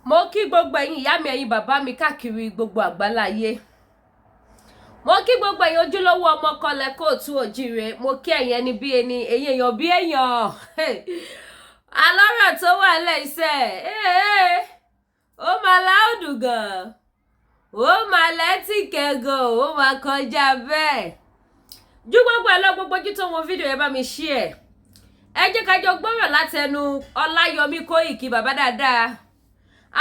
mo kí gbogbo ẹ̀yin ìyá mi ẹ̀yin bàbá mi káàkiri gbogbo àgbáláyé. Mo kí gbogbo ẹ̀yin ojúlówó ọmọ kọlẹ̀ kóòtù òjíire. Mo kí ẹ̀yin ẹni bí ẹni, ẹ̀yin èèyàn bí èèyàn. Alọ́rọ̀ tó wà lẹ́sẹ̀. Ó máa láòdù gan. Ó máa lẹ́tìkẹ́ gan. Ó máa kọjá bẹ́ẹ̀. Ju gbogbo ẹ̀ lọ, gbogbo ojú tó wo fídíò yẹn bá mi share. Ẹ jẹ́ ká jọ gbọ́rọ̀ látẹnu Ọláyọmí Kóìkì bàbá dáadáa.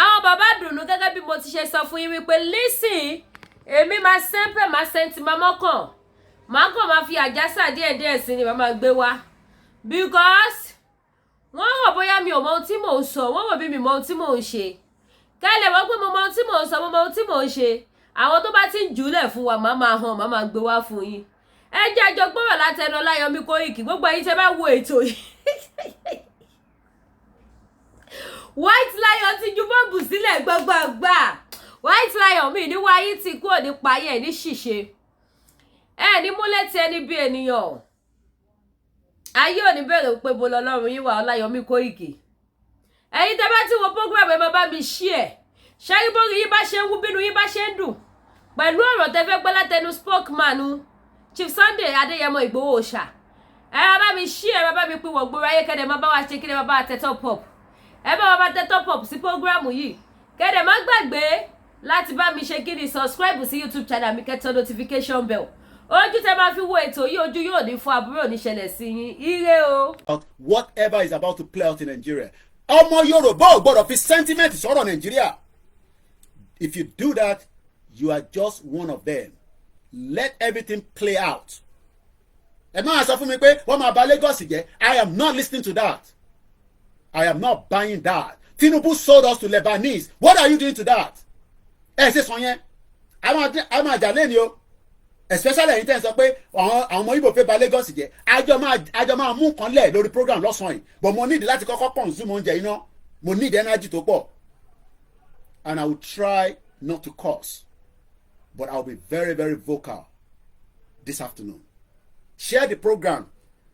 Àwọn bàbá dùnú gẹ́gẹ́ bí mo ti ṣe sọ fún yín wípé listen, èmi máa sẹ́ńpẹ̀ máa sẹ́ńtì máa mọ́kàn. Máa kàn máa fi àjásà díẹ̀díẹ̀ sí ni màá gbé wá. Because wọ́n rò bóyá mi ò mọ ohun tí mò ń sọ, wọ́n rò bí mi mọ ohun tí mò ń ṣe. Kẹ́lẹ̀ wọ́n pé mo mọ ohun tí mò ń sọ, mo mọ ohun tí mò ń ṣe. Àwọn tó bá ti ń jùlẹ̀ fún wa, màá máa hàn, màá máa gbé wá fún yín. Ẹ jẹ́ àjọ gbọ́rọ̀ látẹnu Ọláyọmí Kóìkì, gbogbo ẹ̀yin tẹ́ bá wo ètò yìí. White Lion ti ju bọ́ọ̀bù sílẹ̀ gbogbo àgbà. White Lion mi ní wáyé ti kúrò ní payẹ́ ní ṣìṣe. Ẹ ní múlẹ̀ tí ẹni bí ènìyàn. Ayé ò ní bẹ̀rẹ̀ pé bo lọ́lọ́run yín wà Ọláyọmí Kóìkì. Ẹ̀yin tẹ́ bá ti wo program ẹ máa bá mi share. Ṣẹ́rí bórí yín bá ṣe ń wú bínú yín bá ṣe ń dùn. Pẹ̀lú ọ̀rọ̀ tẹ́ fẹ́ gbọ́ látẹnu spokesman Chief Sunday Adéyẹmọ Igboho Òòṣà. Ẹ máa bá mi share, ẹ máa bá mi pín wọ̀ gbòòrò ayé kẹ́dẹ̀ máa bá wa ṣe kí lè máa bá wa tẹ top up. Ẹ bá wa bá tẹ top up sí programu yìí. Kẹ́dẹ̀ má gbàgbé láti bá mi ṣe kíni subscribe sí YouTube channel mi kẹ́tọ́ notification bell. Ojú tẹ́ máa fi wo ètò yìí, ojú yóò ní fún àbúrò ní ṣẹlẹ̀ sí yín. Ire o. Whatever is about to play out in Nigeria. Ọmọ Yorùbá ò gbọ́dọ̀ fi sentiment sọ̀rọ̀ Nigeria. If you do that, you are just one of them. Let everything play out. Ẹ máa sọ fún mi pé wọ́n máa bà Lagos jẹ́. I am not listening to that. I am not buying that. Tinubu sold us to Lebanese. What are you doing to that? Ẹ ṣe sọ yẹn. Àwọn àjà lẹ́ni o. Especially ẹ̀yin tẹ́ ń sọ pé àwọn ọmọ Igbo fẹ́ bà Lagos jẹ́. Àjọ máa mú nǹkan lẹ̀ lórí program lọ́sàn-án yìí. But mo need láti kọ́kọ́ consume oúnjẹ iná. Mo need energy tó pọ̀. And I will try not to curse. But I will be very, very vocal this afternoon. Share the program.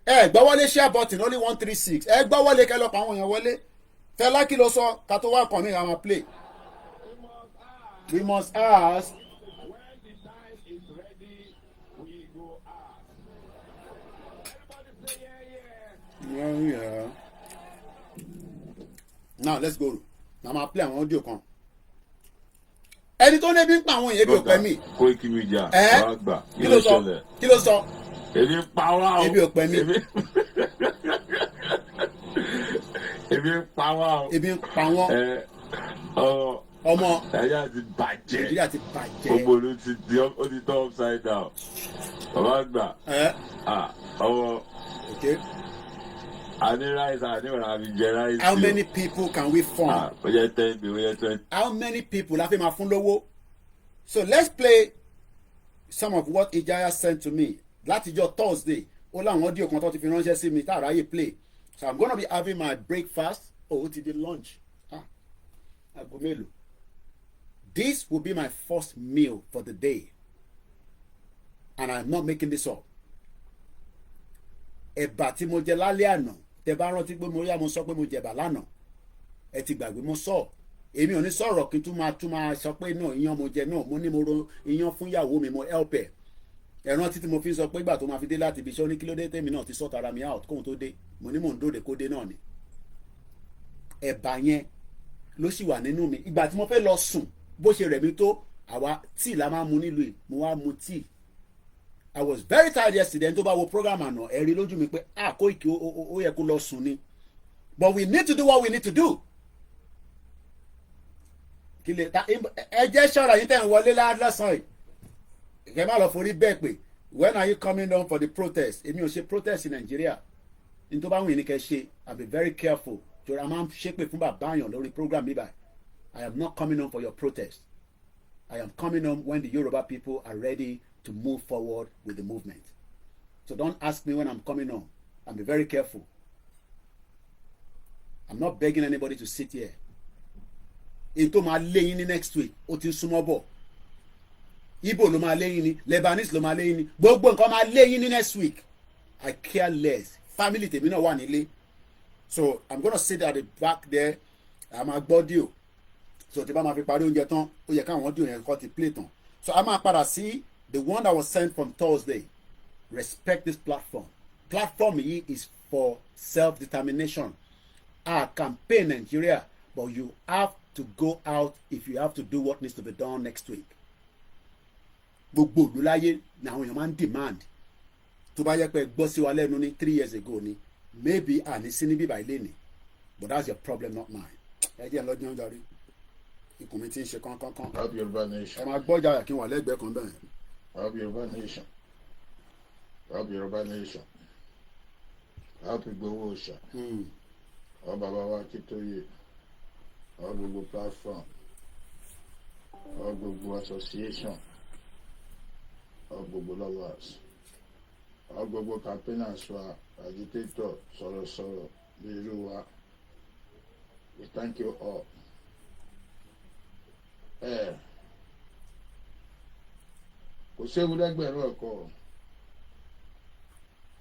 Ẹ gbọ́ wọlé share button only 136. Ẹ gbọ́ wọlé kẹ́ lọ pa àwọn èèyàn wọlé. Fẹ́lá kí ló sọ ká tó wá kàn mí àwọn play. We must ask. When the time is ready, we go ask. Everybody say yeah. Yeah. Now let's go. Now I'm play àwọn audio kan. Ẹni tó ní bí ń pa àwọn èèyàn bí ò pẹ́ mi. Kóìkì Media wá gbà. Kí ló sọ? Kí ló sọ? Ebi ń pa wá o. Ebi ò pẹ́ mi. Ebi ń pa wá o. Ebi ń pa wọ́n. Ọmọ Nàìjíríà ti bàjẹ́. Nàìjíríà ti bàjẹ́. Gbogbo olú ti di ó ti tọ́ upside down. Bàbá gbà. Ọwọ́. Okay. Àní rice àní ọ̀rọ̀ àmì jẹ rice. How many people can we fund? Ó yẹ 10 ó yẹ 20. How many people la fi máa fún lówó? So let's play some of what Ijaya sent to me. Látijọ́ Thursday, ó láwọn audio kan tó ti fi ránṣẹ́ sí mi tá àráyè play. So I'm gonna be having my breakfast. Ó ti di lunch. Aago mélòó? This will be my first meal for the day. And I'm not making this up. Ẹ̀bà tí mo jẹ lálẹ́ àná, tẹ́ bá rántí pé mo sọ pé mo jẹ̀bà lánàá. Ẹ ti gbàgbé mo sọ. Èmi ò ní sọ̀rọ̀ kí n tún máa sọ pé náà iyán mo jẹ náà. Mo ní mo ro iyán fún ìyàwó mi, mo help ẹ̀. Ẹ rántí tí mo fi sọ pé ìgbà tó máa fi dé láti ibi iṣẹ́ ó ní kí ló dé tèmi náà ti sort ara mi out kóhun tó dé. Mo ní mò ń dóde kó dé náà ni. Ẹ̀bà yẹn ló sì wà nínú mi. Ìgbà tí mo fẹ́ lọ sùn bó ṣe rẹ̀ mí tó àwa tíì la máa mu nílùú yìí, mo wá mu tíì. I was very tired yesterday tó bá wo program àná ẹ rí lójú mi pé Kóìkì ó yẹ kó lọ sùn ni. But we need to do what we need to do. Ẹ jẹ́ ṣọ́ra yín tẹ̀ ń wọlé lásán yìí. Kẹ́ má lọ forí bẹ́ẹ̀ pé when are you coming down for the protest? Èmi ò ṣe protest in Nigeria. Ní tó bá wù yín ní kẹ́ ṣe, I'll be very careful. Jọ̀rọ̀ máa ń ṣépè fún bàbá àyàn lórí program mi báyìí. I am not coming home for your protest. I am coming home when the Yoruba people are ready to move forward with the movement. So don't ask me when I'm coming home. And be very careful. I'm not begging anybody to sit here. Into máa lé yín ní next week, ó ti súnmọ́ bọ̀. Igbo ló máa lé yín ní, Lebanese ló máa lé yín ní, gbogbo nǹkan máa lé yín ní next week. I care less. Family tèmi náà wà nílé. So I'm gonna sit at the back there. I'm a gbọ́díò. so tí bá máa fi parí oúnjẹ tán ó yẹ káwọn audio yẹn kọ́ ti play tán so a máa padà sí the one that was sent from Thursday. Respect this platform. Platform yìí is for self-determination. Our campaign Nigeria, but you have to go out if you have to do what needs to be done next week. Gbogbo ìlú láyé ni àwọn èèyàn máa ń demand. Tó bá yẹ pé gbọ́ sí wa lẹ́nu ní 3 years ago ni maybe àní sí ní bíbá ilé ni but that's your problem not mine. Ẹ jẹ́ lọ́jọ́ ọjọ́ rí ikùn mi ti ń ṣe kánkán. Help Yoruba nation. Ẹ máa gbọ́ jà kí wọ́n lẹ́gbẹ̀ẹ́ kan bẹ́ẹ̀. Help Yoruba nation. Help Yoruba nation. Help Igboho Osha. Help Baba wa Akitoye. Help Gbogbo platform. Help Gbogbo association. Help Gbogbo lovers. Help Gbogbo campaigners wa agitator sọ̀rọ̀sọ̀rọ̀ bí irú wa. We thank you all. Kò séwu lẹ́gbẹ̀rún ẹ̀kọ́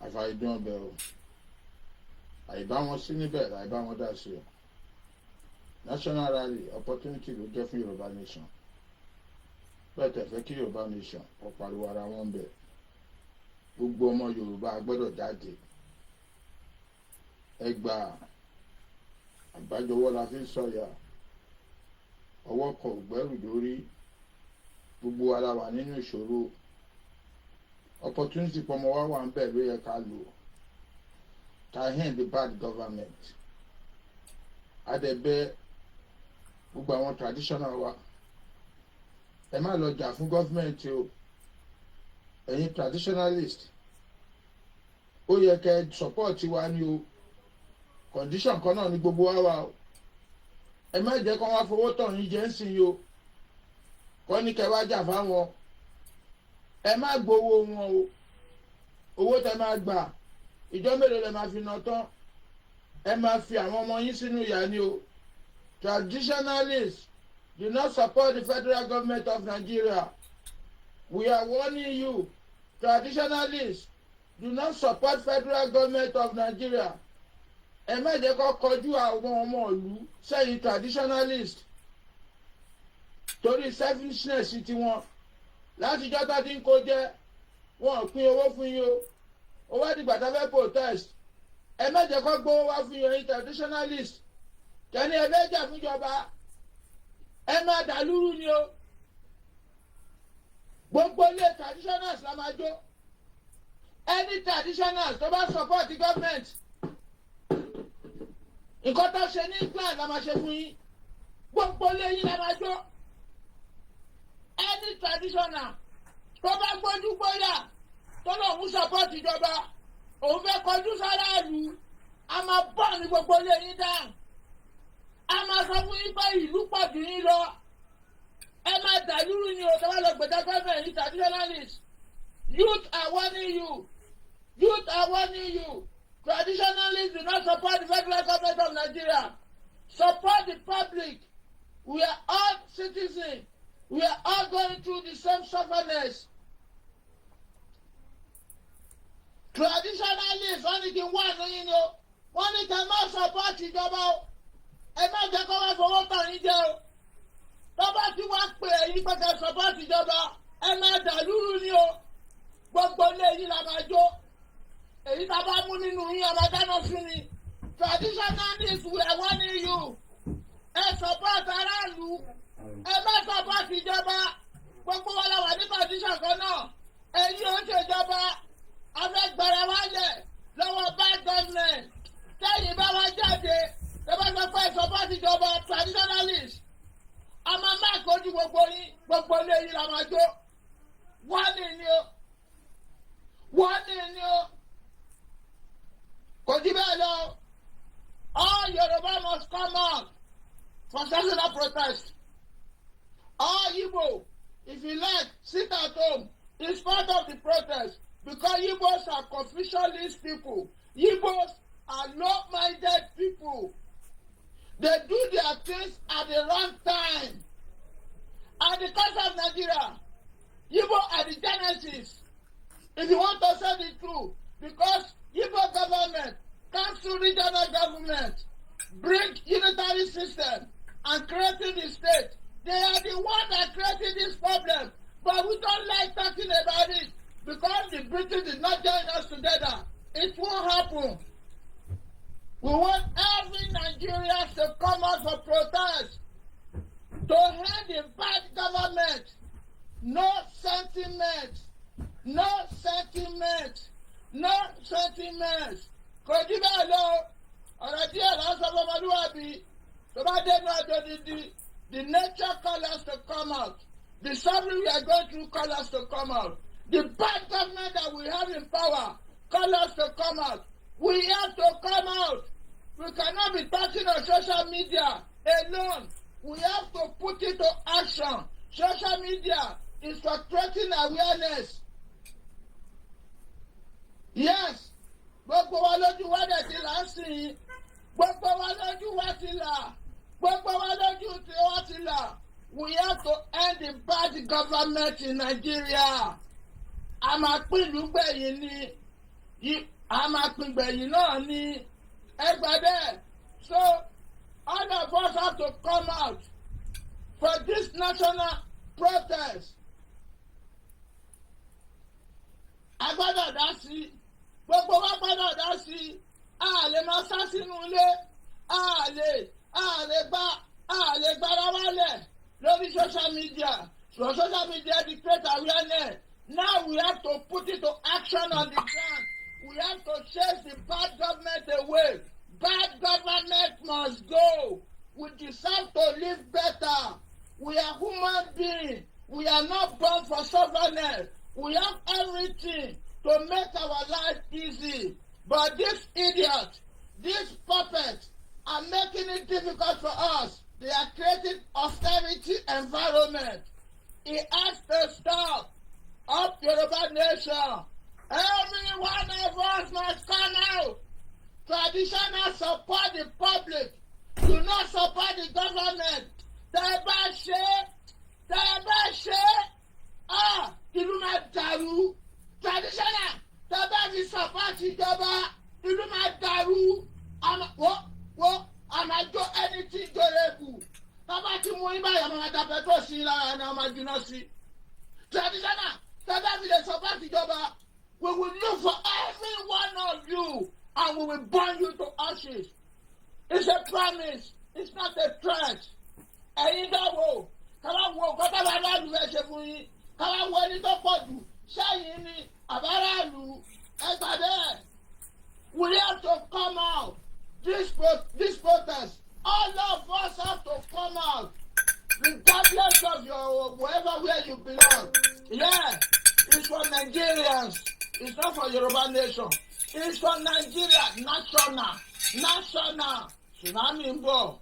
àfàìdán ọbẹ̀ o àìbá wọn sí níbẹ̀ àìbá wọn dá sí o national rally opportunity ló jẹ́ fún Yorùbá nation bẹ́ẹ̀ tẹ̀ fẹ́ kí Yorùbá nation kó pariwo ara wọn bẹ̀ gbogbo ọmọ Yorùbá gbọ́dọ̀ jáde ẹgbà àgbájọwọ́ la fi ń sọ̀yà ọwọ́ kọ ògbẹ́rù lórí gbogbo wa la wà nínú ìṣòro opportunity pọmọ wa wà ń bẹ̀ ló yẹ ká lò ká hand the bad government adẹ̀bẹ̀ gbogbo àwọn traditional wa ẹ má lọ jà fún government o ẹ̀yin traditionalist ó yẹ kẹ́ support wa ni o condition kan náà ni gbogbo wa wà o ẹ má jẹ́ kó wá fowó tọ̀ yín jẹ́ ń sìn yìí o kọ́ ní kẹ́ wá jà fáwọn ẹ má gbowó wọn o owó tẹ máa gbà ìjọ mélòó lẹ máa fi ná tán ẹ máa fi àwọn ọmọ yín sínú ìyà ni o traditionalists do not support the federal government of Nigeria we are warning you traditionalists do not support federal government of Nigeria ẹ má jẹ́ kó kọjú àwọn ọmọ ìlú sẹ́yìn traditionalists torí selfishness tiwọn látijọ́ tá ti ń kó jẹ́ wọn ò pín owó fún yín o owó àdìgbà tá fẹ́ protest ẹ má jẹ́ kó gbówó wá fún yín traditionalist kẹ́ni ẹ fẹ́ jà fúnjọba ẹ má dàlúrú ni o gbogbo ilé traditionals la máa jó any traditionals tó bá support the government nǹkan tó ṣe ní England la máa ṣe fún yín gbogbo ilé yín la máa jó any traditional tó bá gbójú gbóyà tó lòun support ìjọba òun fẹ́ kọjú sáráàlú a máa bọ̀ ní gbogbo ilé yín dáhùn a máa sọ fún yín pé ìlú pọ̀ jù yín lọ ẹ máa dàlúrú ni o tó bá lọ gbẹ̀dá gọ́ọ̀mẹ̀ yìí traditionalist youth are warning you youth are warning you traditionalists do not support the federal government of Nigeria support the public we are all citizens. We are all going through the same sufferness. Traditionalists wọ́n ní kí n wá lóyún ni o. Wọ́n ní kí n má support ìjọba o. Ẹ má jẹ́ kó wá fowó tàn yín jẹ o. Tó bá ti wá pè é yí pé kí n support ìjọba, ẹ má dàlúrú ni o. Gbogbo ilé yìí la máa jó. Èyí tá a bá mú nínú yín ọmọ dáná sún ni. Traditionalists we are warning you. Ẹ support aráàlú. Ẹ má support ìjọba gbogbo wa la wà ní condition kan náà ẹ̀yin ò ń ṣèjọba afẹ́gbẹ̀rẹ̀ wálẹ̀ lọ́wọ́ bad government tẹ́yìn bá wá jáde ẹ bá sọ pé support ìjọba traditionalist a máa má kojú gbogbo yín gbogbo ilé yín la máa jó wọ́n ní o kò jí bẹ́ẹ̀ lọ all Yoruba must come out for national protest. All Igbo, if you like, sit at home. It's part of the protest because Igbos are confucianist people. Igbos are low-minded people. They do their things at the wrong time. At the cost of Nigeria, Igbo are the genesis. If you want to say the truth, because Igbo government comes to regional government, bring unitary system. and creating the state. They are the ones that created this problem. But we don't like talking about it because the British did not join us together. It won't happen. We want every Nigerian to come out for protest, to end the bad government. No sentiment. No sentiment. No sentiment. Kò jí bẹ́ẹ̀ lọ, ọ̀rọ̀ díẹ̀ lọ sọ fún ọmọlúwàbí. Tó bá dé náà tó the nature call us to come out. The suffering we are going through call us to come out. The bad government that we have in power call us to come out. We have to come out. We cannot be talking on social media alone. We have to put it to action. Social media is for creating awareness. Yes. Gbogbo wa lójú wa dẹ̀ ti là ń sìn. Gbogbo wa lójú wa ti là. Gbogbo wa lójú ti wa ti là. We have to end the bad government in Nigeria. A máa pín ìlú gbẹ̀yìn ni. A máa pín gbẹ̀yìn náà ni. Ẹgbẹ́ so all of us have to come out for this national protest. A gbọ́dọ̀ dá sí. Gbogbo wa gbọ́dọ̀ dá sí. A lè máa sá sínú ilé. A lè gbára wálẹ̀ lórí social media. So social media dey create awareness. Now we have to put it to action on the ground. We have to chase the bad government away. Bad government must go. We deserve to live better. We are human beings. We are not born for stubbornness. We have everything to make our life easy. But these idiots, these puppets are making it difficult for us. They are creating austerity environment. It has to stop. Up Yoruba nation. Every one of us must come out. Traditional support the public. Do not support the government. Tẹ́ bá ṣe, ìlú máa dàrú. Traditional, tẹ́ bá fi support ìjọba, ìlú máa dàrú. Àmàjọ ẹni tí jọrẹ kù. Tọ́ba ti mú ibà yà máa da pẹ̀trol sí i lára ẹni ọmọ jùlọ sí. Traditional, tẹ́ bá fi lè support ìjọba, we will look for every one of you and we will burn you to ashes. It's a promise. It's not a threat. Ẹ̀yin dáwọ́, káwá wo kọ́tà bá aráàlú ẹ̀ ṣe fún yín. Káwá wo ẹni tó pọ̀ jù. Ṣẹ́yìn ni àbáráàlú ẹgbà bẹ́ẹ̀. We have to come out. This protest, all of us have to come out. Regardless of your wherever where you belong. Yeah, it's for Nigerians. It's not for Yoruba nation. It's for Nigeria, national. Tsunami ń bọ̀.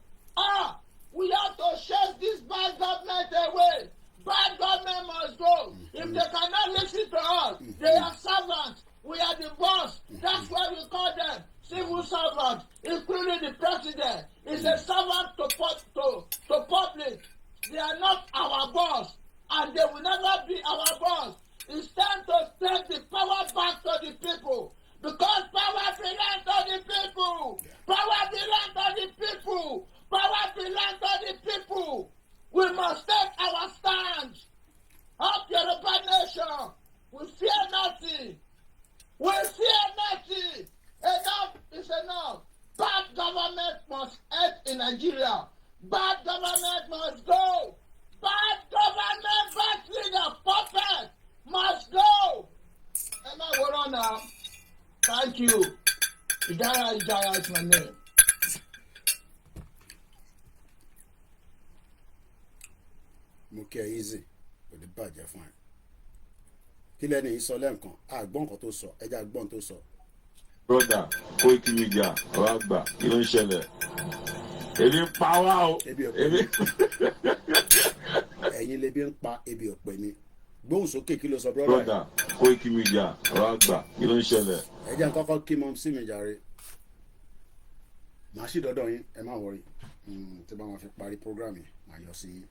We have to chase this bad government away. Bad government must go. If they cannot listen to us, they are servants. We are the boss. That's why we call them civil servants, including the president. Is a servant to public. They are not our boss, and they will never be our boss. It's time to take the power back to the people. Because power belongs to the people. Power belongs to the people. Power belongs to the people. We must take our stand. Up Yoruba nation. We fear nothing. We fear nothing. Enough is enough. Bad government must end in Nigeria. Bad government must go. Bad government, bad leader, puppet must go. Am I going on now? Thank you. Ijaya is my name. Mo kí ẹ easy kò ní bàjẹ́ fún ẹ. Kí lẹ́ni yìí sọ lẹ́ǹkan àgbọ̀n kan tó sọ ẹja àgbọ̀n tó sọ. broda Koiki Media ọ̀rọ̀ àgbà kí ló ń ṣẹlẹ̀ ebi ń pa wá o ebi. Ẹ̀yin lebi ń pa ebi ọ̀pẹ ni gbóhùn sókè kí ló sọ broda Koiki Media ọ̀rọ̀ àgbà kí ló ń ṣẹlẹ̀. Ẹ jẹ́ n kọ́kọ́ kí mọ́ sí mi jàre màá sì dọ́dọ̀ yín ẹ má wọrí tí bá wọn fi parí program yìí màá yọ sí yín.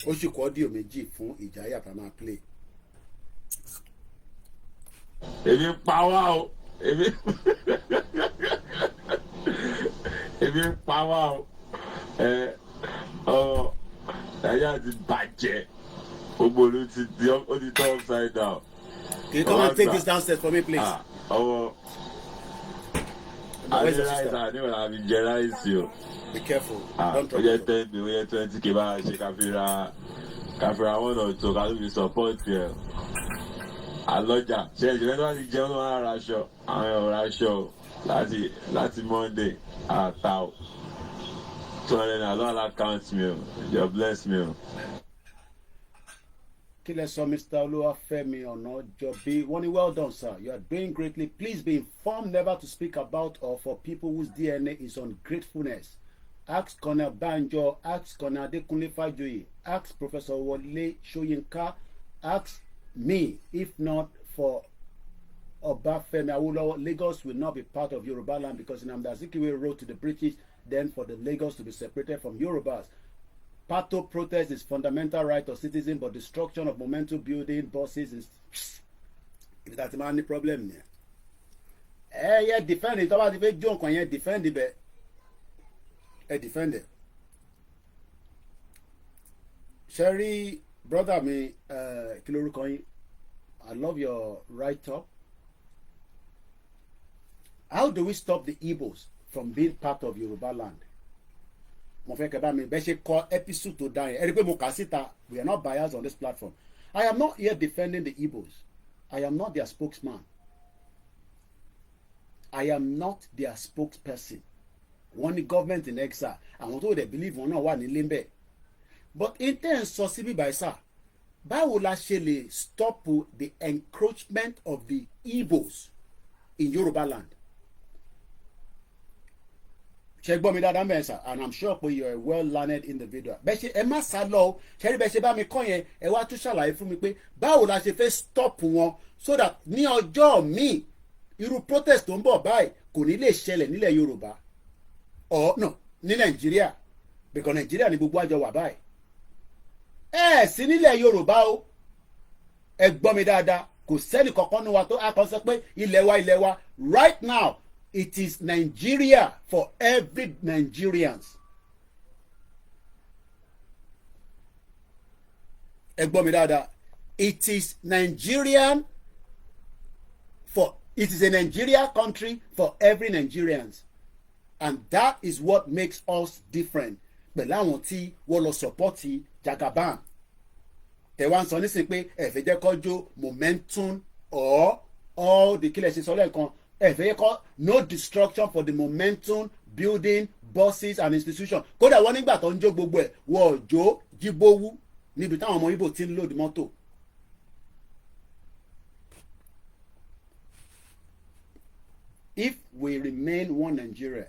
Ó sì kọ́ ọ́díò méjì fún Ìjàyà tá a máa play Ebi ń pa wá o. Ebi ń pa wá o. Nàìjíríà ti bàjẹ́. Gbogbo olú ti di ó ti turn upside down. Can you come and take this downstairs for me, please? Be careful. Don't drop it. 10 billion, 20K bá ṣe káfíra one or two ká ló fi support ẹ̀. Àlọ́jà ṣe ìṣẹ̀lẹ̀ tó bá ti jẹun ló máa ra aṣọ. Àwọn èèyàn ra aṣọ láti Monday àtà o. 200 naira lọ́wọ́ account mi o. God bless me o. Kí lẹ sọ, Mr. Olúwafẹ́mi Ọ̀nàjọ́bí? Wọ́n ní well done, sir. You are doing greatly. Please be informed never to speak about or for people whose DNA is ungratefulness. Ask Colonel Banjo, ask Colonel Adekunle Fajoyi, ask Professor Wole Soyinka, ask me. If not for Obafemi Awolowo, Lagos will not be part of Yoruba land because Nnamdi Azikiwe wrote to the British then for the Lagos to be separated from Yorubas. Pato protest is fundamental right of citizen, but destruction of momentum building buses is that's the only problem here. Yeah, defend it. About the junk on here, defend it. Defend it. Sherry, brother, me, Kilorukoyin, I love your write-up. How do we stop the Igbos from being part of Yoruba land? Mo fẹ́ kẹ́ bá mi bẹ́ ṣe kọ episode tó dá yẹn ẹ rí pé mo kà síta. We are not biased on this platform. I am not here defending the Igbos. I am not their spokesman. I am not their spokesperson. Wọ́n ní government in exile. Àwọn tó dẹ̀ believe wọn náà wà nílé ńbẹ̀. But in terms sọ síbí báyìí sá, báwo la ṣe lè stop the encroachment of the Igbos in Yoruba land? Ṣé gbọ́ mi dáadáa mẹ́rin sà, and I'm sure pé you are a well-learned individual. Bẹ́ẹ̀ ṣe ẹ má sá lọ o, ṣe rí bẹ́ẹ̀ ṣe bá mi kọ́ yẹn, ẹ wá tún ṣàlàyé fún mi pé báwo la ṣe fẹ́ stop wọn so that ní ọjọ́ míì irú protest tó ń bọ̀ báyìí kò ní lè ṣẹlẹ̀ nílẹ̀ Yorùbá or no ní Nàìjíríà because Nàìjíríà ni gbogbo àjọ wà báyìí. Ẹ sí nílẹ̀ Yorùbá o, ẹ gbọ́ mi dáadáa, kò sẹ́ni kankan ní wa tó a kàn sọ pé ilẹ̀ wa right now. It is Nigeria for every Nigerians. Ẹ gbọ́ mi dáadáa. It is Nigerian for it is a Nigeria country for every Nigerians, and that is what makes us different. Pẹ̀lú àwọn tí wọ́n lọ sọ́pọ́tì Jagaban. Tẹ̀wá ń sọ nísìnyí pé ẹ fẹ́ jẹ́ kọjú momentum or all the kílẹ̀ ṣe sọ lẹ́ẹ̀kan. No destruction for the momentum building buses and institutions. Kódà wọ́n nígbà tó ń jó gbogbo ẹ̀ wọ́n jó jíbówú níbi táwọn ọmọ Ìgbò ti ń lòdì mọ́tò. If we remain one Nigeria,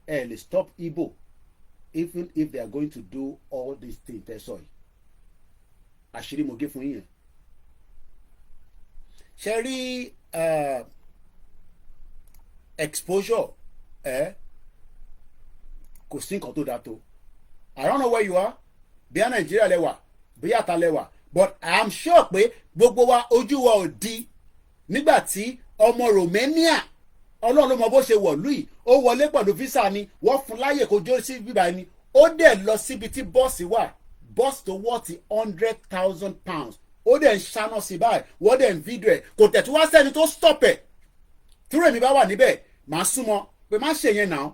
let's stop Igbo even if they are going to do all these things. Sorry. Àṣírí mo gé fún yín. Ṣé rí exposure kò sí nǹkan tó dáa tó. I don't know where you are, bí a Nàìjíríà lẹ́wà bí àtà lẹ́wà, but I am sure pé gbogbo wa ojú wa ò di nígbà tí ọmọ Romania Ọlọ́run ló mọ bó ṣe wọ̀lú yìí ó wọlé pẹ̀lú visa ni wọ́n fún láyè kó jó sí bíbá ni ó dẹ̀ lọ síbi tí bọ́ọ̀sì wà bọ́ọ̀sì tó wọ́ọ̀tì £100,000 ó dẹ̀ ń ṣáná sí báyìí wọ́n dẹ̀ ń fídíò ẹ̀ kò tẹ̀ tí wá sẹ́ni tó stop ẹ̀ túrò èmi bá wà níbẹ̀ màá súnmọ́ pé má ṣe yẹn náà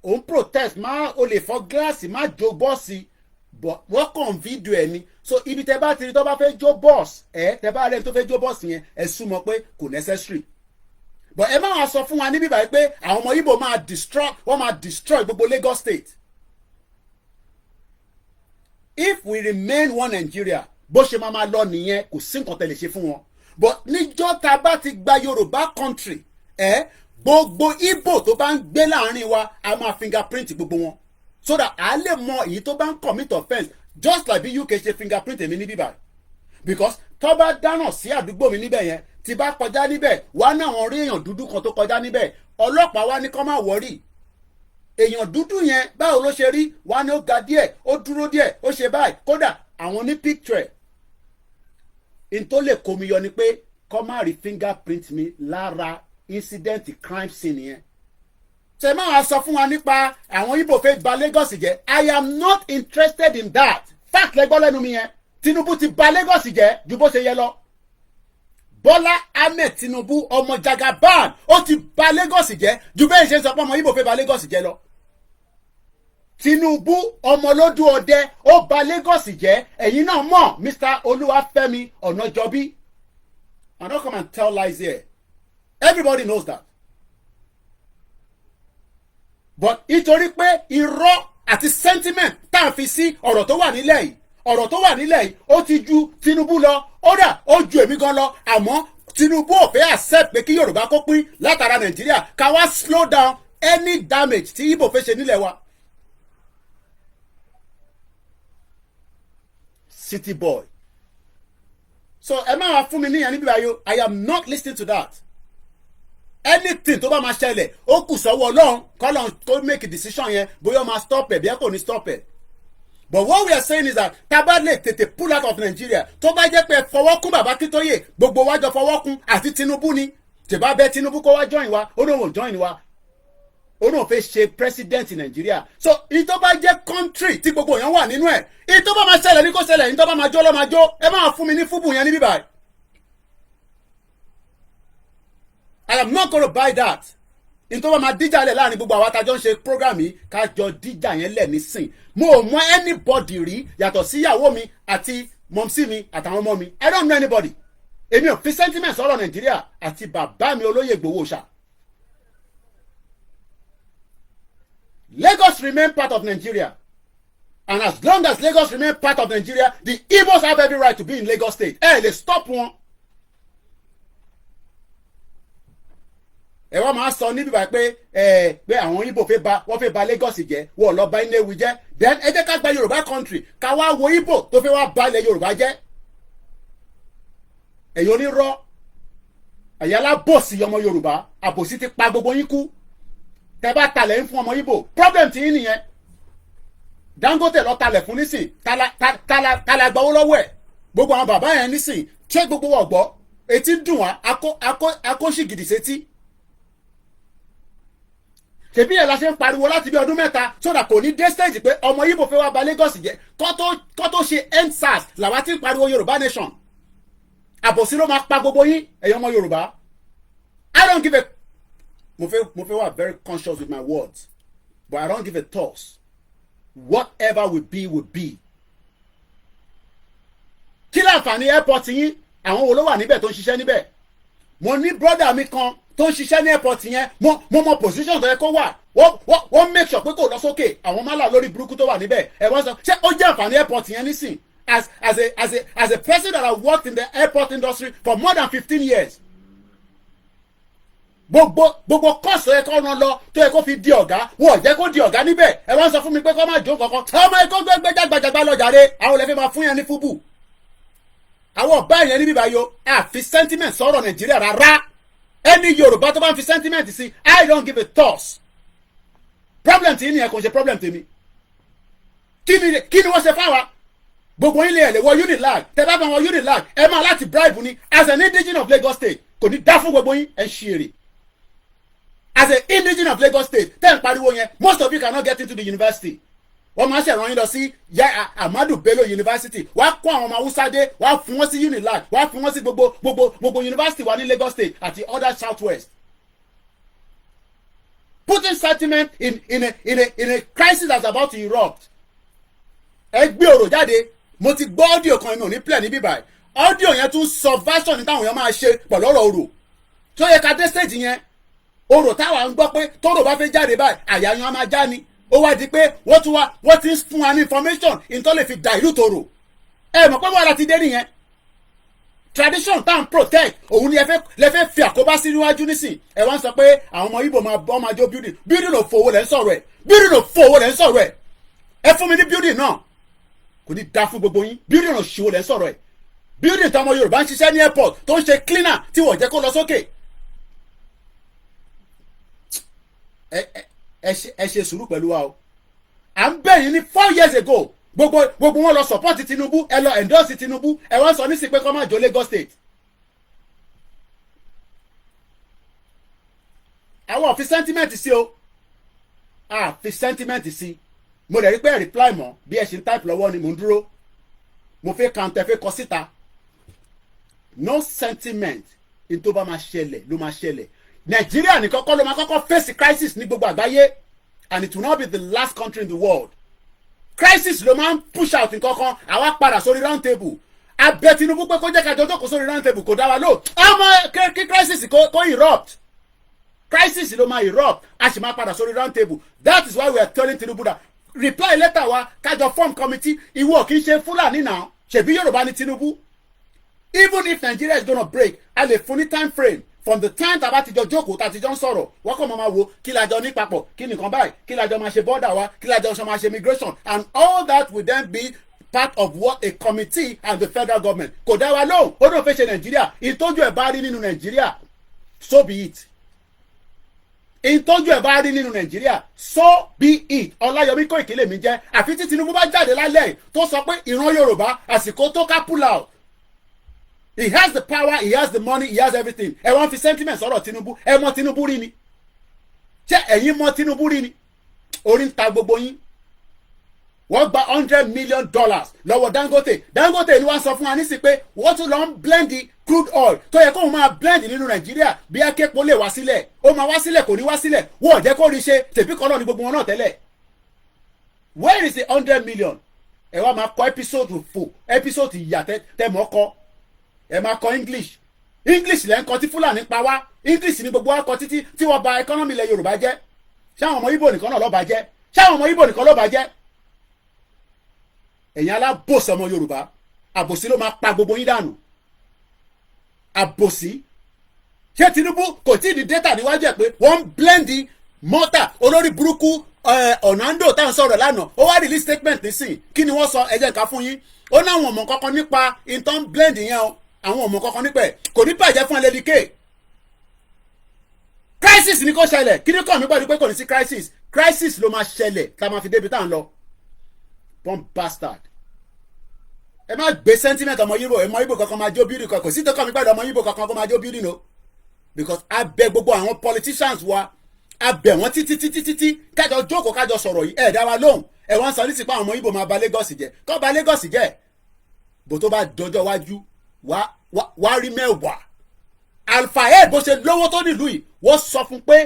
òun protest má o lè fọ́ gíláàsì má jó bọ́ọ̀sì wọ́n kàn fídíò ẹ̀ ni so ibi tẹ bá ti rí tó bá fẹ́ jó bọ́ọ̀sì tẹ bá rẹ́ni tó fẹ́ jó bọ́ọ̀sì yẹn ẹ súnmọ́ pé kò necessary but ẹ má wá sọ fún wa níbí báyìí pé àwọn ọmọ Ìgbò máa destroy gbogbo Lagos state. If we remain one Nigeria bó ṣe máa lọ nìyẹn kò sí nǹkan tẹ́ lè ṣe fún wọn but níjọ́ tá a bá ti gba Yorùbá country gbogbo Ìgbò tó bá ń gbé láàrin wa a máa fingerprint gbogbo wọn so that a lè mọ èyí tó bá ń commit offence just like bí UK ṣe fingerprint èmi níbí báyìí because tó bá dáná sí àdúgbò mi níbẹ̀ yẹn tí bá kọjá níbẹ̀ wá náà wọn rí èèyàn dúdú kan tó kọjá níbẹ̀ ọlọ́pàá wá ní kó má wọ́rì èèyàn dúdú yẹn báwo ló ṣe rí wá ní ó ga díẹ̀ ó dúró díẹ̀ ó ṣe báyìí kódà àwọn ní picture in tó lè komi yọ ni pé kọ́ má rí fingerprint mi lára incident crime scene yẹn. ṣe máa wá sọ fún wa nípa àwọn Igbo fẹ́ bà Lagos jẹ́. I am not interested in that. fact lẹ́gbọ́ lẹ́nu mi yẹn. Tinubu ti bà Lagos jẹ́ ju bó ṣe yẹ lọ. Bọ́lá Ahmed Tinubu ọmọ Jagaban ó ti bà Lagos jẹ́ ju bẹ́ẹ̀ ṣe ń sọ pé ọmọ Igbo fẹ́ bà Lagos jẹ́ lọ. Tinubu ọmọlódù ọdẹ ó bà Lagos jẹ́. ẹ̀yin náà mọ̀ Mr. Olúwafẹ́mi Ọ̀nàjọ́bí. I don't come and tell lies here. Everybody knows that. But nítorí pé irọ́ àti sentiment tá à ń fi sí ọ̀rọ̀ tó wà nílẹ̀ yìí ó ti ju Tinubu lọ ó ju èmi gan lọ àmọ́ Tinubu ò fẹ́ accept pé kí Yorùbá kó pín látara Nàìjíríà ká wá slow down any damage tí Igbo fẹ́ ṣe nílẹ̀ wa. City boy. So ẹ máa wá fún mi níyàn níbí báyọ̀. I am not listening to that. Anything tó bá máa ṣẹlẹ̀ ó kù sọ́wọ́ Ọlọ́run kọ́lọ́n tó make a decision yẹn bóyá ó máa stop ẹ̀ bí ẹ kò ní stop ẹ̀. But what we are saying is that tábà lè tètè pull out of Nigeria tó bá jẹ́ pé fọwọ́ kún bàbá Akíntóyè gbogbo wájọ fọwọ́ kún àti Tinubu ni tèbá bẹ Tinubu kó wá join wa ó náà wò join wa ó náà fẹ́ ṣe president Nigeria. So ìtọ́ bá jẹ́ country tí gbogbo èèyàn wà nínú ẹ̀ ìtọ́ bá máa ṣẹlẹ̀ ní kó ṣẹlẹ̀ ìtọ́ bá máa jó lọ́ máa jó ẹ máa fún mi ní fúbù yẹn ní bíbáyìí. I am not going to buy that. Nítorí wọ́n máa díjà lẹ̀ láàrin gbogbo àwọn atajọ́ ń ṣe program yìí ká jọ díjà yẹn lẹ̀ nísìn. Mo ò mọ anybody rí yàtọ̀ sí ìyàwó mi àti mọ̀mísí mi àtàwọn ọmọ mi. I don't know anybody. Èmi ò fi sentiment sọ̀rọ̀ Nàìjíríà àti bàbá mi olóyè Igboho ṣá. Lagos remain part of Nigeria. And as long as Lagos remain part of Nigeria, the Igbos have every right to be in Lagos state. Lè stop wọn. Ẹ wá máa sọ níbi báyìí pé àwọn Igbo wọ́n fẹ́ bà Lagos jẹ́ wọ́n lọ bà Inewi jẹ́ then ẹ jẹ́ ká gba Yorùbá country ká wá wo Igbo tó fẹ́ wá bà ilẹ̀ Yorùbá jẹ́. Ẹ̀yin onírọ́ àyálà bòsì ọmọ Yorùbá àbòsí ti pa gbogbo yín kú tẹ́ bá talẹ̀ ń fún ọmọ Igbo problem ti yín nìyẹn. Dangote lọ talẹ̀ fún nísìn tala gbowó lọ́wọ́ ẹ̀ gbogbo àwọn bàbá yẹn nísìn ṣé gbogbo wọ̀ gbọ́ etí dùn wá akóṣì gidi sétí. Tèbí ẹ̀ la ṣe ń pariwo láti bí ọdún mẹ́ta sódà kò ní dé stage pé ọmọ Igbo fẹ́ wá bà Lagos jẹ́ kó tó ṣe endsars làwa ti ń pariwo Yorùbá nation. Àbòsí ló máa pa gbogbo yín ẹ̀yin ọmọ Yorùbá. I don't give a mo fẹ́ wà very conscious with my words but I don't give a toss. Whatever will be will be. Kí láǹfààní airport yín àwọn wo ló wà níbẹ̀ tó ń ṣiṣẹ́ níbẹ̀. Mo ní brother mi kan tó ń ṣiṣẹ́ ní airport yẹn mo mọ position tó yẹ kó wà wọ́n make sure pé kò lọ sókè àwọn málà lórí burúkú tó wà níbẹ̀ ẹ̀ wọ́n sọ ṣé ó jẹ́ àǹfààní airport yẹn nísìn as a person that have worked in the airport industry for more than 15 years. Gbogbo course tó yẹ kó rán lọ tó yẹ kó fi di ọ̀gá wọ́n jẹ́ kó di ọ̀gá níbẹ̀ ẹ̀ wọ́n sọ fún mi pé kó má jó kankan ọmọ ẹ̀kọ́ gbẹ́gbẹ́gbàgbà lọ́jàre àwọn olè fẹ́ máa fún yẹn ní fúbù. Àwọn ọ̀bá yẹn níbí báyọ̀ àfi sentiment sọ̀rọ̀ Nàìjíríà rárá. Any Yorùbá tó bá ń fi sentiment sí I don't give a toss. Problem tí ní ẹ kò ṣe problem tèmi. Kí ni wọ́n ṣe fáwa? Gbogbo yín lè wọ Unilag tẹ bá bá wọn Unilag ẹ máa láti bribe ni as an indigene of Lagos State kò ní dá fún gbogbo yín ẹ ṣe èrè. As an indigene of Lagos State tẹ́ ń pariwo yẹn most of you cannot get into the university. Wọ́n máa ṣèrànyìn lọ sí Ahmadu Bello University wàá kó àwọn ọmọ Hausa dé wàá fún wọn sí Unilag wàá fún wọn sí gbogbo university wa ní Lagos State àti other southwest. Putting sentiment in a crisis that's about to erupt. Ẹ gbé ọ̀rọ̀ jáde mo ti gbọ́ audio kan inú ní plẹ̀ ní bíbáyìí audio yẹn tún subversion ní táwọn èèyàn máa ṣe pẹ̀lú ọ̀rọ̀ ọ̀rọ̀ tó yẹ ká dé stage yẹn ọ̀rọ̀ táwa ń gbọ́ pé tọ́rọ̀ bá fẹ́ jáde báyìí àyà yẹn á máa já ni. Ó wá di pé wọ́n ti ń fún wa ní information ìtọ́ lè fi dilute ọ̀rọ̀ ẹ mọ̀ pé wàhálà ti dé nìyẹn. Tradition tá à ń protect òun ni lẹ fẹ́ fi àkóbá sí níwájú nísìn ẹ wá ń sọ pé àwọn ọmọ Igbo máa jó building ò fowó lẹ́ ń sọ̀rọ̀ ẹ̀ building ò fowó lẹ́ ń sọ̀rọ̀ ẹ̀ ẹ fún mi ní building náà kò ní dá fún gbogbo yín building ò ṣòwò lẹ́ ń sọ̀rọ̀ ẹ̀ building táwọn Yorùbá ń ṣiṣẹ́ ní airport tó ń ṣe cleaner tí wọ́n jẹ́ kó lọ sókè. Ẹ ṣe sùúrù pẹ̀lú wa o à ń bẹ̀ yín ní 4 years ago gbogbo wọn lọ support Tinubu ẹ lọ endorse Tinubu ẹ wọ́n sọ nísìsiyìí pé kó má jó Lagos State àwọn ò fi sentiment sí o fi sentiment sí mo lè rí pé reply mọ́ bí ẹ ṣe ń type lọ́wọ́ ni mo ń dúró mo fẹ́ kàǹtẹ̀ fẹ́ kọ síta no sentiment in tó bá máa ṣẹlẹ̀ ló máa ṣẹlẹ̀ Nàìjíríà nìkan kọ́ ló máa kọ́kọ́ face crisis ní gbogbo àgbáyé and it will not be the last country in the world crisis ló máa ń push out nǹkan kan àwa padà sórí round table abẹ Tinubu pé kó jẹ́ ká jọjọ́ kó sórí round table kò dá wa lò ọmọ kí crisis kó erupt crisis ló máa erupt a sì máa padà sórí round table that is why we are telling Tinubu that reply letter wa kájọ form committee ìwọ kì í ṣe Fúlàní náà ṣèbí Yorùbá ní Tinubu even if Nigeria is gonna break a lè fún ní time frame from the time tàbá ti jọ jókòó tá ti jọ ń sọ̀rọ̀ wọ́n kàn máa wo kí la jọ ní papọ̀ kí nìkan báyìí kí la jọ máa ṣe border wa kí la jọ máa ṣe immigration and all that will then be part of what a committee and the federal government kò dá wa lóhùn ó náà fẹ́ ṣe Nàìjíríà ìtọ́jú ẹ̀ bá rí nínú Nàìjíríà so be it ìtọ́jú ẹ̀ bá rí nínú Nàìjíríà so be it Ọláyọmí Kóìkí lèmi jẹ́ àfi tí Tinubu bá jáde lálẹ́ tó sọ pé ìran Yorùbá àsìkò tó ká pull out. He has the power, he has the money, he has everything. Ẹ wọ́n fi sentiment sọ̀rọ̀ Tinubu. Ẹ mọ Tinubu rí ni. Ṣé ẹ̀yin mọ Tinubu rí ni? Orí ń ta gbogbo yín. Wọ́n gba $100 million lọ́wọ́ Dangote. Dangote ni wọ́n sọ fún wa nísìsiyìí pé wọ́n tún lọ ń blend crude oil tó yẹ kó máa blend nínú Nàìjíríà bí aképo lè wá sílẹ̀. Ó máa wá sílẹ̀ kò ní wá sílẹ̀. Wọ́n ò jẹ́ kó rí ṣe tèbí kan náà ní gbogbo wọn náà tẹ́lẹ̀. Where is the $100 million? Ẹ wá máa kọ episode ìyà tẹ́ mọ́ kọ́. Ẹ máa kọ English lẹ́ ń kọ tí Fúlàní pa wá English ní gbogbo wa kọ títí tí wọ́n bà economy ilẹ̀ Yorùbá jẹ́ ṣáwọn ọmọ Ìgbò nìkan náà ló bà jẹ́ ṣáwọn ọmọ Ìgbò nìkan ló bà jẹ́ ẹ̀yin alábòsí ọmọ Yorùbá àbòsí ló máa pa gbogbo yín dànù àbòsí ṣé Tinubu kò tí ì di data níwájú ẹ̀ pé wọ́n ń blend Malta olórí burúkú Oando tá à ń sọ̀rọ̀ lánàá ó wá release statement nísìn kí ni wọ́n sọ ẹ jẹ́ ká fún yín ó ní àwọn ọmọ kankan nípa intan blend yẹn o àwọn ọmọ kankan nípa ẹ̀ kò ní bàjẹ́ fún ẹlẹ́dìkẹ́ crisis ni kò ṣẹlẹ̀ kí ni kàn mí pẹ̀lú pé kò ní sí crisis ló máa ṣẹlẹ̀ tá a máa fi débi tá à ń lọ bomb bastard ẹ má gbé sentiment ọmọ Ìgbò kankan máa jó bírí kankan sí tó kàn mí pẹ̀lú ọmọ Ìgbò kankan kó máa jó bírí no because a bẹ̀ gbogbo àwọn politicians wa a bẹ̀ wọ́n títí kájọ jókòó kájọ sọ̀rọ̀ yìí ẹ̀ dá wa lóhùn ẹ̀ wọ́n sọ ní sípò àwọn ọmọ Ìgbò máa ba Lagos jẹ́ kọ́ ba Lagos jẹ́ bó tó bá dọjọ́ wájú wá rí mẹ́wàá Alphahead bó ṣe lówó tó nílùú yìí wọ́n sọ fún pé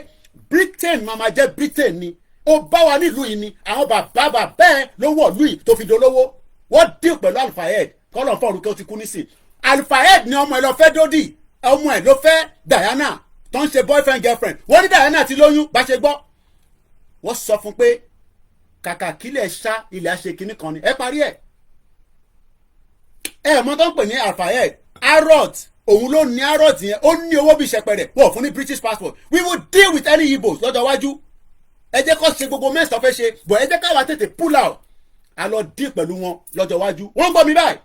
Britain máa jẹ́ Britain ni ó bá wa nílùú yìí ni àwọn bàbá bẹ́ẹ̀ ló wọ̀ lùú yìí tó fi dolówó wọ́n deal pẹ̀lú Alphahead kọ́lọ̀ fún orúkẹ́ ó ti kú nísìn Alphahead ni ọmọ ẹ̀ lọ fẹ́ dódì ọmọ ẹ̀ ló fẹ́ Diana tó ń ṣe boyfriend girlfriend wọ́n ní Diana ti lóyún bá ṣe gbọ́ wọ́n sọ fún pé kàkà kílẹ̀ ṣá ilẹ̀ àṣekínní kan ni ẹ parí ẹ mọ tó ń pè ní Alphahead Harrods òun ló ní Harrods yẹn ó ní owó bí ṣẹpẹrẹ wọ́n fún ní British passport we will deal with any Igbos lọ́jọ́ iwájú ẹ jẹ́ kó ṣe gbogbo mẹ́sàn fẹ́ ṣe bọ̀ ẹ jẹ́ káwa tètè pull out a lọ deal pẹ̀lú wọn lọ́jọ́ iwájú wọ́n gbọ́ mi báyìí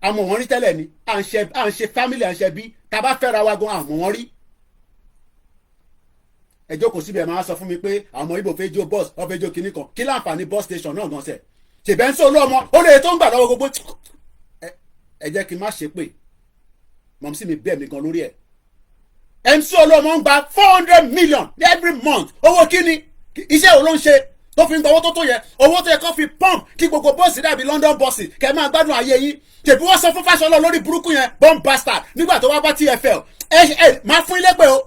àmọ́ wọn rí tẹ́lẹ̀ ni à ń ṣe family à ń ṣe bí tá bá fẹ́ra wa gan àmọ́ wọn rí ẹ jókòó síbi ẹ máa sọ fún mi pé àwọn Ìgbò fẹ́ jó bus ọ fẹ́ jó kinní kan kí láǹfààní bus station náà gan sẹ̀ ṣèbẹ́ ń sọ olú ọmọ ó lè tó ń gbà lọ́wọ́ gbogbo ẹ jẹ́ kí n má ṣe pé mọ̀mísí mi bẹ́ẹ̀ mi gan lórí ẹ̀ MC Olúọmọ ń gba $400 million every month owó kíni iṣẹ́ wo ló ń ṣe tó fi ń gba owó tó yẹ owó tó yẹ kó fi pump kí gbogbo bọ́ọ̀sì dàbí London bọ́ọ̀sì kẹ́ máa gbádùn ayé yín tèbí wọ́n sọ fún Fáṣọlá lórí burúkú yẹn bomb bastard nígbà tó wá bá TFL máa fún ilé pé o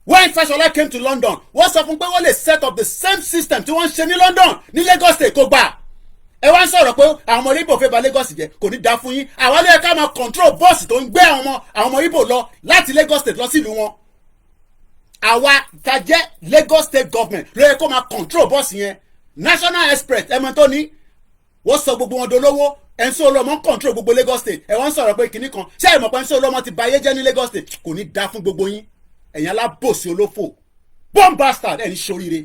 when Fáṣọlá came to London wọ́n sọ fún pé wọ́n lè set up the same system tí wọ́n ń ṣe ní London ní Lagos State kò gbà ẹ wá ń sọ̀rọ̀ pé àwọn ọmọ Ìgbò fẹ́ ba Lagos jẹ́ kò ní dáa fún yín àwa ló yẹ ká máa control bọ́ọ̀sì tó ń gbé àwọn ọmọ Ìgbò lọ láti Lagos State lọ sílùú wọn àwa ta jẹ́ Lagos State government ló yẹ kó máa control bọ́ọ̀sì yẹn National Express ẹ̀mọ́ tó ní wọ́n sọ gbogbo wọn dolówó MC Olúọmọ control gbogbo Lagos State ẹ̀ wọ́n ń sọ̀rọ̀ pé kinní kan ṣé ìmọ̀ pé MC Olúọmọ ti ba ayé jẹ́ ní Lagos State kò ní dáa fún gbogbo yín ẹ̀yin alábòsí olófò bomb bastard ẹ̀ ń ṣoríire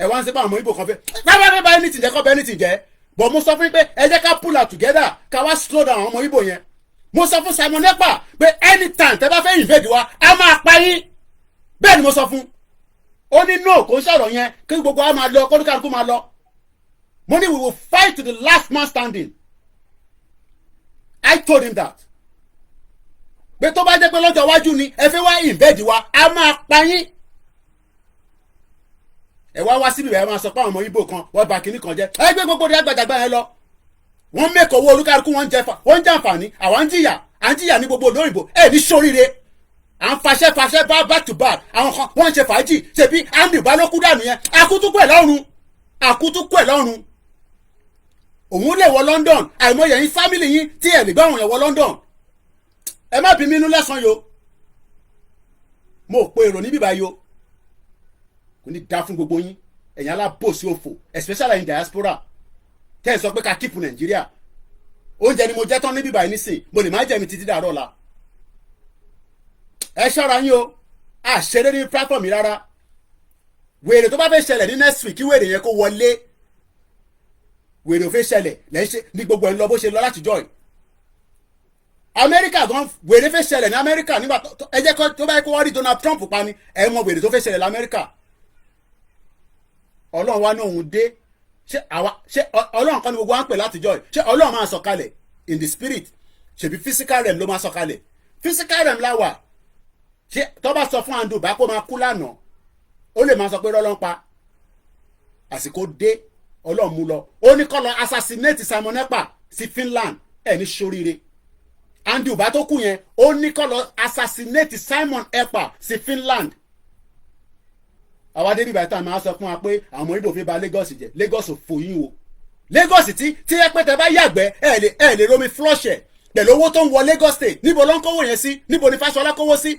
ẹ̀ wá ń sẹ́pà àwọn Ìgbò kan fẹ́ bá anything jẹ́ kọ́ bá anything jẹ́ but mo sọ fún yín pé ẹ jẹ́ ká pull out together ká wá slow down àwọn ọmọ Ìgbò yẹn mo sọ fún Simon Ekpa pé anytime tẹ́ bá fẹ́ invade wa a máa pa yín bẹ́ẹ̀ ni mo sọ fún ó ní no kò ń sọ̀rọ̀ yẹn kí gbogbo wa máa lọ kọ́dúkàdúkú máa lọ mo ní we will fight to the last man standing I told him that pé tó bá jẹ́ pé lọ́jọ́ iwájú ni ẹ fẹ́ wá invade wa a máa pa yín. ẹ wá síbi ẹ máa sọ pé àwọn ọmọ Ìgbò kan wọ́n bà kínní kan jẹ́ ẹ gbé gbogbo ní agbàdàgbà yẹn lọ. wọ́n mẹ́kọ̀ọ́ owó olúkálukú wọ́n ń jẹ àǹfààní àwa ń jìyà ní gbogbo olóyìnbó ẹ ní sóríire. à ń faṣẹ́ back to back àwọn kan wọ́n ń ṣe fàájì ṣebí andy balókú dànù yẹn akutuku ẹ̀ lọ́rùn. òun lè wọ London àìmọye yín fámìlì yín tí ẹ̀ lè gbá àwọn yẹn wọ London. ẹ má bí mi inú lẹ́sàn-án yo mo pe èrò níbí báyìí o kò ní dá fún gbogbo yín ẹ̀yin alábòsí òfò especially in diaspora tẹ́ ẹ sọ pé ká kíìpù Nàìjíríà oúnjẹ ni mo jẹ́ tán níbí báyìí nísìn mo lè má jẹ́ mi títí dàárọ̀ la ẹ ṣọ́ra yín o àṣeré ní platform mi rárá wèrè tó bá fẹ́ ṣẹlẹ̀ ní next week kí wèrè yẹn kó wọlé wèrè ò fẹ́ ṣẹlẹ̀ lẹ́yìn ṣe ní gbogbo ẹ̀ ń lọ bó ṣe lọ látijọ́ yìí Amẹ́ríkà gan wèrè fẹ́ ṣẹlẹ̀ ní Amẹ́ríkà nígbà ẹ jẹ́ tó bá yẹ kó wọ́n rí Donald Trump pa ni ẹ mọ wèrè tó fẹ́ ṣẹlẹ̀ l'Amẹ́ríkà Ọlọ́run wa náà òun dé ṣé Ọlọ́run kan ní gbogbo wa ń pè látijọ́ yìí ṣé Ọlọ́run máa sọ̀kalẹ̀ in the spirit ṣèbí physical realm ló máa sọ̀kalẹ̀ physical realm láwà ṣé tó bá sọ fún Oando bá kó máa kú lánàá ó lè máa sọ pé rọ́lọ́ ń pa àsìkò dé Ọlọ́run mú lọ ó ní kó lọ assassinate Simon Ekpa sí Finland ẹ̀ ní ṣoríire Oando bá tó kú yẹn ó ní kó lọ assassinate Simon Ekpa sí Finland àwa dé nígbà tá a máa sọ fún wa pé àwọn ọmọ Ìgbò fi ba Lagos jẹ Lagos ò fò yín o Lagos tí ẹ pé tẹ bá yàgbẹ́ ẹ lè romi flush ẹ pẹ̀lú owó tó ń wọ Lagos state níbo ló ń kówó yẹn sí níbo ni Fáṣọlá kówó sí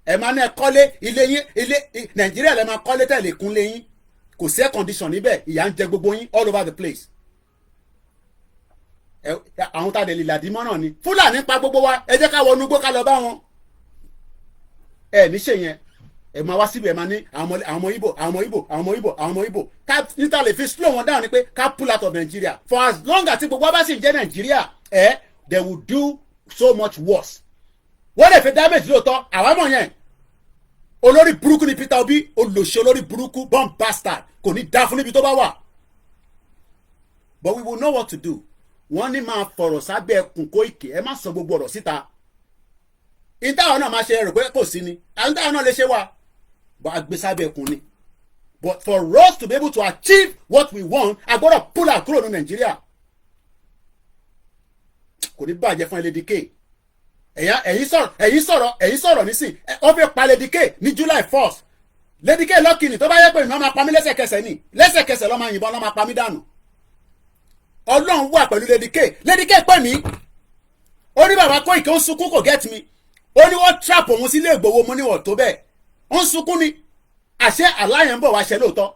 ẹ máa ní ẹ kọ́lé ilé Nàìjíríà lẹ máa kọ́lé tẹ̀lé kún lé yín kò sí air condition níbẹ̀ ìyà ń jẹ gbogbo yín all over the place àwọn tá a lè lè làdímọ́ náà ni Fúlàní pa gbogbo wa ẹ jẹ́ ká wọnú gbó ká lọ bá wọn ẹ níṣe yẹn ẹ máa wá síbi ẹ máa ní àwọn ọmọ Ìgbò ká níta lè fi slow wọn down ni pé ká pull out of Nigeria for as long as gbogbo wa bá sì jẹ́ Nigeria they will do so much worse wọ́n lè fi damage lóòótọ́ àwa mọ̀ yẹn olórí burúkú ni Peter Obi olóṣè olórí burúkú bomb bastard kò ní dá fún níbi tó bá wà but we will know what to do wọ́n ní máa fọ̀rọ̀ sábẹ́ ẹkùn Kóìkì ẹ má sọ gbogbo ọ̀rọ̀ síta ìtàwọn náà máa ṣe rò pé kò sí ni ìtàwọn náà lè ṣe wà but agbésábẹ́ ẹkùn ni but for us to be able to achieve what we want a gbọ́dọ̀ pull out kúrò ní Nàìjíríà kò ní bàjẹ́ fún ẹlẹ́dìkẹ́ ẹ̀yin sọ̀rọ̀ nísìn wọ́n fẹ́ pa Lédìkẹ́ ní July 1st Lédìkẹ́ lọ́kìnì tó bá yẹ pé ìnáwó máa pa mí lẹ́sẹ̀kẹsẹ̀ lọ́ máa yìnbọn lọ́ máa pa mí dànù Ọlọ́run wà pẹ̀lú Lédìkẹ́ pè mí ó ní bàbá Kóìkì ó ń sunkún kò get mi ó ní wọ́n trap òun sílé Ìgbòho mo ní wọ́n tó bẹ́ẹ̀ ó ń sunkún ni àṣẹ aláyẹ̀ ń bọ̀ wá ṣẹ lóòótọ́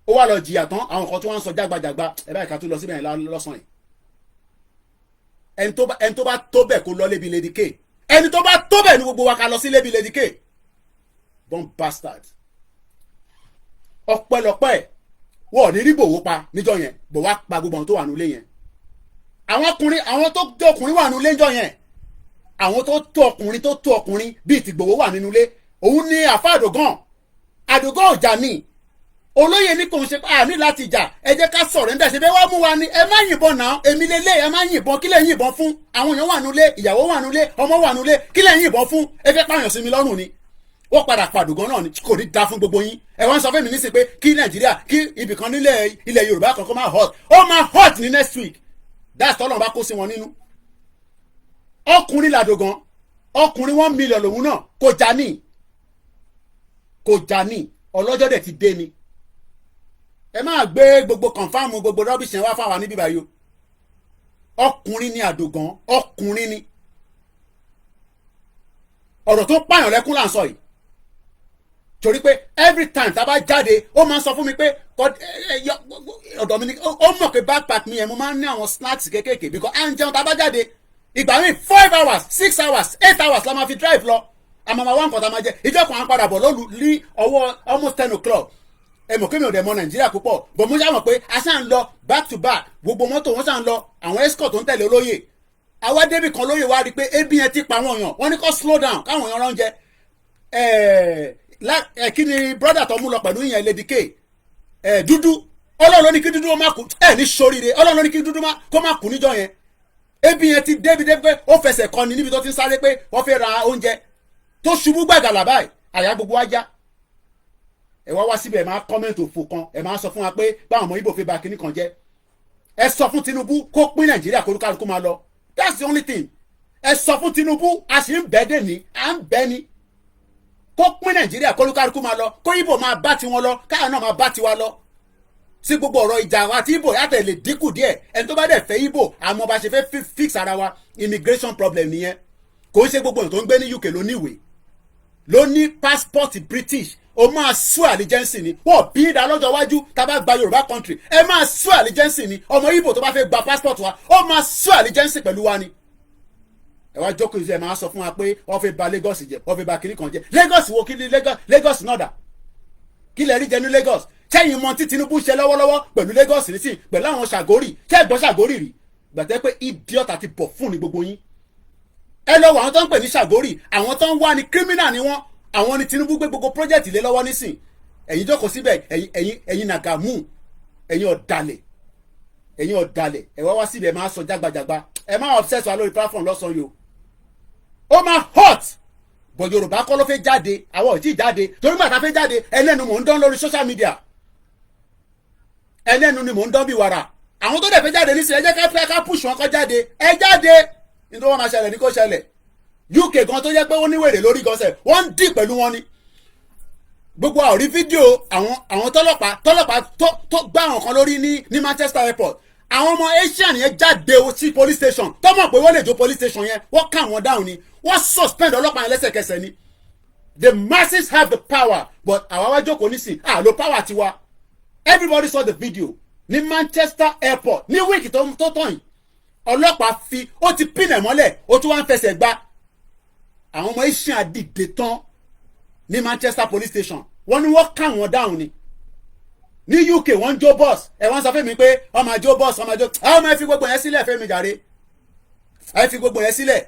ó wá lọ jìyà tán àwọn kan tó wá ń sọ jágbajàgba ẹ báyìí ká tó lọ síbẹ̀ yẹn lọ́sàn yìí ẹni tó bá tó bẹ̀ kó lọ lébi Lédìkẹ́ ẹni tó bá tó bẹ̀ ní gbogbo wa ká lọ sí lébi Lédìkẹ́ bomb bastard ọpẹ́lọpẹ́ wọ́n ní rí Ìgbòho pa níjọ́ yẹn bò wá pa gbogbo àwọn tó wà nílé yẹn àwọn tó tó ọkùnrin wà nílé níjọ́ yẹn àwọn tó tó ọkùnrin bíi ti Ìgbòho wà nínú ilé òun ní àfa àdògán ọjà ní olóyè ní kò ń ṣe ní láti jà ẹ jẹ́ ká sọ̀rẹ́ńdà ṣe bẹ́ẹ̀ wá mú wa ni ẹ má yìnbọn náà èmi lélẹ̀ ẹ má yìnbọn kílẹ̀ yìnbọn fún àwọn èèyàn wà nílé ìyàwó wà nílé ọmọ wà nílé kílẹ̀ yìnbọn fún ẹ fẹ́ pààyàn sí mi lọ́rùn ni wọ́n padà pàdùgán náà ni kò ní da fún gbogbo yín ẹ wọ́n sọ fún mi nísìnyí pé kí Nàìjíríà kí ibìkan nílẹ̀ ilẹ̀ Yorùbá kankan máa hot ó máa hot ní next week that's tọ́lọ̀ bá kó sí wọn nínú ọkùnrin làdògán ọkùnrin 1 million lòun náà kò já ní ọlọ́jọ́ dẹ̀ ti dé ni ẹ máa gbé gbogbo kọ̀nfàmù gbogbo rọ́bìṣì yẹn wá fáwọn níbí báyìí ọkùnrin ni àdògán ọkùnrin ni ọ̀rọ̀ tó pààyàn lẹ́kún là ń sọ yìí torí pé every time tá a bá jáde ó máa ń sọ fún mi pé ọ̀dọ̀ mi ni ó mọ̀ pé backpack mi yẹn mo máa ń ní àwọn snacks kéékèèké because à ń jẹun tá a bá jáde ìgbà míì 5 hours 6 hours 8 hours la máa fi drive lọ àmọ́ máa wá nǹkan tá a máa jẹ ìjọ kan à ń padà bọ̀ lólu ní ọwọ́ almost 10 o'clock ẹ mọ̀ kémi ò dẹ̀ mọ Nàìjíríà púpọ̀ bọ̀ mo ṣàmọ̀ pé a ṣáà ń lọ back to back gbogbo mọ́tò wọn ṣáà ń lọ àwọn escort tó ń tẹ̀lé olóyè àwa débì kan lóyè wá rí i pé ebi yẹn ti pa àwọn èèyàn wọ́n ní kó slow down káwọn èèyàn rán jẹ kí ni brother tó mú lọ pẹ̀lú ìyẹn Lédìkẹ́ dúdú Ọlọ́run ló ní kí dúdú ó má kú ní ṣoríire Ọlọ́run ló ní kí dúdú kó má kú níjọ́ yẹn ebi yẹn ti débi pé ó fẹsẹ̀ kọni níbi tó ti ń sáré pé wọ́n fẹ́ ra oúnjẹ tó ṣubú gbàgàlà báyìí àyà gbogbo wa já. ẹ wá síbẹ̀ ẹ máa kọ́mẹ́ǹtì òfò kan ẹ máa sọ fún wa pé báwọn ọmọ Ìgbò fi ba kinní kan jẹ́. ẹ sọ fún Tinubu kó pín Nàìjíríà kó máa lọ. That's the only thing. ẹ sọ fún Tinubu a sì ń bẹ́ẹ̀ dè ní à ń bẹ́ẹ̀ ni kó pín Nàìjíríà kó máa lọ kó Ìgbò máa bá tiwọn lọ káà náà máa bá tiwa lọ. sí gbogbo ọ̀rọ̀ ìjà wa àti Ìgbò yàtọ̀ lè dínkù díẹ̀ ẹni tó bá dẹ̀ fẹ́ Ìgbò àmọ́ bá ṣe fẹ́ fix ara wa immigration problem nìyẹn. kò ń ṣe gbogbo èèyàn tó ń gbé ní UK ló ní ìwé ló ní passport British o máa sue allegiance ni wọ́n bí ìdá lọ́jọ́ iwájú tá a bá gba Yorùbá country ẹ máa sue allegiance ni ọmọ Ìgbò tó bá fẹ́ gba passport wa ó máa sue allegiance pẹ̀lú wa ni. ẹ wá jókòó ìṣe ẹ máa sọ fún wa pé wọ́n fẹ́ bà Lagos jẹ́ wọ́n fẹ́ bà kinní kan jẹ́ Lagos wo kí ni Lagos náà dà kí lè rí jẹ ní Lagos sẹ́yìn mọ tí Tinubu ṣe lọ́wọ́lọ́wọ́ pẹ̀lú Lagos nísìn pẹ̀lú àwọn Ṣàgórì ṣé ẹ gbọ́ Ṣàgórì rí gbàtẹ́ pé idiot àti bọ̀ fún ni gbogbo yín. ẹ lọ wọ àwọn tó ń pè ní Ṣàgórì àwọn tó ń wá ní criminal ni wọ́n àwọn ni Tinubu gbé gbogbo project lé lọ́wọ́ nísìn ẹ̀yin jókòó síbẹ̀ ẹ̀yin nàgàmù ẹ̀yin ọ̀dàlẹ̀ ẹ wá síbẹ̀ ẹ máa sọ jágbajàgba ẹ máa obsess wa lórí platform lọ́sàn-án yìí ó máa hot bọ̀ Yorùbá kọ́ ló fẹ́ jáde àwọn ò tí ì jáde torí gbàtà fẹ́ jáde ẹlẹ́nu mò ń dán lórí social media ẹlẹ́nu ni mò ń dán bí wàrà àwọn tó dẹ̀ fẹ́ jáde nísìnyí ẹ jẹ́ ká push wọn kọ́ jáde ẹ jáde nítorí wọ́n máa ṣẹlẹ̀ ní kó ṣẹlẹ̀ UK gan tó jẹ́ pé ó níwèrè lórí gọ́sẹ̀ wọ́n ń dì pẹ̀lú wọn ni gbogbo àórí fídíò àwọn tọ́lọ́pàá tó gbá àwọn kan lórí ní Manchester airport àwọn ọmọ Asian yẹn jáde sí police station tó mọ̀ pé wọ́n lè jó police station yẹn wọ́n ká wọn down ni wọ́n suspend ọlọ́pàá yẹn lẹ́sẹ̀kẹsẹ̀ ni the masses have the power but àwa wá jókòó nísìn àlò power tiwa. Everybody saw the video ní Manchester airport ní wíìkì tó tán yìí ọlọ́pàá ó ti pin ẹ̀ mọ́lẹ̀ ó tún wá ń fẹsẹ̀ gbá àwọn ọmọ Asian àdìdè tán ní Manchester police station wọ́n ní wọ́n ká wọn down ni ní UK wọ́n ń jó bus ẹ̀ wọ́n sọ fún mi pé wọ́n máa jó bus wọ́n máa jó àwọn ọmọ ẹ fi gbogbo yẹn sílẹ̀ fẹ́mi jàre ẹ fi gbogbo yẹn sílẹ̀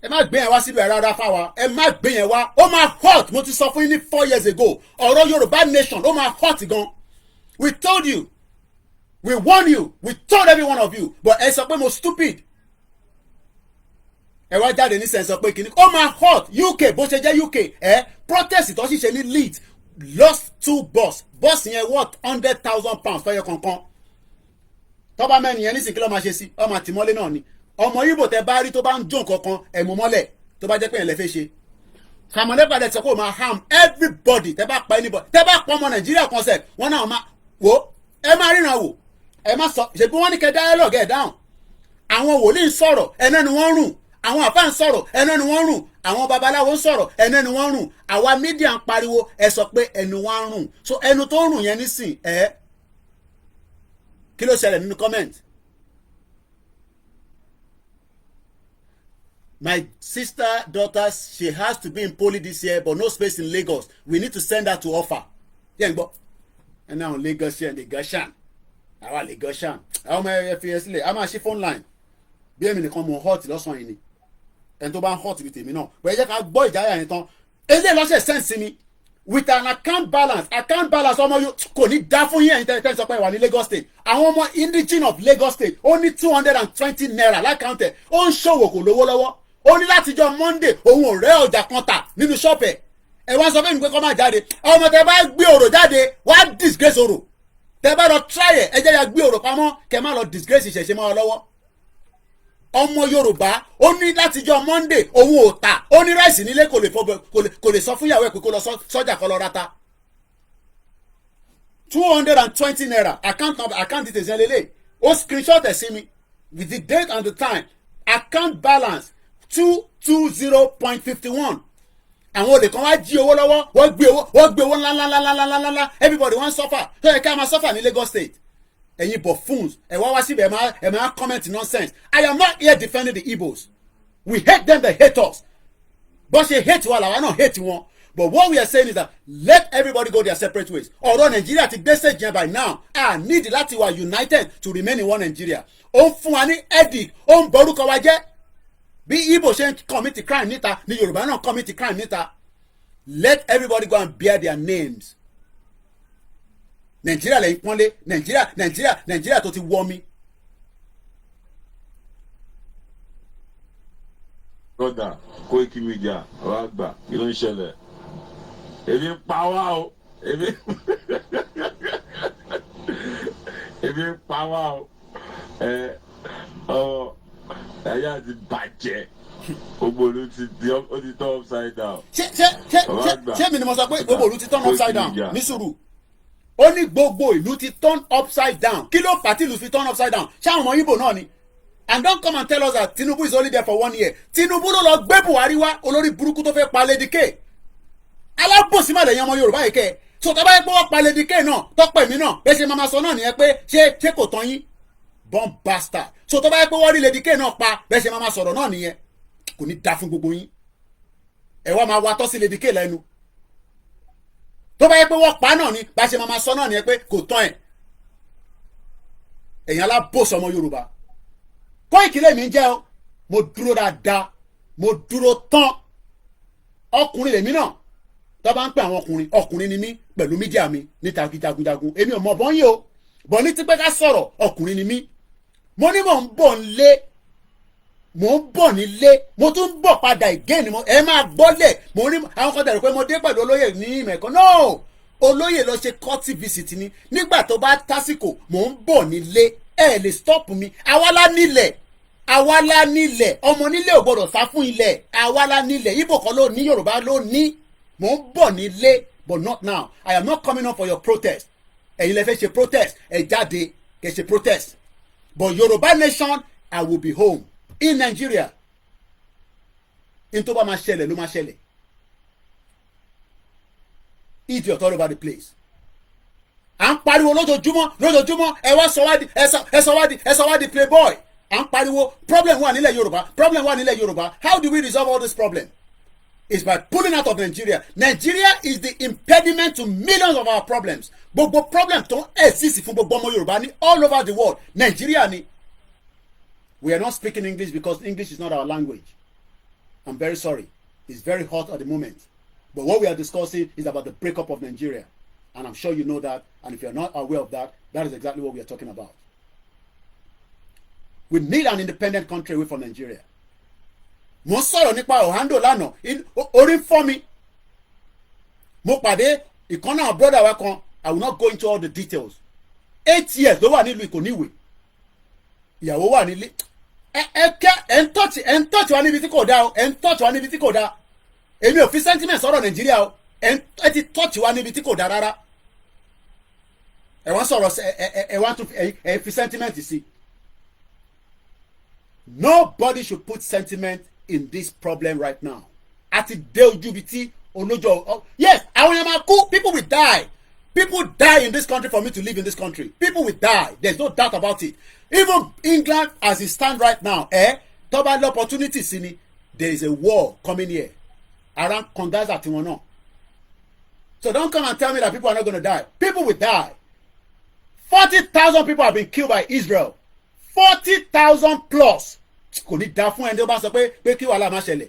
ẹ má gbé yẹn wá síbẹ̀ rárá fáwa ẹ má gbé yẹn wá ó máa hot mo ti sọ fún yín ní 4 years ago ọ̀rọ̀ Yorùbá nation ó máa hot gan we told you we warn you we told every one of you but ẹ sọ pé mo stupid ẹ wá jáde ní sẹ́ńsọ pé kìíní ó máa hot UK bó ṣe jẹ́ UK protest tó ṣiṣẹ́ ní Leeds lost 2 bus yẹn worth £100,000 fẹ́yẹ kankan tọ́ba mẹ́rin yẹn nísìnyí kí ló máa ṣe sí ọmọ àtìmọ́lé náà ni ọmọ Ìgbò tẹ bá rí tó bá ń jó nǹkankan ẹ̀mú mọ́lẹ̀ tó bá jẹ́ pé ẹ̀lẹ́fẹ́ ṣe kàmọ́lẹ́gbà dẹ̀ sọ pé ó máa harm everybody tẹ bá pa anybody tẹ bá pa ọmọ Nàìjíríà kan sẹ̀ wọ́n náà máa wò ẹ máa ríran wò ẹ má sọ ṣèbí wọ́n ní kẹ́ dialogue ẹ̀ dáhùn àwọn wòlíì ń sọ̀rọ̀ ẹ̀nà ni wọ́n rùn àwọn àfáà ń sọ̀rọ̀ ẹ̀nà ni wọ́n rùn àwọn babaláwo ń sọ̀rọ̀ ẹ̀nà ni wọ́n rùn àwa mídíà ń pariwo ẹ sọ pé ẹnu wa ń rùn so ẹnu tó rùn yẹn nísìn kí ló ṣẹlẹ̀ nínú comment. My sister daughter she has to be in poly this year but no space in Lagos we need to send her to offer. yẹn gbọ́ ẹ náà Lagos yẹn Lagosian àwa Lagosian àwọn ọmọ ẹ fi ẹ sílẹ̀ a máa ṣí phone line bí èmi nìkan mo hot lọ́sàn-án yìí ni ẹni tó bá ń hot bí tèmi náà bẹ́ẹ̀ jẹ́ ká gbọ́ ìjáyà yẹn tán eléyìí lọ́sẹ̀ sẹ́ǹsì mi with an account balance ọmọ yóò kò ní dá fún yín ẹ̀yin tẹ́ sọ pé wà ní Lagos State àwọn ọmọ indigene of Lagos State ó ní 220 naira lákàntẹ̀ ó ń ṣòwò kò lówó lọ́wọ́ ó ní látijọ́ Monday òun ò rẹ́ ọjà kan tà nínú ṣọ́ọ̀pù ẹ̀ wá sọ fún mi pé kó má jáde ọmọ tẹ bá gbé òrò jáde wá disgrace òrò tẹ bá lọ try ẹ jẹ́ ya gbé òrò pamọ́ kẹ má lọ disgrace ìṣẹ̀ṣẹ̀ mọ́ ọ lọ́wọ́ ọmọ Yorùbá ó ní látijọ́ Monday òun ò tà ó ní ráìsì nílé kò lè sọ fún ìyàwó ẹ̀ pé kó lọ sọ́jà kó lọ rata 220 naira account details yẹn lélẹ̀ ó screenshot ẹ̀ sí mi with the date and the time account balance 220.51 àwọn olè kan wá jí owó lọ́wọ́ wọ́n gbé owó ńláńláńláńláńláńlá everybody wọ́n suffer tó yẹ ká máa suffer ní Lagos State ẹ̀yin buffoons ẹ̀ wá síbẹ̀ ẹ̀ máa comment nonsense I am not here defending the Igbos we hate them they hate us bó ṣe hate wa làwa náà hate wọn but what we are saying is that let everybody go their separate ways ọ̀rọ̀ Nàìjíríà ti gbé stage yẹn by now I need láti wà united to remain in one Nigeria ó ń fún wa ní headache ó ń borúkọ wa jẹ́ bí Igbo ṣe ń commit crime níta ni Yorùbá náà commit crime níta let everybody go and bear their names Nàìjíríà lẹ́yìn pọ́nlé Nàìjíríà tó ti wọ́ mi brother Koiki Media wàá gbà kí ló ń ṣẹlẹ̀ èmi ń pa wá o èmi ń pa wá o ẹ̀yà ti bàjẹ́ gbogbo olú ti tán upside down. ṣé mi ni mo sọ pé gbogbo ìlú ti turn upside down ní sùúrù ó ní gbogbo ìlú ti turn upside down kí ló fà tí ìlú fi turn upside down ṣáwọn ọmọ Igbo náà ni and don't come and tell us that Tinubu is only there for 1 year Tinubu ló lọ gbé Buhari wá olórí burúkú tó fẹ́ pa Lady K alábòsí má lẹ́yìn ọmọ Yorùbá yìí kẹ́ so tó bá yẹ pé wọ́n pa Lady K náà tọ́pẹ̀ mí náà bẹ́ẹ̀ ṣe máa sọ náà nìyẹn pé ṣé kò tán yín bomb bastard so tó bá yẹ pé wọ́n rí Lady K náà pa bẹ́ẹ̀ ṣe máa sọ̀rọ̀ náà nìyẹn kò ní da fún gbogbo yín ẹ wá máa wá tọ́ sí Lady K lẹ́nu tó bá yẹ pé wọ́n pa náà ni bá ṣe máa sọ náà nìyẹn pé kò tán ẹ̀ ẹ̀yin alábòsí ọmọ Yorùbá Koiki lèmi ń jẹ́ o mo dúró dáadáa mo dúró tán ọkùnrin lèmi náà tó bá ń pè àwọn ọkùnrin ni mí pẹ̀lú mídíà mi níta jagunjagun èmi ò mọ̀ bọ́n yìí o bọ̀ ní tí pé ká sọ̀rọ̀ ọkùnrin ni mí mo ní mò ń bọ̀ nílé mo tún ń bọ̀ padà again ni ẹ máa gbọ́lẹ̀ mo ní àwọn kan dẹ̀rù pé mo dé pẹ̀lú olóyè ní ìmẹ̀kọ́ no olóyè lọ ṣe court visit ni nígbà tó bá tásìkò mò ń bọ̀ nílé ẹ lè stop mi àwa la nílẹ̀ ọmọ nílé ò gbọdọ̀ sá fún ilẹ̀ àwa la nílẹ̀ Ìgbò kan ló ní Yorùbá ló ní mò ń bọ̀ nílé but not now I am not coming up for your protest ẹ̀yin lẹ fẹ́ ṣe protest ẹ jáde kẹ́ ṣe protest but Yorùbá nation I will be home in Nigeria in tó bá máa ṣẹlẹ̀ ló máa ṣẹlẹ̀ idiot all over the place à ń pariwo lójoojúmọ́ ẹ wá sọ wá di playboy à ń pariwo problem wà nílẹ̀ Yorùbá how do we resolve all this problem is by pulling out of Nigeria. Nigeria is the impediment to millions of our problems. Gbogbo problem tó ń exist fún gbogbo ọmọ Yorùbá ní all over the world Nigeria ni. We are not speaking English because English is not our language. I'm very sorry. It's very hot at the moment. But what we are discussing is about the breakup of Nigeria. And I'm sure you know that. And if you're not aware of that, that is exactly what we are talking about. We need an independent country away from Nigeria. Mo sọ̀rọ̀ nípa Oando lánàá orí fọ́ mi. Mo pàdé ìkan náà brother wa kan. I will not go into all the details. 8 years ló wà nílùú Ìkòníwé. Ìyàwó wà nílé. Ẹ ń tọ́ọ̀tì wa níbi tí kò dáa o. Ẹ ń tọ́ọ̀tì wa níbi tí kò dáa. Èmi ò fi sentiment sọ̀rọ̀ Nàìjíríà o. Ẹ ti tọ́ọ̀tì wa níbi tí kò dáa rárá. Ẹ wá sọ̀rọ̀ ẹ wá tún ẹ fi sentiment sí. Nobody should put sentiment in this problem right now. Àti dé ojú bi tí olójó. Yes, àwọn èèyàn máa kú. People will die. People die in this country for me to live in this country. People will die. There's no doubt about it. Even England as it stands right now, tó bá l'opportunity sí ni, there is a war coming here. Around Kondaza tí wọ́n náà. So don't come and tell me that people are not going to die. People will die. 40,000 people have been killed by Israel. 40,000 plus. Kò ní dá fún ẹni tó bá sọ pé kí wàhálà má ṣẹlẹ̀.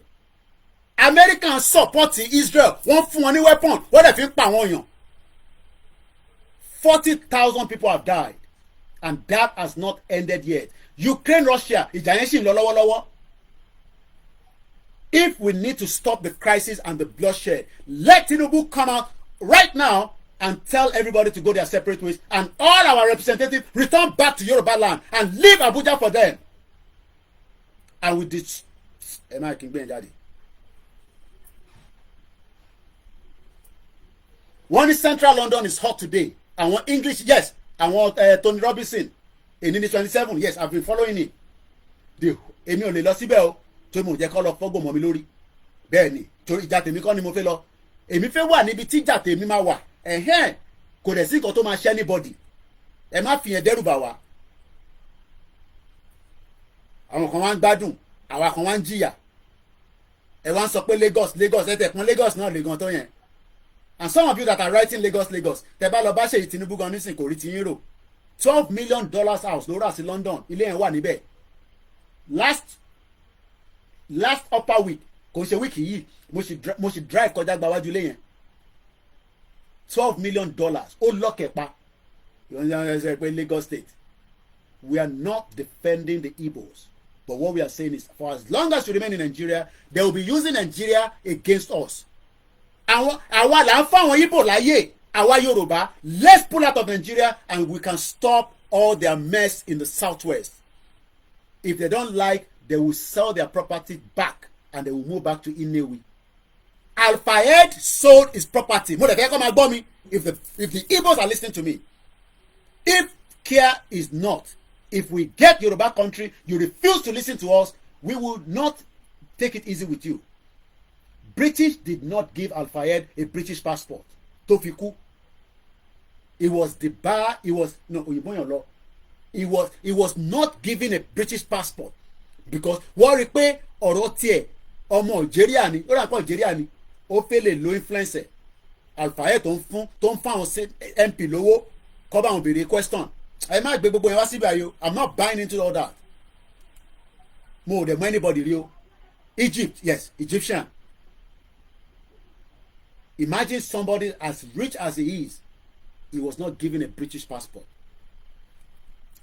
Americans support Israel. Wọ́n fún wọn ní weapon. Wọ́n dẹ̀ fi ń pa àwọn èèyàn. 40,000 people have died. And that has not ended yet. Ukraine, Russia, ìjà yẹn ṣì ń lọ lọ́wọ́lọ́wọ́. If we need to stop the crisis and the bloodshed, let Tinubu come out right now and tell everybody to go their separate ways, and all our representatives return back to Yoruba land and leave Abuja for them. And with this, one in central London is hot today. And one English, yes. And one Tony Robinson, in 27, yes, I've been following it. Èmi ò lè lọ síbẹ̀ o, tó mo jẹ́ kó lọ fọ́gbọ̀n mọ́ mi lórí. Bẹ́ẹ̀ ni, torí ìjà tèmi kọ́ ni mo fẹ́ lọ. Èmi fẹ́ wà níbi tí ìjà tèmi máa wà. Kò dẹ̀ sí nǹkan tó máa ṣe anybody. Ẹ má fi yẹn dẹ́rù bà wá. Àwọn kan wá ń gbádùn, àwa kan wá ń jìyà. Ẹ wá ń sọ pé Lagos ẹ tẹ̀kún Lagos náà lè gan tó yẹn. And some of you that are writing Lagos, tẹ́ bá lọ bá ṣe Tinubu gan nísìn kò rí ti yín rò. $12 million house ló rà sí London, ilé yẹn wà níbẹ̀. Last upper week, kò ṣe week yìí, mo ṣì drive kọjá gba wájú ilé yẹn. $12 million, ó lọ́kẹ̀ pa. Pé Lagos State. We are not defending the Igbos. But what we are saying is, for as long as we remain in Nigeria, they will be using Nigeria against us. Àwa là ń fáwọn Igbo láyè, àwa Yorùbá, let's pull out of Nigeria and we can stop all their mess in the southwest. If they don't like, they will sell their property back and they will move back to Inewi. Al-Fayed sold his property. Mo de fẹ́ kó máa gbọ́ mi. If the Igbos are listening to me, if care is not, if we get Yoruba country, you refuse to listen to us, we will not take it easy with you. British did not give Al-Fayed a British passport. Tofiku. It was the bar. It was no law. It was not given a British passport because wọ́n rí pé ọ̀rọ̀ tiẹ̀ ọmọ Algeria ni ó rà pọ̀ Algeria ni ó fẹ́ lè lo influence Al-Fayed tó ń fáwọn MP lówó kọ́ bá wọn béèrè question ẹ má gbé gbogbo yẹn wá síbi àyò I'm not buying into all that. Mo ò dẹ̀ mọ anybody rí o. Egypt, yes, Egyptian. Imagine somebody as rich as he is, he was not given a British passport.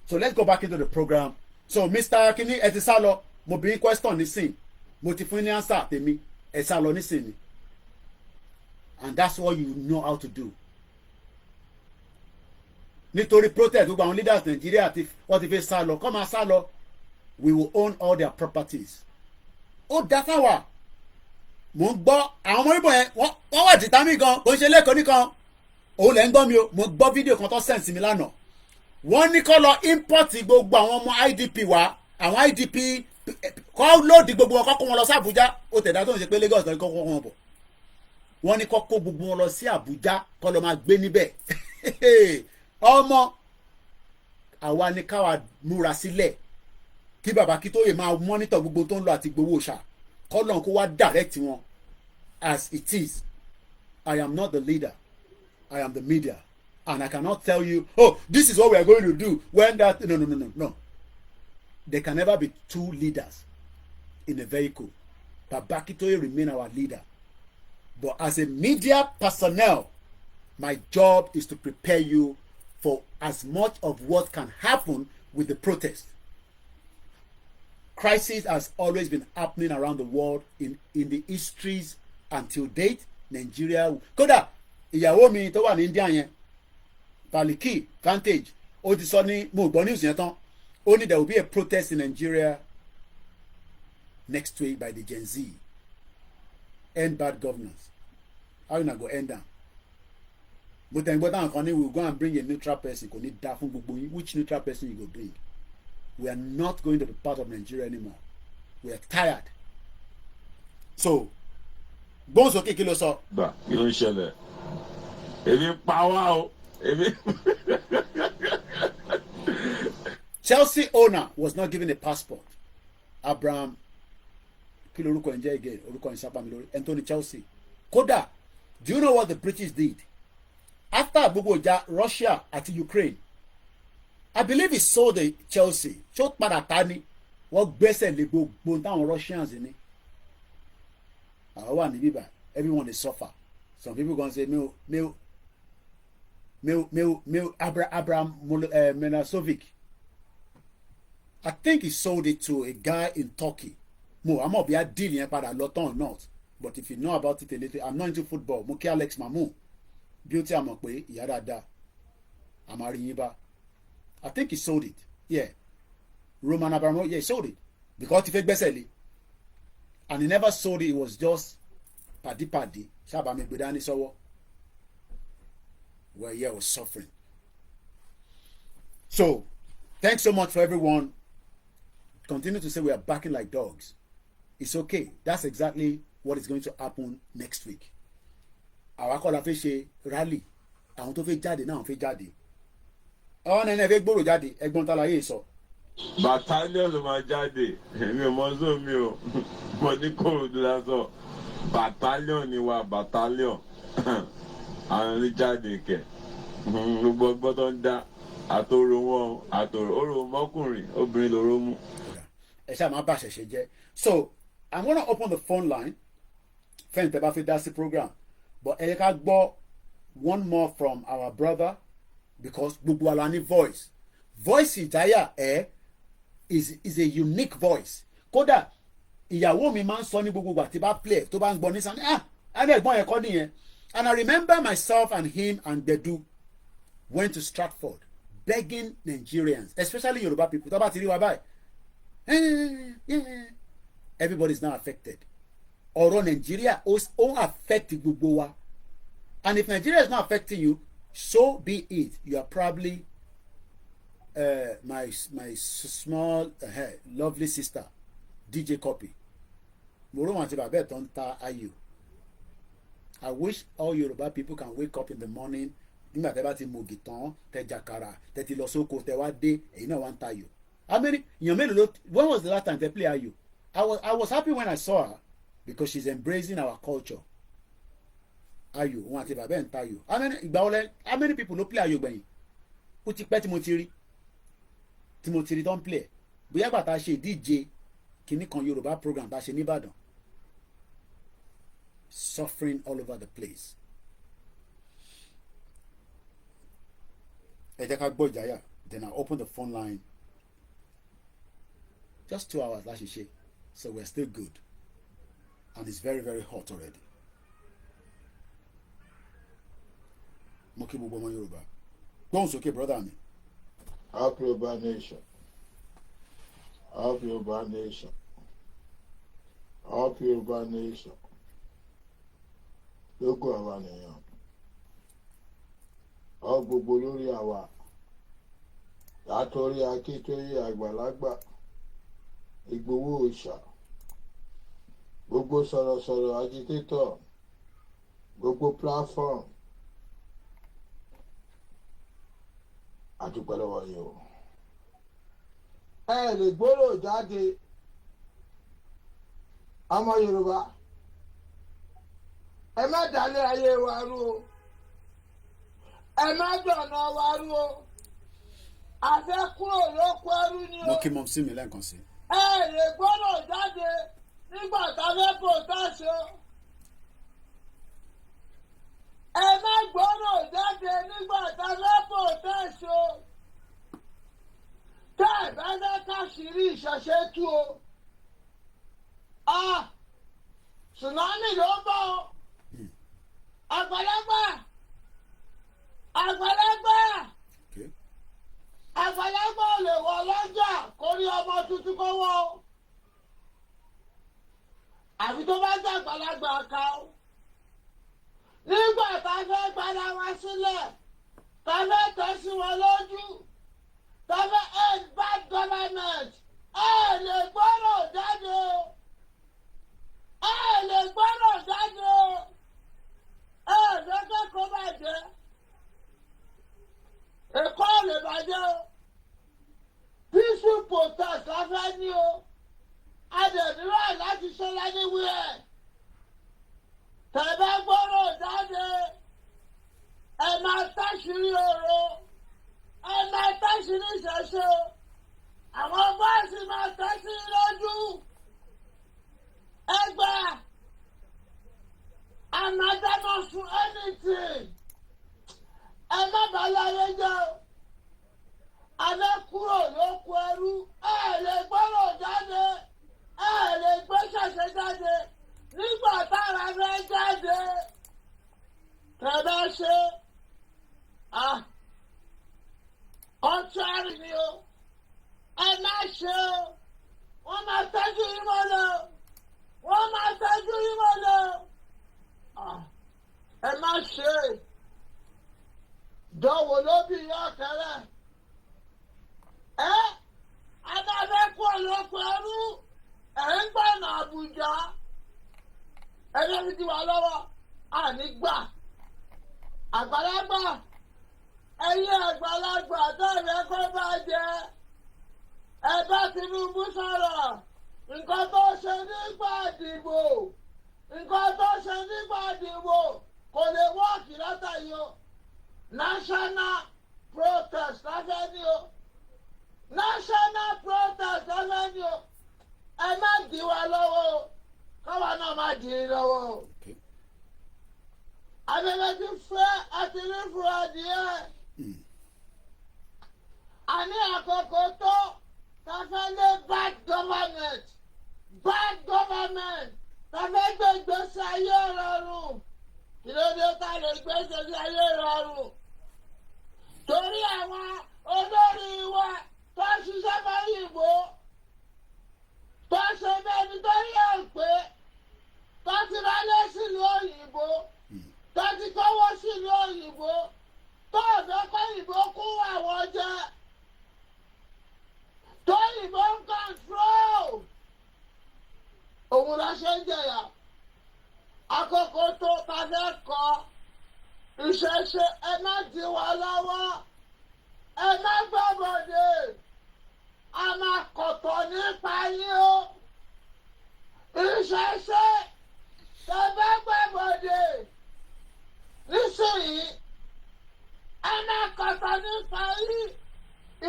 So let's go back into the program. So Mr. Kini ẹ ti sá lọ, mo bí question nísìn, mo ti fún ní answer tèmi, ẹ sá lọ nísìn ni. And that's what you know how to do. Nítorí protest gbogbo àwọn leaders Nigeria wọ́n ti fẹ́ sá lọ, kọ́ máa sá lọ, we will own all their properties. Ó dá fáwa. Mo ń gbọ́ àwọn ọmọ Ìgbò yẹn wọ́n wà jìtá mi gan bó ń ṣe lẹ́kọ̀ọ́ nìkan òun lẹ́ ń gbọ́ mi o mo gbọ́ fídíò kan tó send sí mi lánàá wọ́n ní kó lọ import gbogbo àwọn ọmọ IDP wa àwọn IDP kó lòdì gbogbo wọn kó kó wọn lọ sí Àbújá ó tẹ̀dá tó ń ṣe pé Lagos lọ́ọ́ kó wọn bọ̀ wọ́n ní kó kó gbogbo wọn lọ sí Àbújá kó lọ máa gbé níbẹ̀ ọmọ àwa ni káwa múra sílẹ̀ kí bàbá Akíntóyè máa monitor gbogbo tó ń lọ àti gbowó ṣá kó lọ́n kó wá direct wọn as it is. I am not the leader. I am the media. And I cannot tell you, oh, this is what we are going to do. When that, no. There can never be two leaders in a vehicle. Baba Akíntóyè remain our leader. But as a media personnel, my job is to prepare you for as much of what can happen with the protest. Crisis has always been happening around the world in the histories until date. Nigeria kódà ìyàwó mi tó wà ní India yẹn Baliki Vantage ó ti sọ ní mo gbọ́ news yẹn tán ó ní there will be a protest in Nigeria next week by the Gen Z. End bad governance. How you na go end am? But then táwọn kan ní we will go and bring a neutral person kò ní dá fún gbogbo yín. Which neutral person you go bring? We are not going to be part of Nigeria anymore. We are tired. So gbọ́n sókè kí ló sọ. Gbà kí ló ń ṣẹlẹ̀? Èmi pa wá o. Èmi. Chelsea owner was not given a passport. Abraham kí lorúkọ ẹ̀ ń jẹ́ again orúkọ ẹ̀ ń sábà mi lórí Anthony Chelsea. Kódà do you know what the British did? After gbogbo ìjà Russia àti Ukraine, I believe he sold the Chelsea. Ṣó padà ta ni wọ́n gbẹ́sẹ̀ lé gbogbo táwọn Russians ní. Àwọn wà ní bíbá everyone dey suffer. Some people gonna say Abraham Menasovic. I think he sold it to a guy in Turkey. Mo àmọ́ bí a deal yẹn padà lọ tán or not. But if you know about it a little, I'm not into football. Mo kí Alex Mamu. Bí ó ti àmọ̀ pé ìyá dáadáa. Àmàrí yín bá. I think he sold it. Yeah. Roman Abramovich, yeah, he sold it. Because he fẹ́ gbẹ́sẹ̀ lé. And he never sold it. It was just paddy. Sábà mi gbé dání sọ́wọ́. Well, yeah, I was suffering. So, thanks so much for everyone. Continue to say we are backing like dogs. It's okay. That's exactly what is going to happen next week. Àwa kọ́ la fẹ́ ṣe rally. Àwọn tó fẹ́ jáde náà fẹ́ jáde. Àwọn ẹni ẹ fẹ́ gbòòrò jáde. Ẹgbọ́n tá láyé sọ. Battalion ló máa jáde. Èmi ò mọ zó mi o. Mo ní Kòròdú lásán. Battalion ni wa battalion. Àwọn ní jáde kẹ̀. Gbogbo ọgbọ́n tó ń dá. Àtòrò wọn àtòrò orò mọ́kùnrin obìnrin lóró mú. Ẹ ṣáà máa bá àṣẹṣe jẹ́. So I'm gonna open the phone line. Fẹ́ǹ tẹ́ bá fi dá sí program. But ẹ ká gbọ́ one more from our brother because gbogbo wa la ní voice. Voice ìjáyà is a unique voice. Kódà ìyàwó mi máa ń sọ ní gbogbo ìgbà tí bá play tó bá ń gbọ́ ní sàn ẹni ẹ̀gbọ́n yẹn kọ́ nìyẹn. And I remember myself and him and Gbedu went to Stratford begging Nigerians, especially Yoruba people, tó bá ti rí wa báyìí, everybody is now affected. Ọ̀rọ̀ Nigeria ó affect gbogbo wa. And if Nigeria is not affecting you, so be it. You are probably my small lovely sister DJ Copy. Moro wọn àti bàbá ẹ̀ tó ń ta ayò. I wish all Yoruba people can wake up in the morning nígbà tẹ́ bá ti mògì tán tẹ́ jàkàrà tẹ́ ti lọ sóko tẹ́ wá dé èyí náà wá ń ta ayò. How many èèyàn mélòó ló when was the last time they play ayò? I was happy when I saw her because she's embracing our culture. Ayò wọn àti bàbá ẹ̀ ń ta ayò. How many people ló play ayò gbẹ̀yìn? Ó ti pẹ́ tí mo ti rí tó ń play. Bóyá gbà tá a ṣe ìdíje kìíní kan Yorùbá program tá a ṣe ní Ìbàdàn. Suffering all over the place. Ẹ jẹ́ ká gbọ́ ìjáyà, then I open the phone line. Just 2 hours láti ṣe, so we're still good, and it's very very hot already. Mo kí gbogbo ọmọ Yorùbá. Gbóhùn sókè brother mi. Help Yoruba nation. Help Yoruba nation. Help Yoruba nation. Gbogbo àwa nìyàn. Ọ gbogbo lórí àwa. Látọrí Akíntóyè àgbàlagbà. Ìgbòho òòṣà. Gbogbo sọ̀rọ̀sọ̀rọ̀ agitator. Gbogbo platform. Àdúpẹ́ lọ́wọ́ yín o. Ẹ lè gbọ́rọ̀ jáde. Ọmọ Yorùbá. Ẹ má dalẹ̀ ayé wa rú o. Ẹ má dọ̀nà wa rú o. A fẹ́ kúrò lóko ẹrú ni o. Mo kí mọ̀ sí mi lẹ́ẹ̀kan sí. Ẹ lè gbọ́dọ̀ jáde nígbà tá a fẹ́ protest o. Ẹ má gbọ́dọ̀ jáde nígbà tá a fẹ́ protest o. Tẹ́ ẹ bá fẹ́ káṣírí ìṣẹ̀ṣẹ̀ tú o. Tsunami ló ń bọ̀ o. Àgbàlagbà. Àgbàlagbà ò lè wọ lọ́jà kó rí ọmọ tuntun kó wọ́ o. Àfi tó bá jẹ́ àgbàlagbà ká o. Nígbà tá a fẹ́ gbára wa sílẹ̀, tá a fẹ́ tẹ̀ sí wọn lójú, tá a fẹ́ end bad government, ẹ lè gbọ́dọ̀ jáde o. Ẹ lè gbọ́dọ̀ jáde o. Ẹ lè kẹ́kọ̀ọ́ bàjẹ́. Èkó lè bàjẹ́ o. Peaceful protest la fẹ́ ní o. Adẹ̀dúrà láti ṣe lánìwẹ̀. Tẹ̀bẹ́ gbọ́dọ̀ jáde. Ẹ máa táṣìírí ọ̀rọ̀. Ẹ máa táṣìírí ìṣẹ̀ṣe o. Àwọn bọ́ọ̀sì máa tẹ́sí lójú. Ẹ gbà. I'm not done for anything. Ẹ má bàa láyé jẹ́ o. Alẹ́ kúrò lóko ẹrú. Ẹ lè gbọ́dọ̀ jáde. Ẹ lè gbé ṣẹ̀ṣẹ̀ jáde. Nígbà tára fẹ́ jáde. Tẹ̀lé ṣe. Ọ̀túnrì ni o. Ẹ má ṣe o. Wọ́n máa tẹ́jú yín mọ́lẹ̀ o. Wọ́n máa tẹ́jú yín mọ́lẹ̀ o. Ẹ má ṣe. Dánwò ló bí ìyá ọ̀kẹ́rẹ́. Adáfẹ́ kú ọ̀lọ́pọ̀ ẹrú. Ẹ̀ ń gbọ̀nà Àbújá. Ẹgbẹ́ mi ti wà lọ́wọ́. Àní gbà. Àgbàlagbà. Ẹ̀yin àgbàlagbà tẹ́lẹ̀ kó bá jẹ. Ẹ bá Tinubu sọ̀rọ̀. Nǹkan tó ṣe nígbà ìdìbò. Nǹkan tó ṣe nígbà ìdìbò kò lè wọ́ọ̀kì látàyè o. National protest láfẹ́ ní o. National protest láfẹ́ ní o. Ẹ má dì wá lọ́wọ́ o. Káwa náà má dì í lọ́wọ́ o. Abẹ́lẹ́ ti fẹ́ àti rí fún adìẹ. Àní àkókò tó káfẹ́ lé ayé rọrùn kí ló dé ká lè gbèsè sí ayé rọrùn torí àwọn olórí wa tó ṣiṣẹ́ fẹ́yìnbó tó ṣe bẹ́ẹ̀ nítorí ẹ̀ pé tó ti rálé sílùú òyìnbó tó ti kọ́wọ́ sílùú òyìnbó tó ọ̀dọ́ kọ́yìnbó kún àwọn jẹ tó òyìnbó ń control òun la ṣe ń jẹyà àkókò tó ta lẹ́kọ̀ọ́ ìṣẹ̀ṣe ẹ má dí wa lọ́wọ́ ẹ má gbàbọ̀dé a máa kọ̀tọ̀ nípa yín o ìṣẹ̀ṣe tẹ bá gbàbọ̀dé nísìnyí ẹ máa kọ̀tọ̀ nípa yín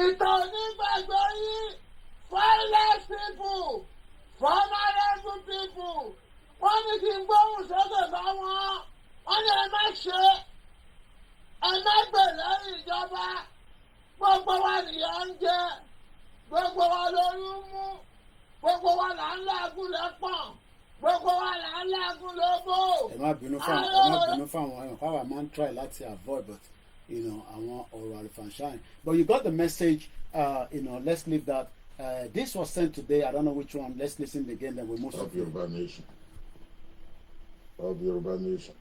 ìtàn onígbàgbọ́ yín fearless people vulnerable people wọ́n ní kí n gbóhùn sókè bá wọn wọ́n ní ẹ má ṣe ẹ má gbè lẹ́yìn ìjọba gbogbo wa nìyà ń jẹ gbogbo wa lórí ń mú gbogbo wa là ń lágùn lẹ́pọ̀n gbogbo wa là ń lágùn lóbò. ẹ má bínú fáwọn èèyàn káwa máa ń try láti avoid but àwọn ọ̀rọ̀ àlùfànṣáyìn but you got the message let's leave that. This was sent today. I don't know which one. Let's listen again, then we'll move to Yoruba Nation. Of Yoruba Nation.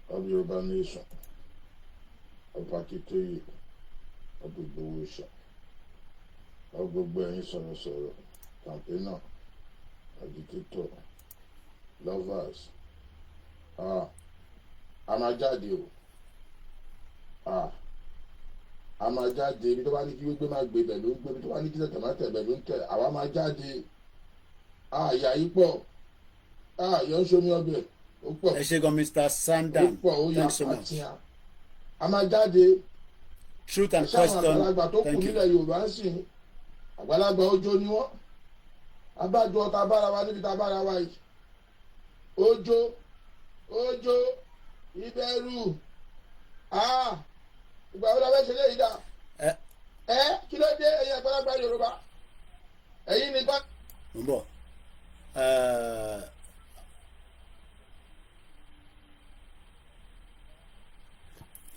Of Yoruba Nation. Of Akitoye. Of Gbogbo Ọmọ. Of Gbogbo ẹ̀yin sọ̀rọ̀sọ̀rọ̀. Campaigner. Agitator. Lovers. A máa jáde o. A máa jáde ibi tó bá ní kí gbégbé máa gbé bẹ̀ ló ń gbé ibi tó bá ní kí tẹ̀tẹ̀ máa tẹ̀ bẹ̀ ló ń tẹ̀ àwa máa jáde ìyá yìí pọ̀ yọ̀ ń ṣomi ọbẹ̀ ó pọ̀ ẹ ṣé gan Mr. Sandan, ó pọ̀ ó yà thanks so much. àti a máa jáde Truth and ẹ̀ṣẹ̀ àwọn question, àgbàlagbà tó kù thank you. nílẹ̀ Yorùbá ń sìn àgbàlagbà ọjọ́ ni wọ́n abájọ ta bára wa níbi ta bára wa yìí ọjọ́ ìbẹ̀rù ìgbà wo la fẹ́ ṣe léyìí dá kí ló dé ẹ̀yin àgbàlagbà Yorùbá ẹ̀yin nípa. ń bọ̀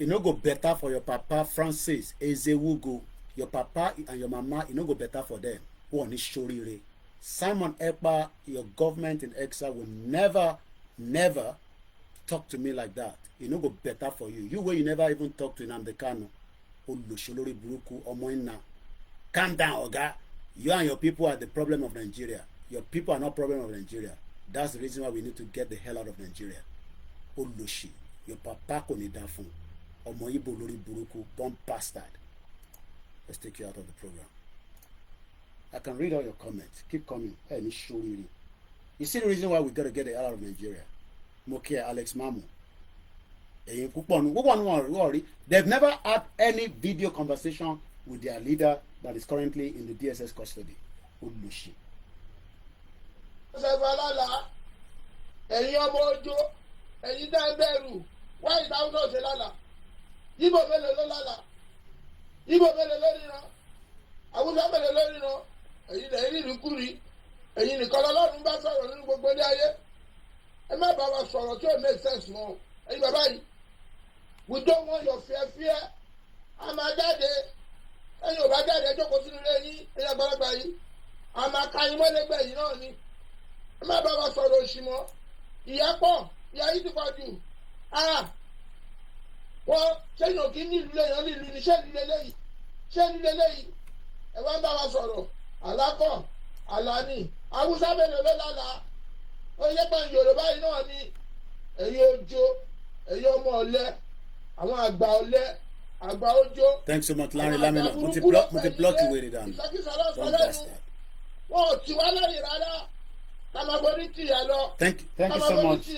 e no go better for your papa Francis Ezewugo, your papa and your mama, e no go better for them. Wọ́n ní ṣoríire. Simon Ekpa, your government in exile will never talk to me like that. E no go better for you. You wey you never even talk to Nnamdi Kanu. Olùṣolórí burúkú ọmọ iná. Calm down, oga. You and your people are the problem of Nigeria. Your people are not problem of Nigeria. That's the reason why we need to get the hell out of Nigeria. Olùṣì, your papa kò ní dá fún. Ọmọ Igbo lórí burúkú, bomb bastard. Let's take you out of the program. I can read all your comments. Keep coming. Hey, ní ṣoríire. You see the reason why we gotta get the hell out of Nigeria? Mokia Alex Mamu. They've never had any video conversation with their leader that is currently in the DSS custody. Olùṣì. ẹ̀yin ọmọ ọjọ́ ẹ̀yin dá bẹ̀rù wá ìdáhùn náà ṣe lálà Ìgbò mélòó ló lálà Ìgbò mélòó ló ríran Haúsá mélòó ló ríran ẹ̀yin lẹ́yìn nínú kúri ẹ̀yin nìkan lọ́lọ́run bá sọ̀rọ̀ nínú gbogbo ilé ayé ẹ má bá wa sọ̀rọ̀ tí ò make sense mọ́ ẹ̀yin bàbá yìí we don't want your fear a máa jáde ẹ̀yin ò bá jáde ẹ jókòó sínú ilé yín ẹ̀yin àgbàlagbà yìí a máa ka yín mọ́lẹ́gbẹ̀ẹ́ yìí náà ni ẹ má bá wa sọ̀rọ̀ òṣì mọ́ ìyá pọ̀ ìyá yìí ti pọ̀ jù wọ́n sẹ́yìn òkè ní ìlú lẹ́yìn ní ìlú ní sẹ́yìn lélẹ́yìí ẹ wá ń bá wa sọ̀rọ̀ alákọ̀ àlàní Haúsá mélòó ló lálàá ó yẹ pé Yorùbá yìí náà ni ẹ̀yin ojo ẹ̀yin ọmọ ọ̀lẹ àwọn àgbà ọ̀lẹ àgbà ojo. Thanks so much, Larry Lamina. Mo ti block you with it down. Don't bastard. Wọ́n ò tí wá lẹ́yìn rárá tamabori tí yà lọ. Thank you so much.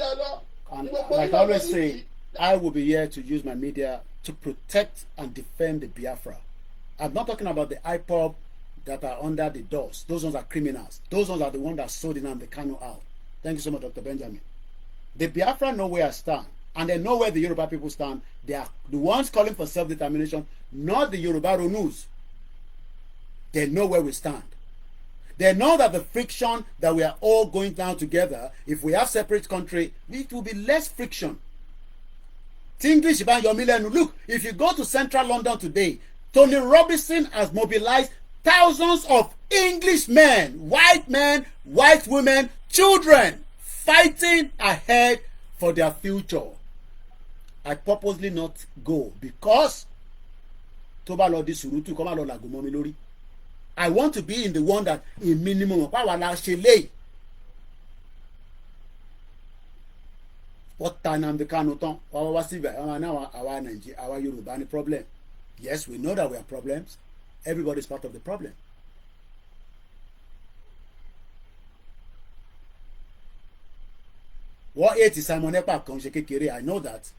And like I always say, I will be here to use my media to protect and defend the Biafra. I'm not talking about the IPOB that are under the doors. Those ones are criminals. Those ones are the ones that sold Nnamdi Kanu out. Thank you so much, Dr. Benjamin. The Biafra know where I stand, and they know where the Yoruba people stand. They are the ones calling for self-determination, not the Yoruba Ronus. They know where we stand. They know that the friction that we are all going down together, if we have separate country, it will be less friction. English about your million. Look, if you go to central London today, Tony Robinson has mobilized thousands of English men, white women, children, fighting ahead for their future. I purposely not go because tó bá lọ di sùúrùtù kó má lọ làgò mọ́ mi lórí. I want to be in the one that a minimum of power la ṣe lé. What time am the Kanu tán? Wá sí ibẹ̀ àwọn náà àwa Nàìjíríà àwa Yorùbá ní problem. Yes, we know that we have problems. Everybody is part of the problem. What hate is Simon Ekpa kan ṣe kékeré? I know that.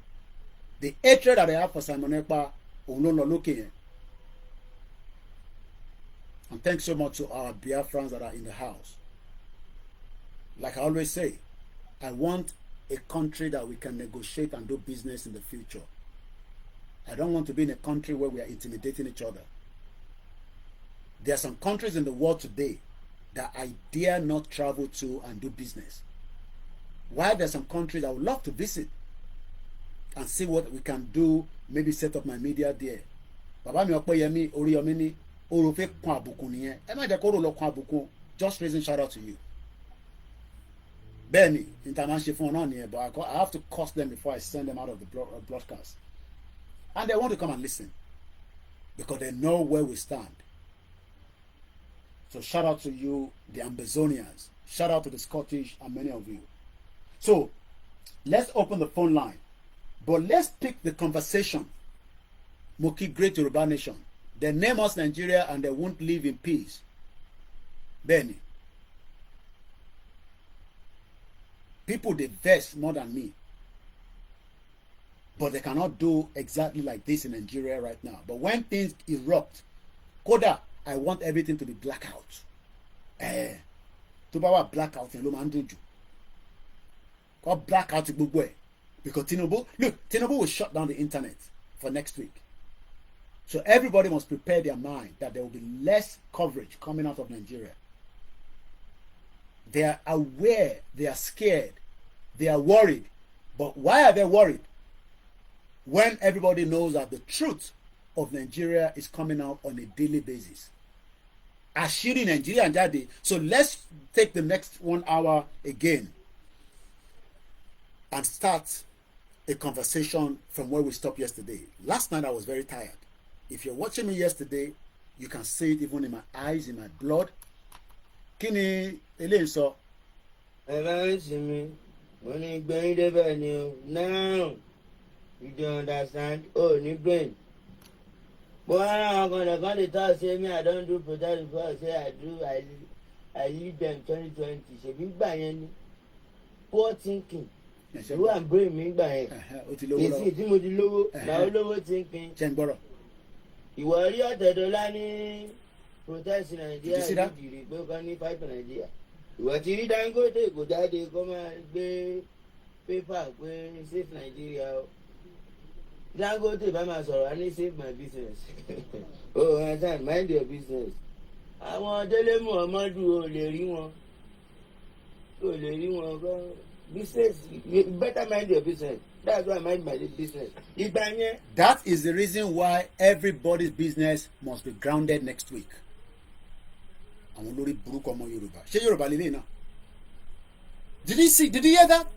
The hatred that they have for Simon Ekpa òun ló ń lọ lókè yẹn. And thanks so much to our Biafrans that are in the house. Like I always say, I want a country that we can negotiate and do business in the future. I don't want to be in a country where we are intimidating each other. There are some countries in the world today that I dare not travel to and do business. While there are some countries I would love to visit and see what we can do, maybe set up my media there. Bàbá mi Ọpẹ́yẹmí Oríyọmí ní oro fẹ́ kan àbùkù nìyẹn. Ẹ má jẹ́ kó rò lọ kan àbùkù. Just raising shout out to you. Bẹ́ẹ̀ni, international fún ọ náà nìyẹn, but I have to cost them before I send them out of the broadcast. And they want to come and listen because they know where we stand. So shout out to you, the Ambazonians. Shout out to the Scottish and many of you. So let's open the phone line. But let's pick the conversation. Moki Great Yoruba Nation. They name us Nigeria and they won't live in peace. Benny. People they vex more than me. But they cannot do exactly like this in Nigeria right now. But when things erupt, Koda, I want everything to be blackout. To be blackout in Lomanduju. Got blackout in Gbogbo. Because Tinubu will shut down the internet for next week. So everybody must prepare their mind that there will be less coverage coming out of Nigeria. They are aware, they are scared, they are worried. But why are they worried? When everybody knows that the truth of Nigeria is coming out on a daily basis. Ashiri Nigeria and Jadi. So let's take the next 1 hour again and start a conversation from where we stopped yesterday. Last night I was very tired. If you're watching me yesterday, you can see it even in my eyes, in my blood. Kini eléyìí sọ. Now you don't understand. Oh, new brain. But I'm gonna tell say me I don't do protest before I say I do. I leave them 2020. Ṣe bí gbà yẹn ni. Poor thinking. Who am brain mi gbà yẹn. Èsì tí mo di lówó. Báwo lówó thinking. Ṣé ń gbọ́rọ̀? Ìwọ rí Ọ̀tẹ̀dọ́lá ní protest Nàìjíríà ìdìrí pé kọ́ ní fight Nàìjíríà. Ìwọ ti rí Dangote kò jáde kó máa gbé pépà pé save Nàìjíríà o. Dangote bá máa sọ̀rọ̀ á ní save my business. Oh, understand, mind your business. Àwọn Délé Muhammadu ò lè rí wọn. Ò lè rí wọn kọ́. Business, you better mind your business. That's why I mind my business. That is the reason why everybody's business must be grounded next week. Àwọn olórí burúkú ọmọ Yorùbá. Ṣé Yorùbá lélẹ̀ náà? Did you hear that?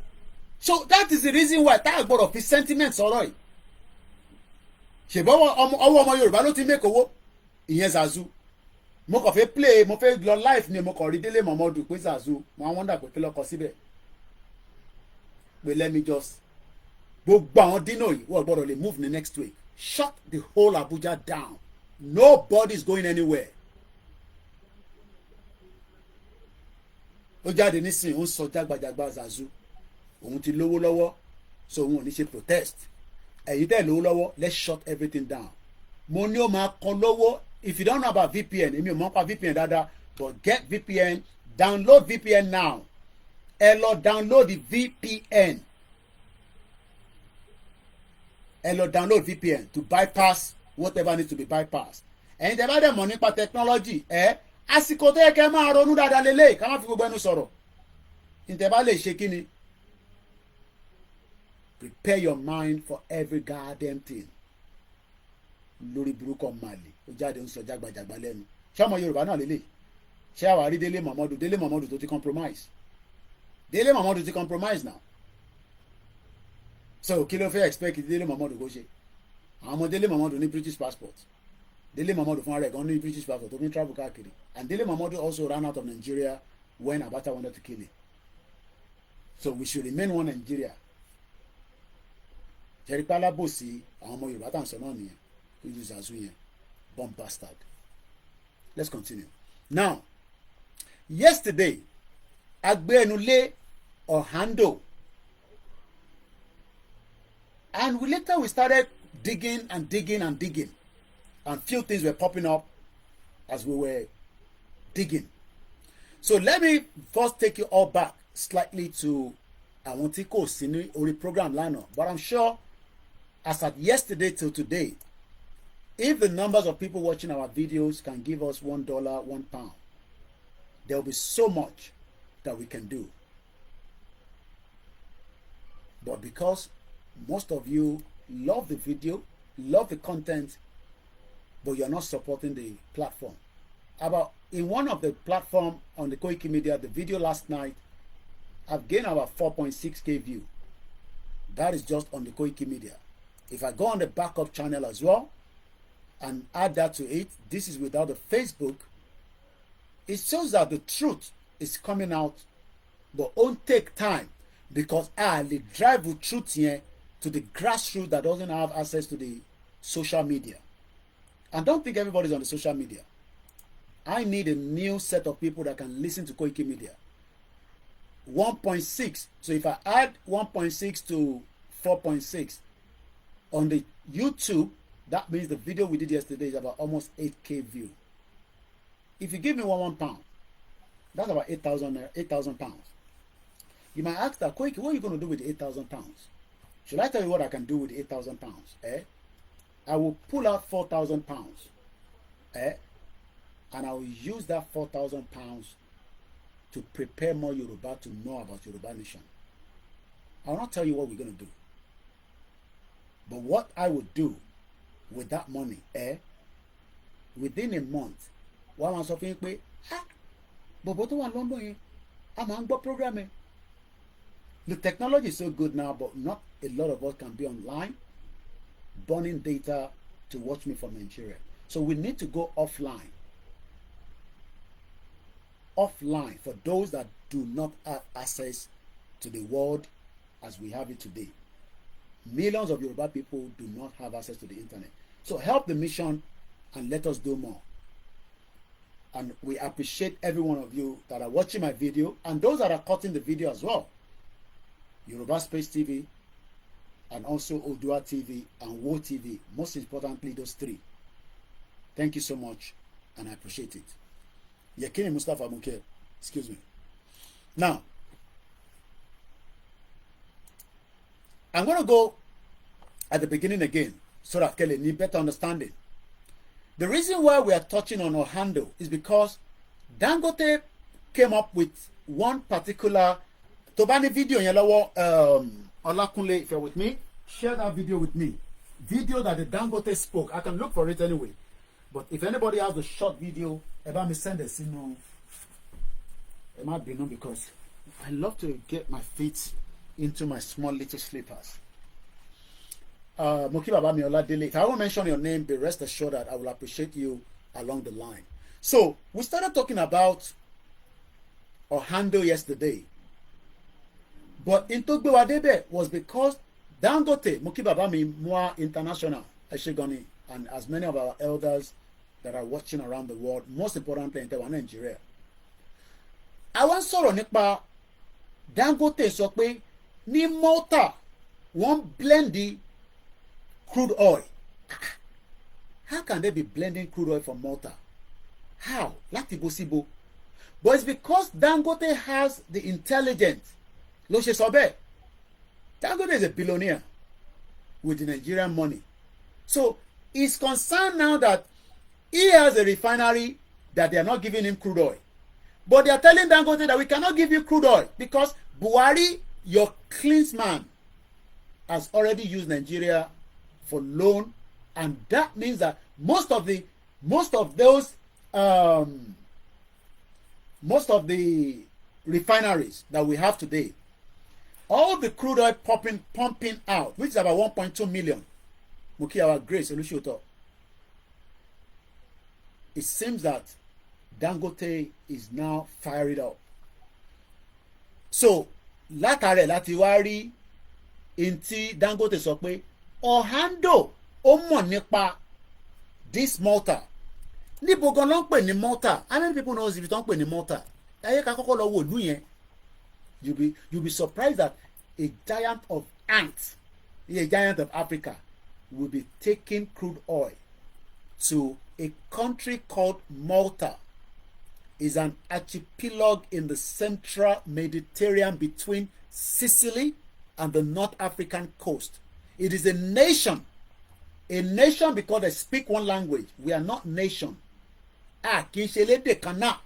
So that is the reason why tá a gbọ́dọ̀ fi sentiment sọ̀rọ̀ yìí. Ṣèbọ̀ ọwọ́ ọmọ Yorùbá ló ti make owó. Ìyẹn Zazu. Mo kàn fẹ́ play, mo fẹ́ lọ live ni mo kàn rí Délé Momodu pé Zazu. Mo wonder pé kí ló kọ síbẹ̀. But let me just gbogbo àwọn dino yìí wọ́n gbọ́dọ̀ lè move the next week. Shut the whole Abuja down. Nobody is going anywhere. Ó jáde nísìnyí ó ń sọ jágbajàgba Zazu. Òun ti lówó lọ́wọ́ so òun ò ní ṣe protest. Ẹ̀yin tẹ́ lówó lọ́wọ́, let's shut everything down. Mo ní ó máa kan lówó. If you don't know about VPN, èmi ò mọ̀ pa VPN dáadáa, but get VPN, download VPN now. Ẹ lọ download the VPN. Ẹ lọ download VPN to bypass whatever needs to be bypassed. Ẹ̀yin tẹ́ bá dẹ̀ mọ̀ nípa technology, àsìkò tó yẹ kẹ́ máa ronú dáadáa lélẹ̀ ká má fi gbogbo ẹnu sọ̀rọ̀ ǹtẹ̀ bá lè ṣe kí ni prepare your mind for every goddamn thing lórí burúkú màlè ó jáde ń sọ jágbajàgba lẹ́nu ṣé ọmọ Yorùbá náà lélẹ̀ ṣé àwa rí Délé Mọ̀mọ́dù tó ti compromise Délé Mọ̀mọ́dù ti compromise now so kí ló fẹ́ expect Délé Mọ̀mọ́dù kó ṣe àwọn ọmọ Délé Mọ̀mọ́dù ní British passport Délé Mọ̀mọ́dù fúnra rẹ̀ gan ní British passport tó fi ń travel káàkiri and Délé Mọ̀mọ́dù also ran out of Nigeria when Abacha wanted to kill him so we should remain one Nigeria jẹ́rìí pálábòsí àwọn ọmọ Yorùbá tà ń sọ náà nìyẹn kí ló ṣàṣù yẹn bomb bastard. Let's continue now. Yesterday Agbenusọ Oando and we started digging and few things were popping up as we were digging. So let me first take you all back slightly to àwọn tí kò sí ní orí program lánàá, but I'm sure as at yesterday till today, if the numbers of people watching our videos can give us $1, £1, there will be so much that we can do. But because most of you love the video, love the content, but you're not supporting the platform. In one of the platform on the Koiki Media, the video last night, I've gained about 4.6k view. That is just on the Koiki Media. If I go on the backup channel as well and add that to it, this is without the Facebook, it shows that the truth is coming out, but won't take time because I drive the truth here to the grassroots that doesn't have access to the social media. And don't think everybody's on the social media. I need a new set of people that can listen to Koiki Media. 1.6. So if I add 1.6 to 4.6 on the YouTube, that means the video we did yesterday is about almost 8k view. If you give me £1, that's about 8,000 pounds. You might ask that, Koiki, what are you going to do with the 8,000 pounds? Should I tell you what I can do with the 8,000 pounds? I will pull out 4,000 pounds. And I will use that 4,000 pounds to prepare more Yoruba to know about Yoruba nation. I will not tell you what we're going to do. But what I would do with that money, within a month, one was of it, but what do I London? I'm on programming. The technology is so good now, but not a lot of us can be online, burning data to watch me from Nigeria. So we need to go offline. Offline for those that do not have access to the world as we have it today. Millions of Yoruba people do not have access to the internet. So help the mission and let us do more. And we appreciate every one of you that are watching my video and those that are cutting the video as well. Yoruba Space TV and also Odua TV and Wo TV. Most importantly, those three. Thank you so much and I appreciate it. Yekini Mustafa Muke, excuse me. Now, I'm going to go at the beginning again so that Kelly need better understanding. The reason why we are touching on Oando is because Dangote came up with one particular Tobani video yẹn lọ́wọ́ Olakunle, if you're with me, share that video with me. Video that the Dangote spoke. I can look for it anyway. But if anybody has the short video, about me send it, it might be no because I love to get my feet into my small little slippers. Moki Baba Miola Dele. If I won't mention your name, be rest assured that I will appreciate you along the line. So we started talking about Oando yesterday. But in Togbewadebe was because Dangote, Moki Baba Mi Mua International, Eshegoni, and as many of our elders that are watching around the world, most importantly in Nigeria. I want sọ̀rọ̀ nípa Dangote sọ pé ní Malta wọ́n blend the crude oil. How can they be blending crude oil from Malta? How? Láti bo síbo. But it's because Dangote has the intelligence. Ló ṣe sọ bẹ́ẹ̀. Dangote is a billionaire with the Nigerian money. So he's concerned now that he has a refinery that they are not giving him crude oil. But they are telling Dangote that we cannot give you crude oil because Buhari, your kinsman, has already used Nigeria for loan, and that means that most of the refineries that we have today, all the crude oil pumping out, which is about 1.2 million, Muki our Grace Olushoto, it seems that Dangote is now fired up. So látàrẹ̀ láti wá rí ntí Dangote sọ pé Oando ó mọ̀ nípa this Malta. Níbo gan ló ń pè ní Malta? How many people knows ibi tó ń pè ní Malta? Ẹyẹ ká kọ́kọ́ lọ wo ìlú yẹn. You'll be surprised that a giant of ants, a giant of Africa, will be taking crude oil to a country called Malta. Is an archipelago in the central Mediterranean between Sicily and the North African coast. It is a nation because they speak one language. We are not nation. Kì í ṣe lédè kan náà.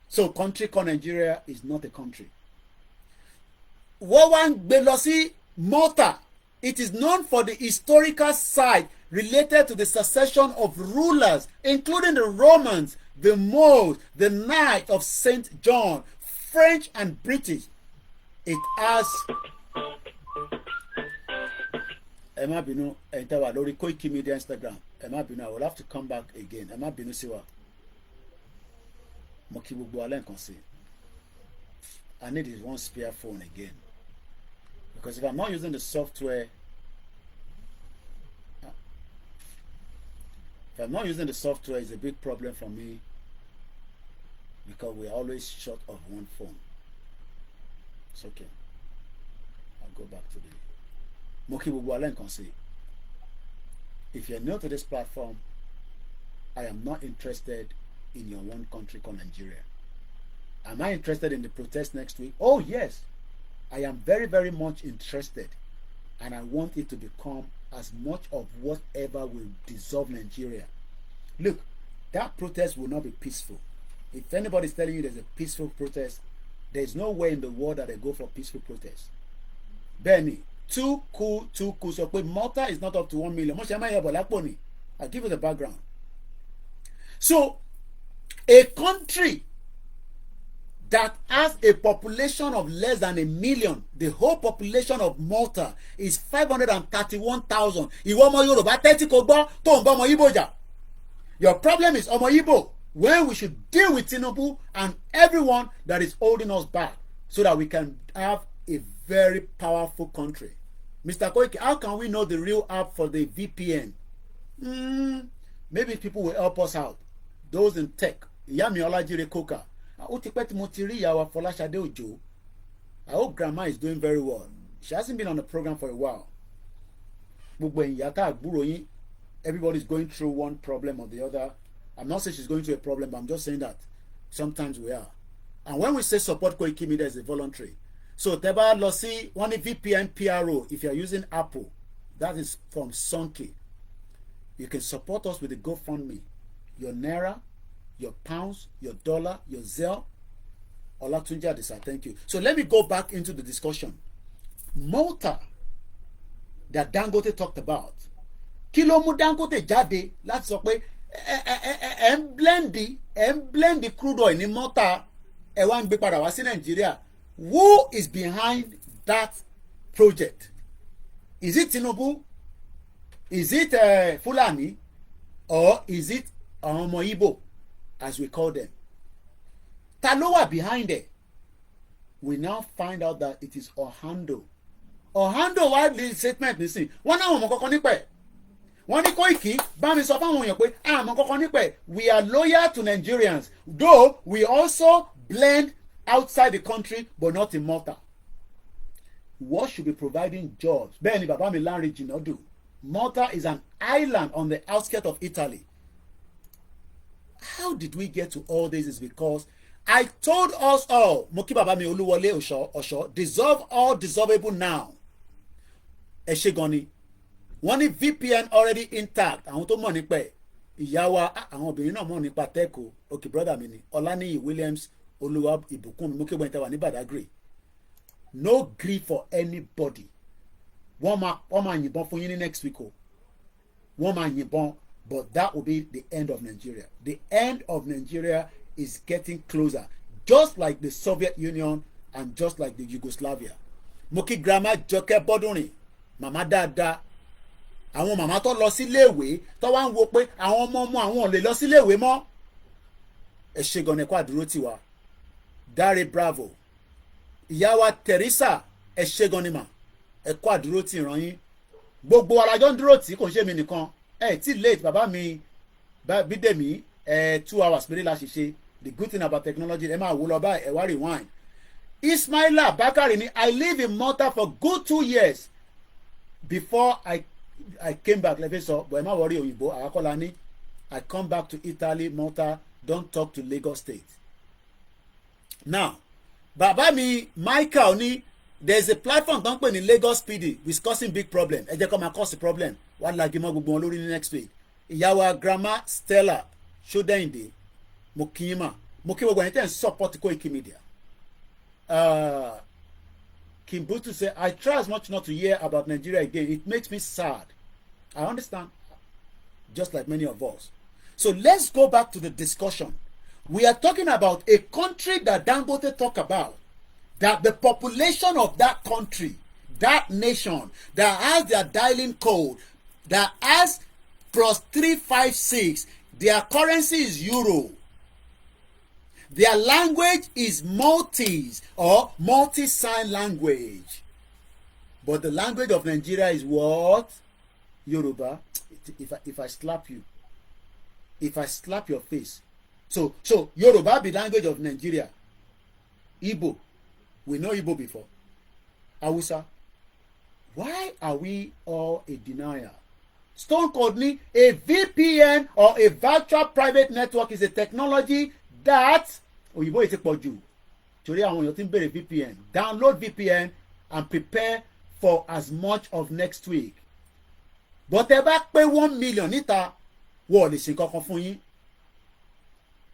So country called Nigeria is not a country. Wọ́n wá ń gbé lọ sí Malta. It is known for the historical side related to the succession of rulers, including the Romans, the Moors, the Knights of St. John, French and British. It has. Ẹ má bínú, ẹ tẹ́ wà lórí Koiki Media Instagram. Ẹ má bínú, I will have to come back again. Ẹ má bínú sí wa. Mo kí gbogbo alẹ́ nǹkan sí. I need this one spare phone again. Because if I'm not using the software, it's a big problem for me because we're always short of one phone. It's okay. I'll go back to the Moki Bubualen can say. If you're new to this platform, I am not interested in your one country called Nigeria. Am I interested in the protest next week? Oh yes. I am very, very much interested, and I want it to become as much of whatever will dissolve Nigeria. Look, that protest will not be peaceful. If anybody is telling you there's a peaceful protest, there's no way in the world that they go for peaceful protest. Benny, too cool. So Malta is not up to 1 million. I'll give you the background. So, a country that has a population of less than 1 million, the whole population of Malta is 531,000. Ìwọ ọmọ Yorùbá tẹ́tí kò gbọ́ tó ń bá ọmọ Igbo jà. Your problem is ọmọ Igbo, when we should deal with Tinubu and everyone that is holding us back so that we can have a very powerful country. Mr. Koiki, how can we know the real app for the VPN? Maybe people will help us out. Those in tech. Ìyá Olajire Koka. Ó ti pẹ́ tí mo ti rí ìyàwó Fọláṣadé Òjó. I hope grandma is doing very well. She hasn't been on the program for a while. Gbogbo ìyá tá àgbúrò yín, everybody's going through one problem or the other. I'm not saying she's going through a problem, but I'm just saying that sometimes we are. And when we say support Koiki Media is a voluntary. So tẹ́bá lọ sí wọ́n ní VPN PRO if you are using Apple. That is from Sonke. You can support us with the GoFundMe. Your Naira, your pounds, your dollar, your Zelle. Olatunji Adisa, thank you. So let me go back into the discussion. Malta that Dangote talked about. Kí ló mú Dangote jáde láti sọ pé ẹ ń blend crude oil ní Malta ẹ wá ń gbé padà wá sí Nàìjíríà. Who is behind that project? Is it Tinubu? Is it Fulani? Or is it ọmọ Igbo, as we call them? Ta ló wà behind it? We now find out that it is Oando. Oando wá di statement nísìn. Wọ́n náà wọ́n mọ̀ kọ́kọ́ nípa ẹ̀. Wọ́n ní Koiki bá mi sọ fáwọn èèyàn pé àmọ́ kọ́kọ́ nípa ẹ̀. We are loyal to Nigerians, though we also blend outside the country but not in Malta. What should be providing jobs? Bẹ́ẹ̀ ni bàbá mi Lanre Jinadu. Malta is an island on the outskirts of Italy. How did we get to all this? Is because I told us all, Moki Baba mi Oluwole Osho, dissolve all dissolvable now. Eshegoni. One VPN already intact. Àwọn tó mọ̀ nípa ẹ̀. ìyá wa àwọn obìnrin náà mọ̀ nípa tẹ́kọ̀ọ́ òkè brother mi ni Ọláníyì Williams olúwa ìbùkún mi mú kí wọ́n tẹ́ wà ní Badagry. No grief for anybody. Wọ́n máa yìnbọn fún yín ní next week o. Wọ́n máa yìnbọn, but that will be the end of Nigeria. The end of Nigeria is getting closer, just like the Soviet Union and just like the Yugoslavia. Mo kí grandma Jọkẹ́ Bọ́dúnrin, màmá dáadáa. Àwọn màmá tó lọ síléèwé tó wá ń wo pé àwọn ọmọ àwọn ò lè lọ síléèwé mọ́. Ẹ ṣé gan-an ẹ̀kọ́ àdúró tiwa. Dáre Bravo. Ìyá wa Teresa ẹ ṣé gan ni mà. Ẹ̀kọ́ àdúró tì ràn yín. Gbogbo alájọ́ ń dúró tì kò ń ṣe mi nìkan. Tí late bàbá mi Bídèmí 2 hours péré la ṣe. The good thing about technology ẹ máa wò lọ báyìí ẹ wá rewind. Ismaila Bakari ni I live in Malta for good 2 years before I came back lẹ́fẹ̀ẹ́ sọ but ẹ má wọrí òyìnbó àwákọ́lá ní I come back to Italy, Malta, don't talk to Lagos State. Now bàbá mi Michael ní there is a platform tó ń pè ní Lagos PD is causing big problem ẹ jẹ́ kó máa cause problem wàá lagi mọ́ gbogbo wọn lórí ní next week. Ìyàwó grandma Stella Ṣódẹ́yìndé mo kí yín mà mo kí gbogbo ẹni tẹ́ ń support Koiki Media. Kimbutu say I try as much not to hear about Nigeria again. It makes me sad. I understand, just like many of us. So let's go back to the discussion. We are talking about a country that Dangote talk about, that the population of that country, that nation, that has their dialing code, that has +356, their currency is euro. Their language is Maltese or multi-sign language. But the language of Nigeria is what? Yoruba. If I slap you, if I slap your face. So Yoruba be language of Nigeria. Igbo. We know Igbo before. Hausa. Why are we all a denier? Stone Cold me, a VPN or a virtual private network is a technology that òyìnbó yìí ti pọ̀ jù torí àwọn èèyàn ti ń bèrè VPN. Download VPN and prepare for as much of next week. But ẹ bá pé 1 million níta wọ́n lè ṣe kankan fún yín.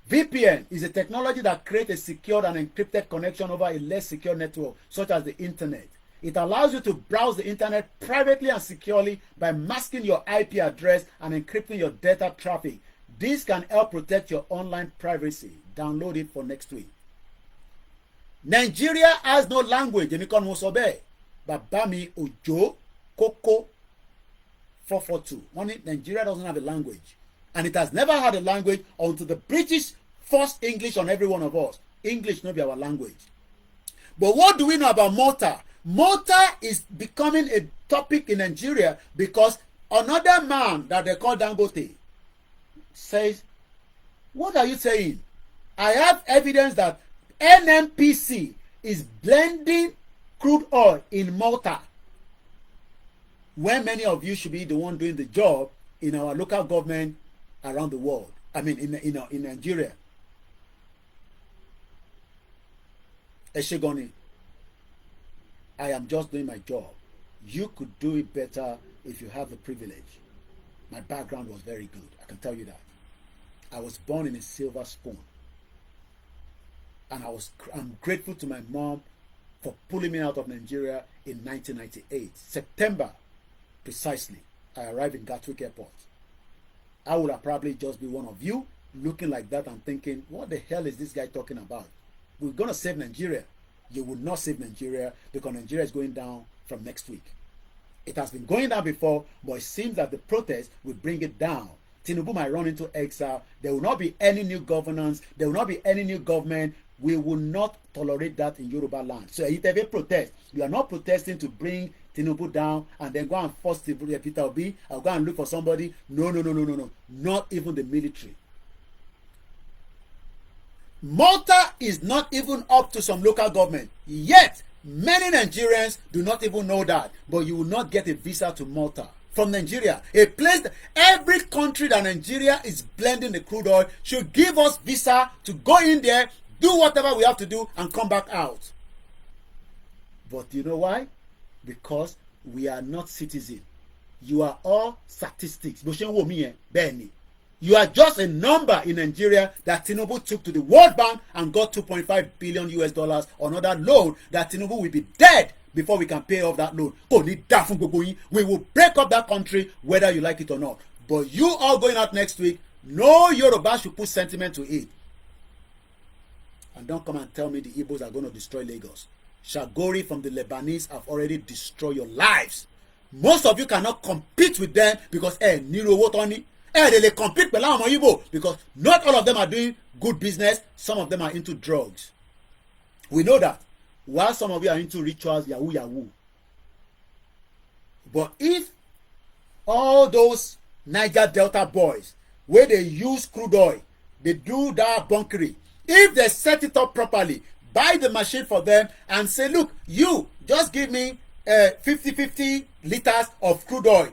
VPN is a technology that creates a secured and encrypted connection over a less secure network such as the internet. It allows you to browse the internet privately and securely by masking your IP address and encrypting your data traffic. This can help protect your online privacy. Download it for next week. Nigeria has no language. Èmi kọ́ ni mo sọ bẹ́ẹ̀. Bàbá mi Òjó Kókó 442. Wọ́n ní Nigeria doesn't have a language. And it has never had a language until the British forced English on every one of us. English no be our language. But what do we know about Malta? Malta is becoming a topic in Nigeria because another man that they call Dangote says, what are you saying? I have evidence that NNPC is blending crude oil in Malta when many of you should be the one doing the job in our local government around the world. I mean in Nigeria. Eshegoni, I am just doing my job. You could do it better if you have the privilege. My background was very good. I can tell you that. I was born in a silver spoon. And I'm grateful to my mom for pulling me out of Nigeria in 1998. September, precisely, I arrived in Gatwick Airport. I would have probably just be one of you looking like that and thinking, what the hell is this guy talking about? We're going to save Nigeria. You will not save Nigeria because Nigeria is going down from next week. It has been going down before, but it seems that the protest will bring it down. Tinubu might run into exile. There will not be any new governance. There will not be any new government. We will not tolerate that in Yoruba land. So if they protest, you are not protesting to bring Tinubu down and then go and force Peter Obi or go and look for somebody. No. Not even the military. Malta is not even up to some local government. Yet, many Nigerians do not even know that. But you will not get a visa to Malta from Nigeria. A place that every country that Nigeria is blending the crude oil should give us visa to go in there, do whatever we have to do and come back out. But you know why? Because we are not citizens. You are all statistics. Bó ṣe ń wò mí yẹn, bẹ́ẹ̀ ni. You are just a number in Nigeria that Tinubu took to the World Bank and got 2.5 billion US dollars on another loan that Tinubu will be dead before we can pay off that loan. Kò ní dá fún gbogbo yín. We will break up that country whether you like it or not. But you all going out next week, no Yoruba should put sentiment to it. And don't come and tell me the Igbos are going to destroy Lagos. Shagori from the Lebanese have already destroyed your lives. Most of you cannot compete with them because nílò owó tó ní. They compete pẹ̀lú àwọn ọmọ Igbo because not all of them are doing good business. Some of them are into drugs. We know that. While some of you are into rituals, yahoo yahoo. But if all those Niger Delta boys, where they use crude oil, they do that bunkery, if they set it up properly, buy the machine for them and say, look, you just give me 50 liters of crude oil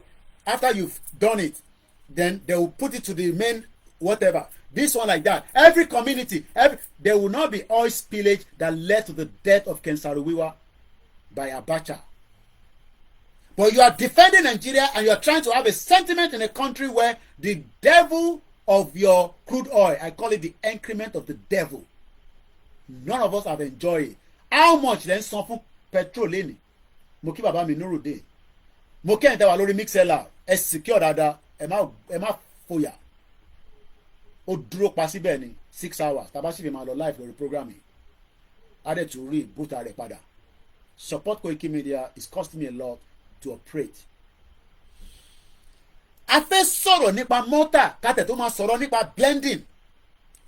after you've done it, then they will put it to the main whatever. This one like that. Every community, there will not be oil spillage that led to the death of Ken Saro-Wiwa by Abacha. But you are defending Nigeria and you are trying to have a sentiment in a country where the devil of your crude oil, I call it the increment of the devil. None of us have enjoyed it. How much then san fún petrol lẹ́nìí? Mo kí bàbá mi Nurudeen. Mo kí ẹ̀yin tẹ́ wà lórí mixella. Ẹ secure dáadáa. Ẹ má fòyà. Ó dúró pa síbẹ̀ ní 6 hours. Tàbá sì fi máa lọ live lórí programming. Adé tún rí bùtà rẹ̀ padà. Support Koiki Media is costing me a lot to operate. A fẹ́ sọ̀rọ̀ nípa Malta kátẹ̀ tó máa sọ̀rọ̀ nípa blending,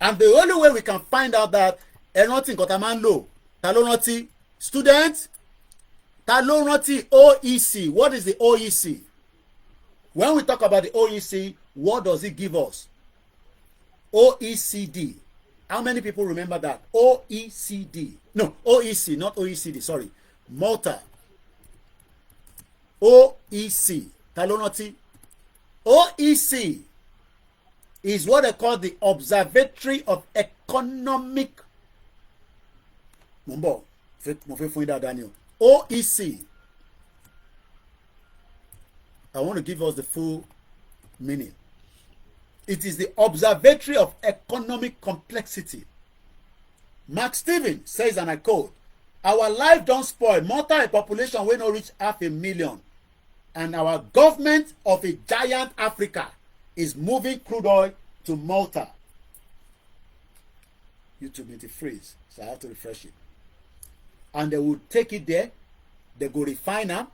and the only way we can find out that ẹ rántí nǹkan tá a máa ń lò, ta ló rántí student, ta ló rántí OEC. What is the OEC? When we talk about the OEC, what does it give us? OECD. How many people remember that? OECD. No, OEC, not OECD, sorry. Malta. OEC. Ta ló rántí? OEC is what they call the Observatory of Economic. Mo fẹ́ fún yín dáadáa ni o. OEC. I want to give us the full meaning. It is the Observatory of Economic Complexity. Mark Stevens says, and I quote, "Our life don't spoil. Malta a population wey no reach 500,000. And our government of a giant Africa is moving crude oil to Malta." YouTube need to freeze, so I have to refresh it. And they will take it there, they go refine them,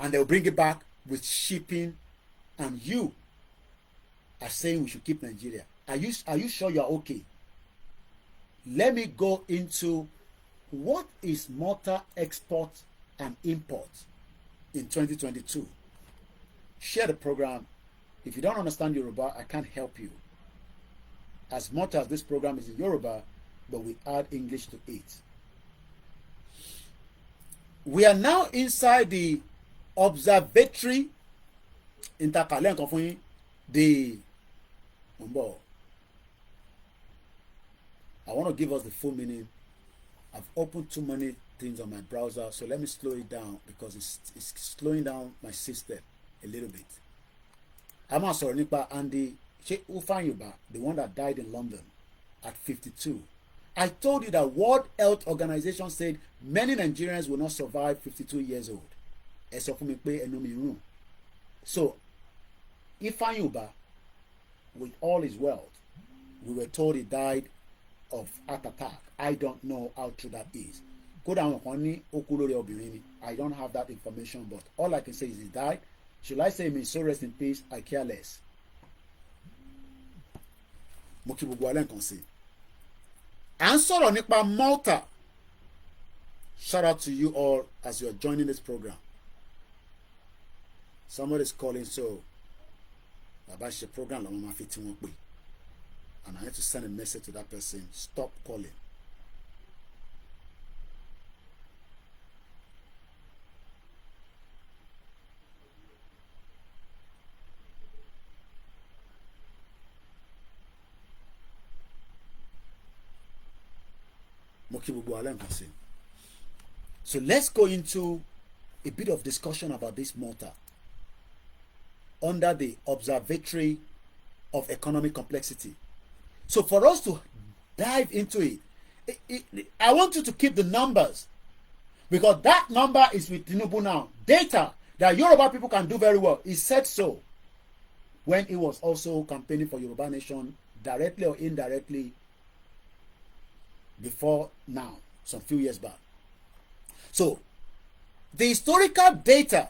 and they will bring it back with shipping. And you are saying we should keep Nigeria. Are you sure you are okay? Let me go into what is Malta export and import in 2022. Share the program. If you don't understand Yoruba, I can't help you. As much as this program is in Yoruba, but we add English to it. We are now inside the observatory the I want to give us the full meaning. I've opened too many things on my browser, so let me slow it down because it's slowing down my system a little bit. I'm also nípa Andy Ufanyuba, the one that died in London at 52. I told you that World Health Organization said many Nigerians will not survive 52 years old. Ẹ sọ fún mi pé ẹnu mi rùn. So Ifanyuba, with all his wealth, we were told he died of heart attack. I don't know how true that is. Kódà àwọn kan ní ó kú lórí obìnrin ni. I don't have that information, but all I can say is he died. Should I say may so rest in peace? I care less. Mo kí gbogbo alẹ́ nǹkan sí. À ń sọ̀rọ̀ nípa Malta. Shout out to you all as you are joining this program. Somebody is calling, so bàbá ṣe program làwọn máa fi tí wọ́n pè. And I had to send a message to that person. Stop calling. So let's go into a bit of discussion about this Malta under the Observatory of economic complexity. So for us to dive into it, I want you to keep the numbers, because that number is with Tinubu now. Data that Yoruba people can do very well. He said so when he was also campaigning for Yoruba Nation, directly or indirectly, before now, some few years back. So the historical data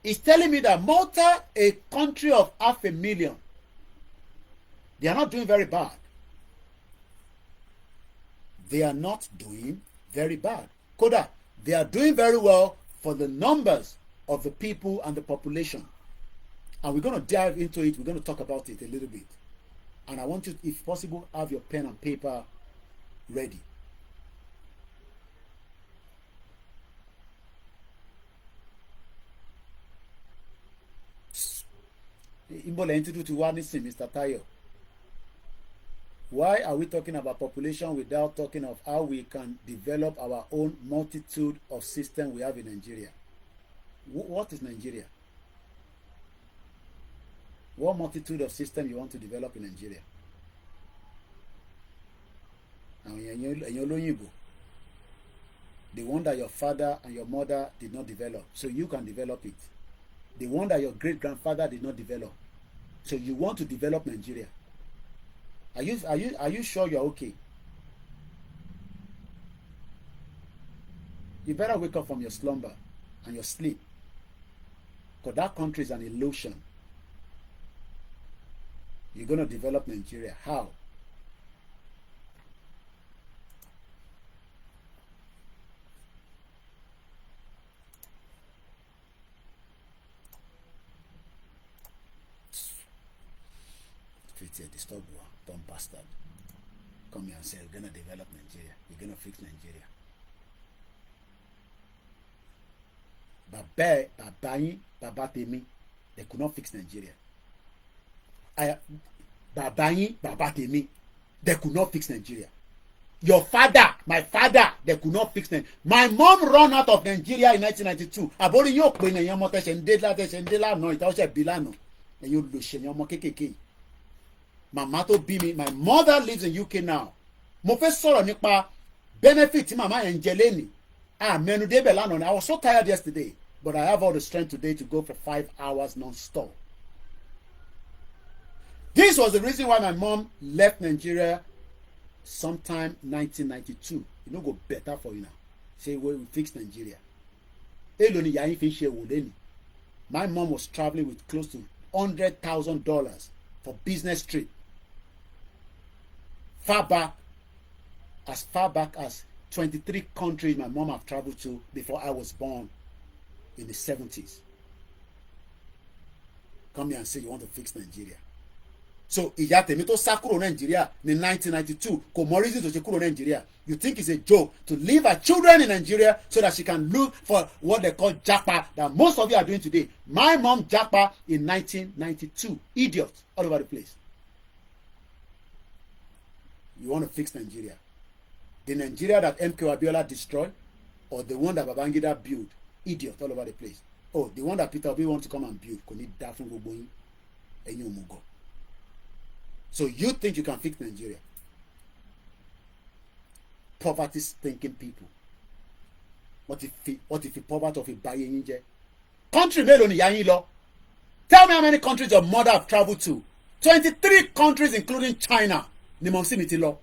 is telling me that Malta, a country of 500,000, they are not doing very bad. They are not doing very bad. Koda, they are doing very well for the numbers of the people and the population. And we're going to dive into it. We're going to talk about it a little bit. And I want you, if possible, have your pen and paper ready. Mr. Tayo. Why are we talking about population without talking of how we can develop our own multitude of systems we have in Nigeria? What is Nigeria? What multitude of systems you want to develop in Nigeria? The one that your father and your mother did not develop, so you can develop it. The one that your great-grandfather did not develop, so you want to develop Nigeria. Are you sure you're okay? You better wake up from your slumber and your sleep, because that country is an illusion. You're going to develop Nigeria. How? It's a disturb one, dumb bastard. Come here and say, you're going to develop Nigeria. You're going to fix Nigeria. Baba Temi, they could not fix Nigeria. Baba Temi, they could not fix Nigeria. Your father, my father, they could not fix Nigeria. My mom ran out of Nigeria in 1992. Abori yo pe na yan mo te se ndela no ita o se bilano. And you lo se yan mo kekeke. Mama to bí mi, my mother lives in UK now. Mo fẹ́ sọ̀rọ̀ nípa benefit tí mama yẹn jẹ lẹ́nìí. Mẹ́nu débẹ̀ lánàá ni. I was so tired yesterday, but I have all the strength today to go for 5 hours non-stop. This was the reason why my mom left Nigeria sometime 1992. You know, go better for you now. Say, well, we fix Nigeria. My mom was traveling with close to $100,000 for business trip. Far back as 23 countries my mom have traveled to before I was born in the 70s. Come here and say you want to fix Nigeria. So ìyá tèmi tó sá kúrò Nigeria in 1992 kò mọ reason tó ṣe kúrò Nigeria. You think it's a joke to leave her children in Nigeria so that she can look for what they call japa that most of you are doing today. My mom japa in 1992. Idiot all over the place. You want to fix Nigeria. The Nigeria that MK Abiola destroyed or the one that Babangida built? Idiot all over the place. Oh, the one that Peter Obi wants to come and build. Kò ní dá fún gbogbo yín. Ẹ̀yin òmùgọ̀. So you think you can fix Nigeria? Poverty-thinking people. What if the poverty of a báyé yín jẹ́? Country mélòó ni ìyá yín lọ? Tell me how many countries your mother have traveled to. 23 countries including China. Ni mọ̀mísí mi ti lọ.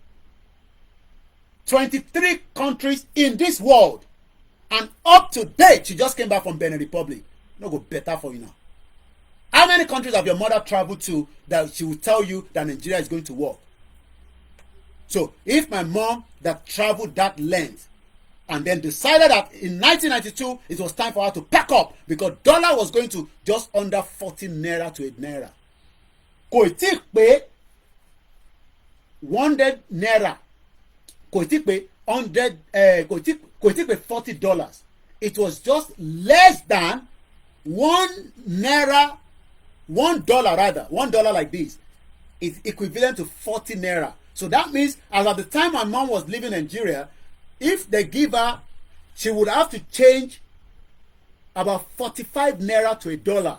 23 countries in this world. And up to date, she just came back from Benin Republic. No go better for you now. How many countries have your mother traveled to that she will tell you that Nigeria is going to work? So if my mom that traveled that length and then decided that in 1992 it was time for her to pack up because dollar was going to just under 40 naira to a naira. Kò tí pé 100 naira. Kò tí pé 100 kò tí pé $40. It was just less than $1 rather, $1 like this is equivalent to 40 naira. So that means as at the time my mom was living in Nigeria, if they give her, she would have to change about 45 naira to $1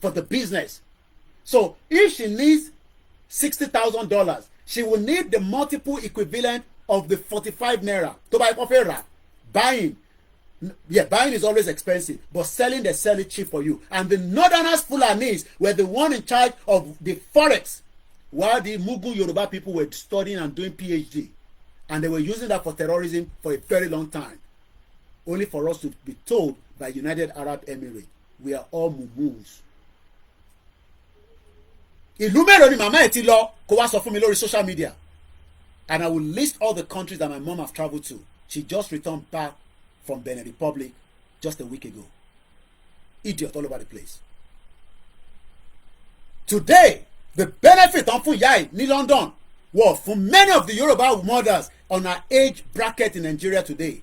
for the business. So if she needs $60,000, she will need the multiple equivalent of the 45 naira. To buy coffee rà, buying. Yeah, buying is always expensive, but selling, they sell it cheap for you. And the Northerners Fulanis were the one in charge of the forex, while the Mugu Yoruba people were studying and doing PhD. And they were using that for terrorism for a very long time. Only for us to be told by United Arab Emirates, we are all mumus. Ìlú mélòó ni màmá ẹ̀ ti lọ kó wá sọ fún mi lórí social media. And I will list all the countries that my mom have traveled to. She just returned back from Benin Republic just a week ago. Idiot all over the place. Today, the benefit on fún ìyá ẹ̀ ní London was for many of the Yoruba mothers on our age bracket in Nigeria today.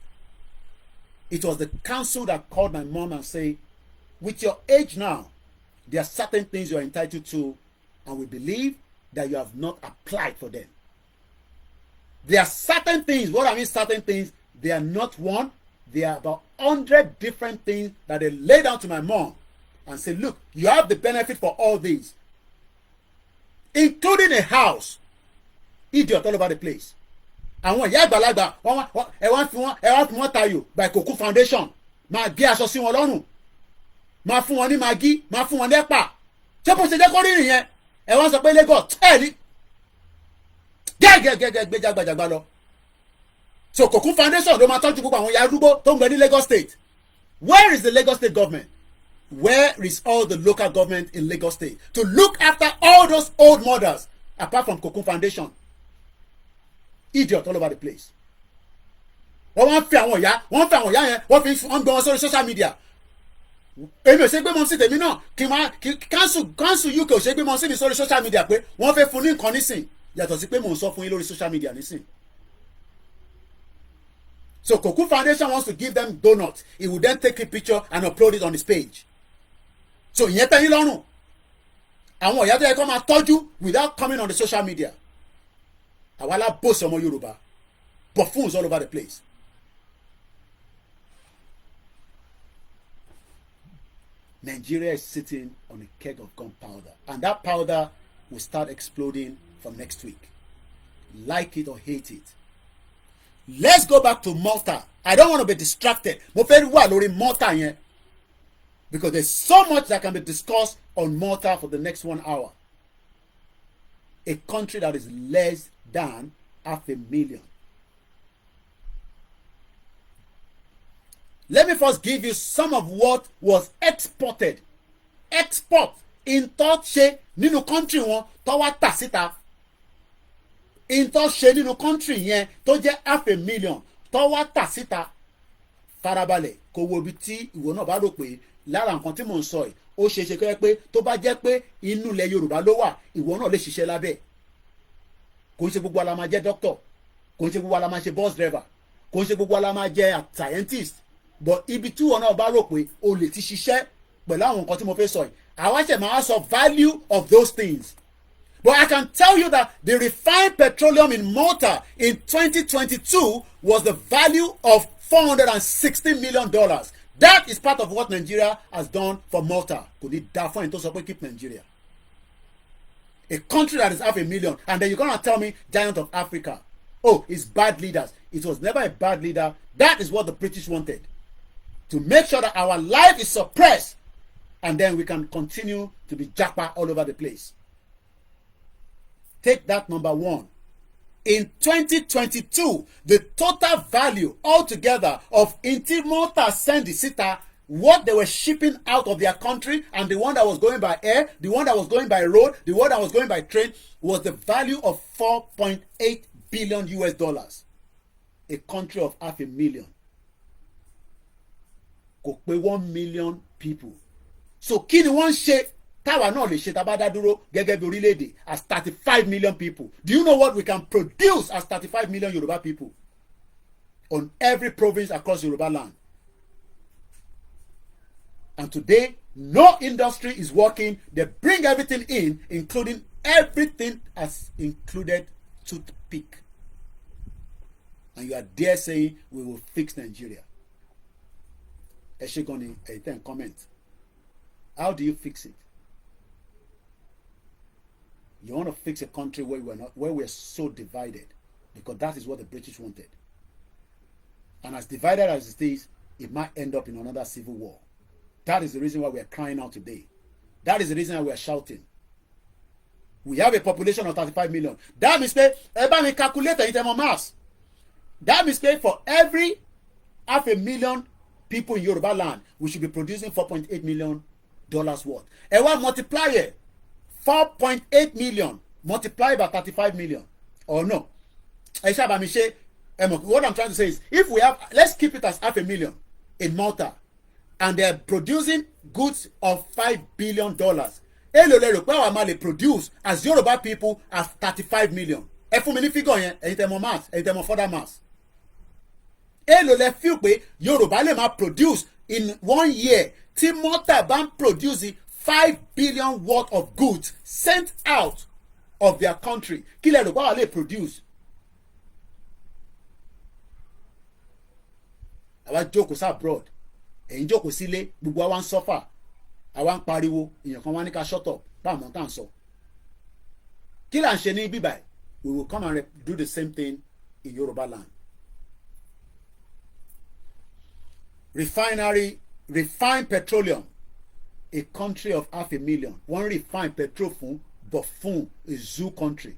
It was the council that called my mom and said, with your age now, there are certain things you are entitled to, and we believe that you have not applied for them. There are certain things, what I mean certain things, they are not one, they are about 100 different things that they lay down to my mom and say, look, you have the benefit for all these, including a house. Idiot all over the place. Àwọn ìyá àgbàlagbà ẹ wá fi wọ́n tayò by Cocoa Foundation máa gbé aṣọ sí wọn lọ́rùn máa fún wọn ní magi máa fún wọn ní ẹ̀pà ṣé bó ṣe jẹ́ kó rírìn yẹn ẹ wá sọ pé Lagos ẹ̀ ní gẹ́gẹ́gẹ́gẹ́ gbéjàgbàjàgbà lọ. So Cocoa Foundation ló máa tọ́jú gbogbo àwọn ìyá arúgbó tó ń gbé ní Lagos State. Where is the Lagos State government? Where is all the local government in Lagos State to look after all those old mothers apart from Cocoa Foundation? Idiot all over the place. Wọ́n fi àwọn ìyá yẹn wọ́n fi gbé wọn sórí social media. Èmi ò ṣe gbé mọ́ sí tèmi náà kí n máa council UK ò ṣe gbé mọ́ sí mi sórí social media pé wọ́n fẹ́ fún ní nǹkan nísìn yàtọ̀ sí pé mò ń sọ fún yín lórí social media nísìn. So Cocoa Foundation wants to give them donuts. He will then take a picture and upload it on his page. So ìyẹn tẹ́ yín lọ́rùn. Àwọn ìyá tó yẹ kó máa tọ́jú without coming on the social media. Àwa boss ọmọ Yorùbá, buffoons all over the place. Nigeria is sitting on a keg of gunpowder, and that powder will start exploding from next week. Like it or hate it. Let's go back to Malta. I don't want to be distracted. Mo fẹ́ wà lórí Malta yẹn, because there's so much that can be discussed on Malta for the next 1 hour. A country that is less than 500,000. Let me first give you some of what was exported. Export in tó ṣe nínú country wọn tó wá tà síta. In tó ṣe nínú country yẹn tó jẹ́ 500,000 tó wá tà síta. Farabalẹ̀ kó wo ibi tí ìwọ náà bá rò pé lára nǹkan tí mò ń sọ yìí ó ṣe é ṣe kẹ́ pé tó bá jẹ́ pé inú ilẹ̀ Yorùbá ló wà ìwọ náà lè ṣiṣẹ́ lábẹ́. Kò ń ṣe gbogbo ala máa jẹ́ doctor, kò ń ṣe gbogbo ala máa ṣe bus driver, kò ń ṣe gbogbo ala máa jẹ́ scientist, but ibi tí wọn náà bá rò pé o lè ti ṣiṣẹ́ pẹ̀lú àwọn nǹkan tí mo fẹ́ sọ yìí àwa ṣe máa sọ value of those things. But I can tell you that the refined petroleum in Malta in 2022 was the value of $460 million. That is part of what Nigeria has done for Malta. Kò ní dá fún ẹni tó sọ pé keep Nigeria. A country that is 500,000, and then you're gonna tell me giant of Africa. Oh, it's bad leaders. It was never a bad leader. That is what the British wanted. To make sure that our life is suppressed, and then we can continue to be japa all over the place. Take that number one. In 2022, the total value altogether of Inti Malta Sandy Sita, what they were shipping out of their country, and the one that was going by air, the one that was going by road, the one that was going by train, was the value of $4.8 billion US dollars. A country of 500,000. Kò pé 1 million people. So kí ni wọ́n ṣe táwa náà lè ṣe tá bá dá dúró gẹ́gẹ́ bí orílẹ̀-èdè as 35 million people? Do you know what we can produce as 35 million Yoruba people on every province across Yoruba land? And today, no industry is working. They bring everything in, including everything as included toothpick. And you are there saying, we will fix Nigeria. Eshegoni, comment. How do you fix it? You want to fix a country where we're so divided, because that is what the British wanted. And as divided as it is, it might end up in another civil war. That is the reason why we are crying out today. That is the reason why we are shouting. We have a population of 35 million. That means everybody calculate it on mass. That means for every 500,000 people in Yoruba land, we should be producing $4.8 million worth. And one multiply it, 4.8 million multiplied by 35 million. Or no? What I'm trying to say is, if we have, let's keep it as 500,000 in Malta, and they're producing goods of $5 billion. Èló lẹ rò pé àwọn máa lè produce as Yoruba people as 35 million. Ẹ fún mi ní figure yẹn, ẹ̀yin tẹ́ mọ̀ maths, ẹ̀yin tẹ́ mọ̀ further maths. Èló lẹ feel pé Yoruba lè máa produce in 1 year tí Malta bá ń produce $5 billion worth of goods sent out of their country. Kí lẹ rò pé àwọn lè produce? Àwa jókòó sí abroad, ẹ̀yin jókòó sílé, gbogbo àwa ń suffer. Àwa ń pariwo, èèyàn kan wá ní ká shut up, báwọn tá à ń sọ. Kí là ń ṣe ní bíbáyìí? We will come and do the same thing in Yoruba land. Refined petroleum, a country of 500,000. One refined petrol fún, but fún a zoo country.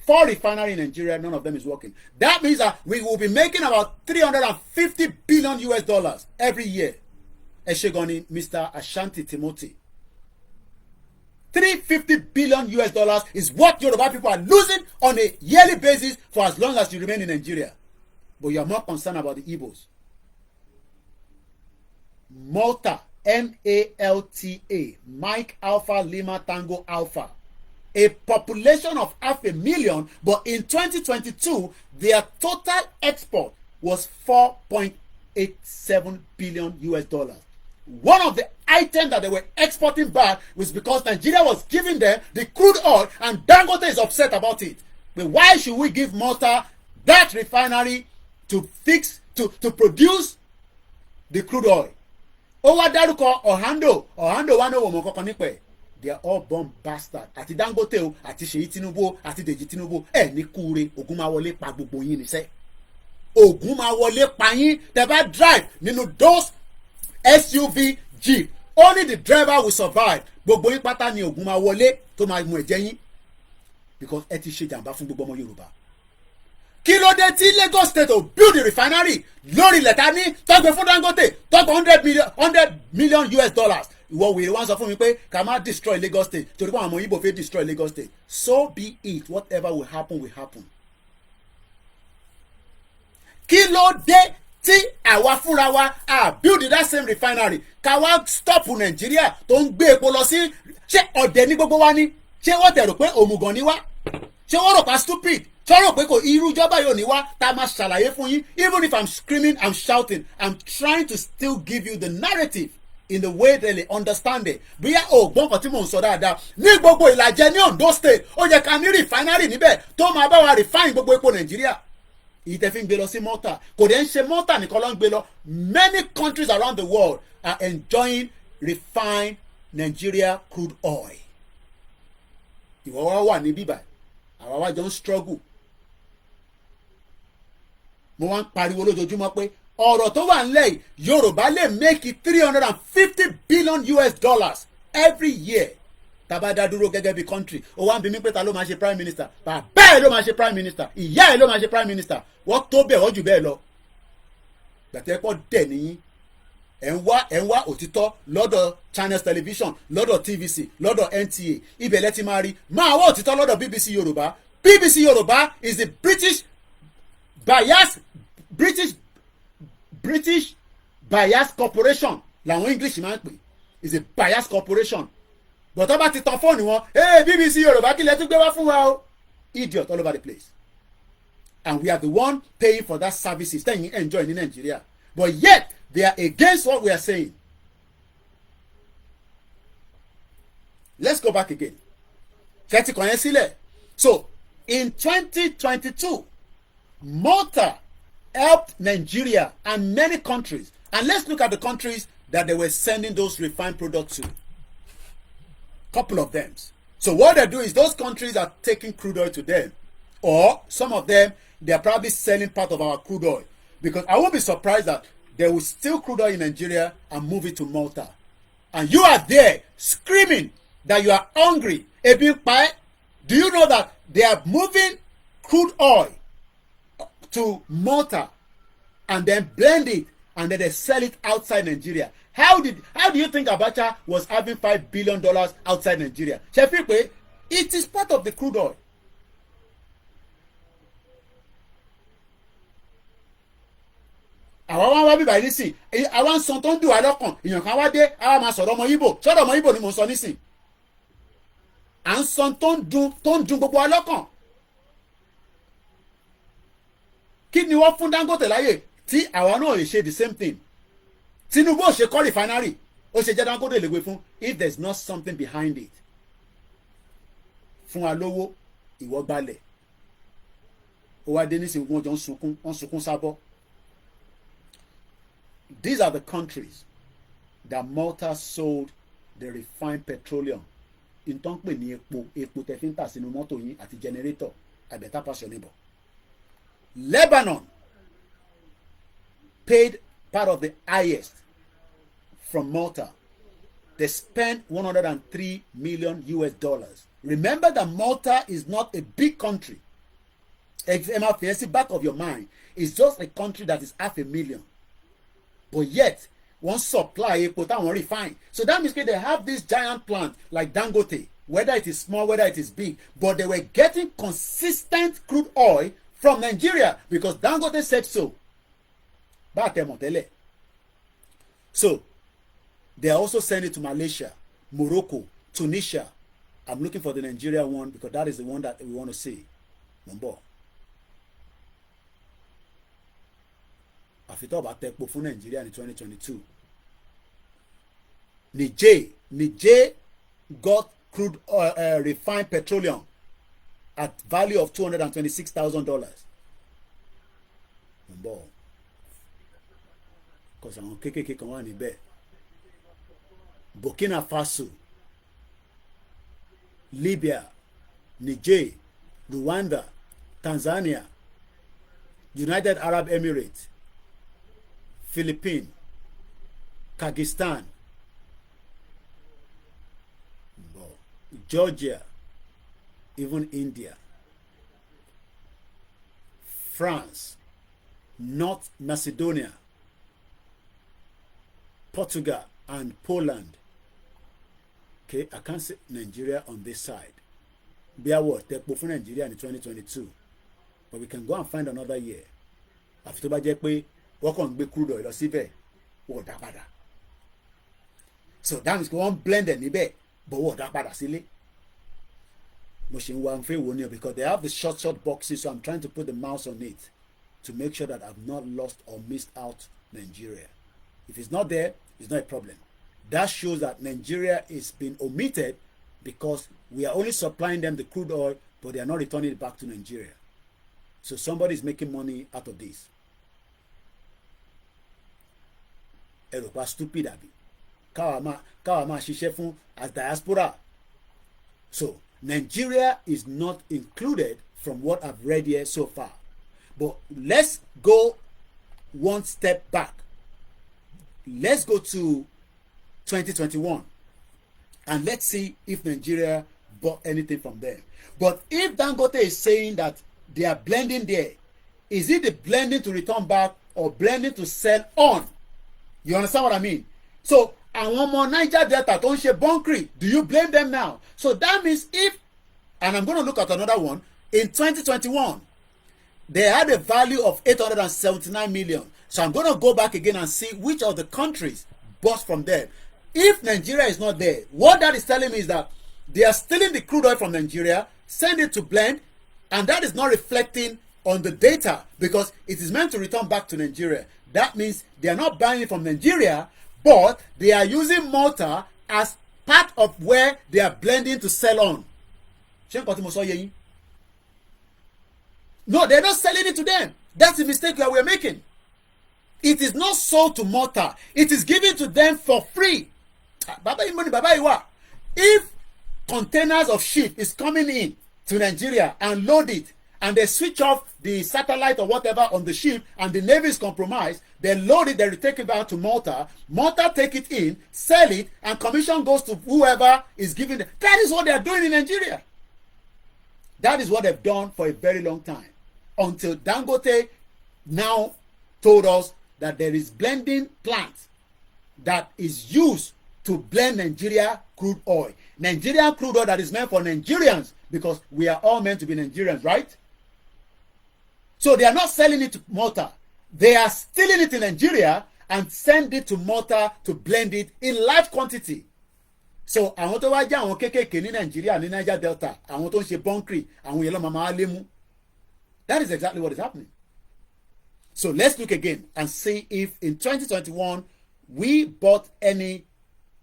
4 refineries in Nigeria, none of them is working. That means that we will be making about $350 billion every year. Eshegoni, Mr. Ashanti Timothy. $350 billion is what Yoruba people are losing on a yearly basis for as long as you remain in Nigeria. But you are more concerned about the Igbos. Malta, M-A-L-T-A, Mike Alpha Lima Tango Alpha. A population of 500,000, but in 2022, their total export was $4.87 billion. One of the items that they were exporting back was because Nigeria was giving them the crude oil, and Dangote is upset about it. But why should we give Malta that refinery to produce the crude oil? Owa daruko Oando wano wo mo kankan nipe. They are all bomb bastards. Àti Dangote o, àti Seyi Tinubu, àti Deji Tinubu. Ní kúre, ogun máa wọlé pa gbogbo yín ni sẹ́. Ogun máa wọlé pa yín. Tẹ́ bá drive nínú those SUV Jeep. Only the driver will survive. Gbogbo yín pátá ni ogun máa wọlé tó máa mú ẹ̀jẹ̀ yín. Because ẹ ti ṣe jàǹbá fún gbogbo ọmọ Yorùbá. Kí ló dé tí Lagos State ò build the refinery lórí lẹ́tà ní tọ́gbẹ́ fún Dangote tọ́gbẹ́ $100 million. Ìwọ wèrè wá sọ fún mi pé ká má destroy Lagos State torí pé àwọn ọmọ Igbo fẹ́ destroy Lagos State. So be it. Whatever will happen will happen. Kí ló dé tí àwa fúnra wa build that same refinery ká wá stop Nàìjíríà tó ń gbé epo lọ sí ṣé ọ̀dẹ̀ ní gbogbo wa ní? Ṣé wọ́n tẹ̀ rò pé òmùgọ̀ ni wá? Ṣé wọ́n rò pa stupid? Tọ́rọ̀ pé kò irú ìjọba yóò ní wá tá a máa ṣàlàyé fún yín. Even if I'm screaming, I'm shouting, I'm trying to still give you the narrative in the way that they understand it. Bóyá ògbọ́n kan tí mò ń sọ dáadáa ní gbogbo ìlàjẹ ní Ondo State ó yẹ ká ní refinery níbẹ̀ tó máa bá wa refine gbogbo epo Nàìjíríà. Ìtẹ̀fí ń gbé lọ sí Malta kò dé ń ṣe Malta nìkan ló ń gbé lọ. Many countries around the world are enjoying refined Nigeria crude oil. Ìwọ wá wà ní bíbà àwa wá jọ ń struggle. Mo wá ń pariwo lójoojúmọ́ pé ọ̀rọ̀ tó wà nílẹ̀ yìí Yorùbá lè make it $350 billion every year tá bá dá dúró gẹ́gẹ́ bí country. Ó wá ń bi mí pé ta ló máa ṣe prime minister, bàbá ẹ̀ ló máa ṣe prime minister, ìyá ẹ̀ ló máa ṣe prime minister. Wọ́n tó bẹ̀ wọ́n jù bẹ́ẹ̀ lọ. Gbàtẹ́ pọ̀ dẹ̀ nìyí. Ẹ̀ ń wá òtítọ́ lọ́dọ̀ Channels Television, lọ́dọ̀ TVC, lọ́dọ̀ NTA. Ibẹ̀ lẹ ti máa rí. Máa wá òtítọ́ lọ́dọ̀ BBC Yorùbá. BBC Yorùbá is the British bias corporation làwọn English máa ń pè, is a bias corporation. But tó bá ti tan fóònù wọn BBC Yorùbá kí lẹ tún gbé wá fún wa o. Idiot all over the place. And we are the one paying for that services tẹ́yìn enjoy ní Nigeria. But yet they are against what we are saying. Let's go back again. Kẹ́tì kan yẹn sílẹ̀. So in 2022 Malta helped Nigeria and many countries. And let's look at the countries that they were sending those refined products to. Couple of them. So what they do is those countries are taking crude oil to them, or some of them, they are probably selling part of our crude oil. Because I won't be surprised that they will steal crude oil in Nigeria and move it to Malta. And you are there screaming that you are hungry. Do you know that they are moving crude oil to Malta and then blend it and then they sell it outside Nigeria? How do you think Abacha was having $5 billion outside Nigeria? Shefipe, it is part of the crude oil. Àwọn wá bíbá yìí nísìn àwọn sọ tó ń dùn wá lọ́kàn èèyàn kan wá dé àwọn máa sọ̀rọ̀ ọmọ Ìgbò sọ̀rọ̀ ọmọ Ìgbò ni mò ń sọ nísìn à ń sọ tó ń dùn gbogbo wa lọ́kàn. Kí ni wọ́n fún Dangote láyè tí àwa náà lè ṣe the same thing? Tinubu ò ṣe kọ́ refinery ó ṣe jẹ́ Dangote lè gbé fún if there is not something behind it. Fún wa lówó ìwọ gbalẹ̀ ó wá dé nísìnyí wọ́n jọ ń sunkún sábọ́. These are the countries that Malta sold the refined petroleum. In tó ń pè ní epo tẹ́ fi ń tà sínú mọ́tò yín àti generator. I better pass your neighbor. Lebanon paid part of the highest from Malta. They spent $103 million. Remember that Malta is not a big country. Back of your mind, it's just a country that is 500,000. But yet, one supply epo táwọn refine. So that means they have this giant plant like Dangote, whether it is small, whether it is big, but they were getting consistent crude oil from Nigeria because Dangote said so. So they are also sending it to Malaysia, Morocco, Tunisia. I'm looking for the Nigeria one because that is the one that we want to see. Number. Àfitọ́ bá tẹ́po fún Nigeria in 2022. Niger got crude refined petroleum at value of $226,000. Number. Because àwọn kékèké kan wà níbẹ̀. Burkina Faso, Libya, Niger, Rwanda, Tanzania, United Arab Emirates, Philippines, Kyrgyzstan, Georgia, even India, France, North Macedonia, Portugal, and Poland. Okay, I can't say Nigeria on this side. Be award tekpo for Nigeria in 2022, but we can go and find another year. After tó bá jẹ́ pé wọ́n kàn gbé crude oil lọ síbẹ̀ wọ́n dá padà. So that means wọ́n blend ẹ̀ níbẹ̀ but wọ́n dá padà sílé. Mo ṣe ń wá ń fẹ́ wò ni because they have the short boxes, so I'm trying to put the mouse on it to make sure that I've not lost or missed out Nigeria. If it's not there, it's not a problem. That shows that Nigeria is being omitted because we are only supplying them the crude oil, but they are not returning it back to Nigeria. So somebody is making money out of this. Ẹ̀rọ̀pá stupid àbí káwa máa ṣiṣẹ́ fún as diaspora. So Nigeria is not included from what I've read here so far. But let's go one step back. Let's go to 2021 and let's see if Nigeria bought anything from them. But if Dangote is saying that they are blending there, is it the blending to return back or blending to sell on? You understand what I mean? So àwọn ọmọ Niger Delta tó ń ṣe bunkering, do you blame them now? So that means if, and I'm going to look at another one, in 2021 they had a value of 879 million. So I'm going to go back again and see which of the countries bought from them. If Nigeria is not there, what that is telling me is that they are stealing the crude oil from Nigeria, send it to blend, and that is not reflecting on the data because it is meant to return back to Nigeria. That means they are not buying it from Nigeria, but they are using Malta as part of where they are blending to sell on. No, they're not selling it to them. That's the mistake that we're making. It is not sold to Malta. It is given to them for free. If containers of ship is coming in to Nigeria and load it, and they switch off the satellite or whatever on the ship, and the navy is compromised, they load it, they take it back to Malta, Malta take it in, sell it, and commission goes to whoever is giving it. That is what they are doing in Nigeria. That is what they've done for a very long time, until Dangote now told us that there is blending plant that is used to blend Nigeria crude oil. Nigeria crude oil that is meant for Nigerians, because we are all meant to be Nigerians, right? So they are not selling it to Malta. They are stealing it in Nigeria and send it to Malta to blend it in large quantity. So àwọn tó wá jẹ́ àwọn kékèké ní Nigeria ní Niger Delta, àwọn tó ń ṣe bunkering, àwọn yẹn ló máa lé mú. That is exactly what is happening. So let's look again and see if in 2021 we bought any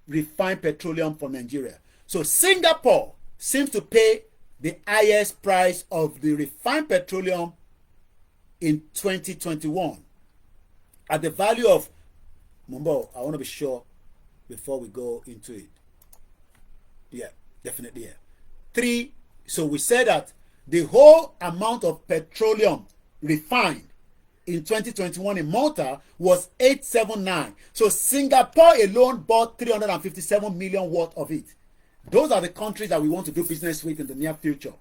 refined petroleum from Nigeria. So Singapore seems to pay the highest price of the refined petroleum in 2021 at the value of, Mumbo, I want to be sure before we go into it. Yeah, definitely, yeah. So we said that the whole amount of petroleum refined in 2021 in Malta was 879. So Singapore alone bought 357 million worth of it. Those are the countries that we want to do business with in the near future.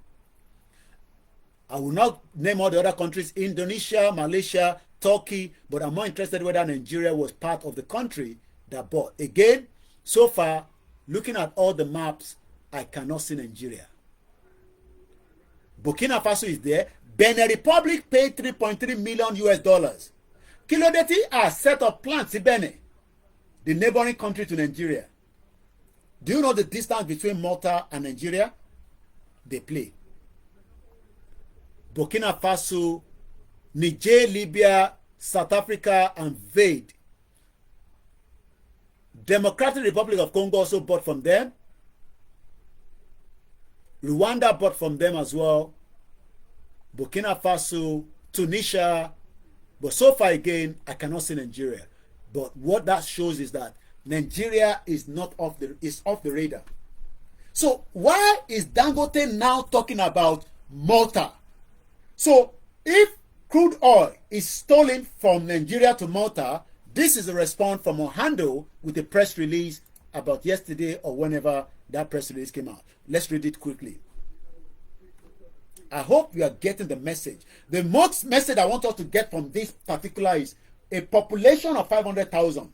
I will not name all the other countries, Indonesia, Malaysia, Turkey, but I'm more interested whether Nigeria was part of the country that bought. Again, so far, looking at all the maps, I cannot see Nigeria. Burkina Faso is there. Benin Republic paid 3.3 million US dollars. Kilodeti has set up plants in Benin, the neighboring country to Nigeria. Do you know the distance between Malta and Nigeria? They play. Burkina Faso, Niger, Libya, South Africa, and Vade. Democratic Republic of Congo also bought from them. Rwanda bought from them as well. Burkina Faso, Tunisia, but so far again, I cannot see Nigeria. But what that shows is that Nigeria is not off the radar. So why is Dangote now talking about Malta? So if crude oil is stolen from Nigeria to Malta, this is a response from Oando with a press release about yesterday or whenever that press release came out. Let's read it quickly. I hope you are getting the message. The most message I want us to get from this particular is a population of 500,000.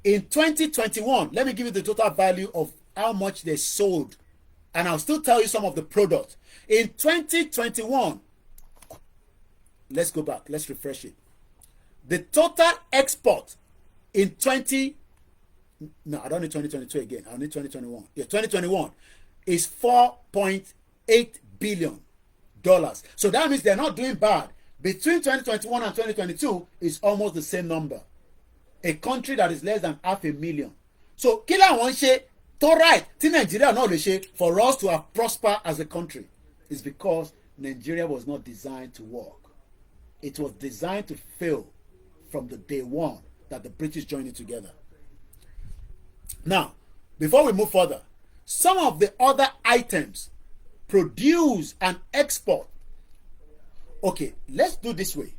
In 2021, let me give you the total value of how much they sold, and I'll still tell you some of the products. In 2021, let's go back, let's refresh it. The total export in no, I don't need 2022 again, I need 2021. Yeah, 2021 is $4.8 billion. So that means they're not doing bad. Between 2021 and 2022 is almost the same number. A country that is less than 500,000. So kí làwọn ṣe tó right tí Nigeria náà lè ṣe for us to have prosper as a country is because Nigeria was not designed to work. It was designed to fail from the day one that the British joined it together. Now, before we move further, some of the other items produce and export. Okay, let's do this way.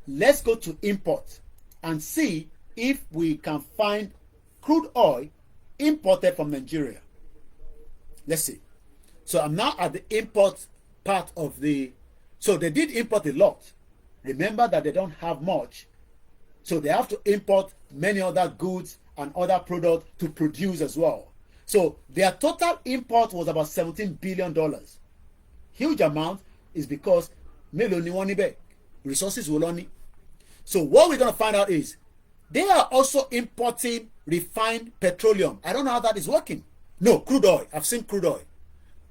Let's go to import and see if we can find crude oil imported from Nigeria. Let's see. So I'm now at the import part of the... So they did import a lot. Remember that they don't have much. So they have to import many other goods and other products to produce as well. So their total import was about $17 billion. Huge amount is because resources will only. So what we're going to find out is they are also importing refined petroleum. I don't know how that is working. No, crude oil. I've seen crude oil.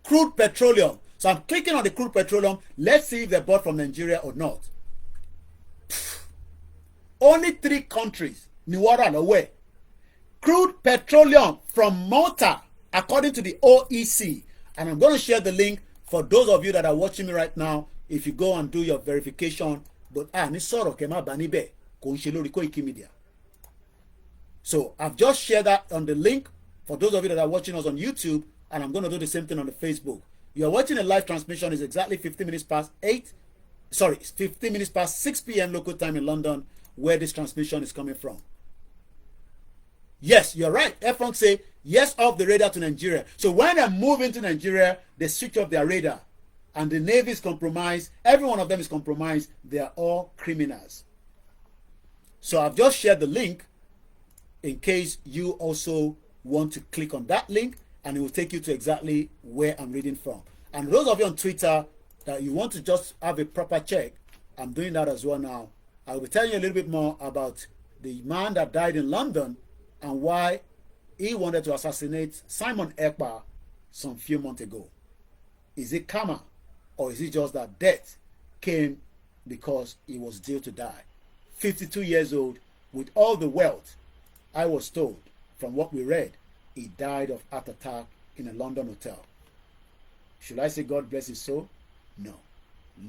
Crude petroleum. So I'm clicking on the crude petroleum. Let's see if they bought from Nigeria or not. Only 3 countries. Niwara away. Crude petroleum from Malta, according to the OEC. And I'm going to share the link for those of you that are watching me right now. If you go and do your verification, but so I've just shared that on the link for those of you that are watching us on YouTube and I'm going to do the same thing on the Facebook. You are watching a live transmission. It's exactly 15 minutes past 15 minutes past 6 p.m. local time in London, where this transmission is coming from. Yes, you're right. F1 say, yes, off the radar to Nigeria. So when they move into Nigeria, they switch off their radar. And the Navy is compromised. Every one of them is compromised. They are all criminals. So I've just shared the link in case you also want to click on that link, and it will take you to exactly where I'm reading from. And those of you on Twitter that you want to just have a proper check, I'm doing that as well now. I will be telling you a little bit more about the man that died in London and why he wanted to assassinate Simon Ekpa some few months ago. Is it karma, or is it just that death came because he was due to die? 52 years old, with all the wealth. I was told, from what we read, he died of heart attack in a London hotel. Should I say God bless his soul? No.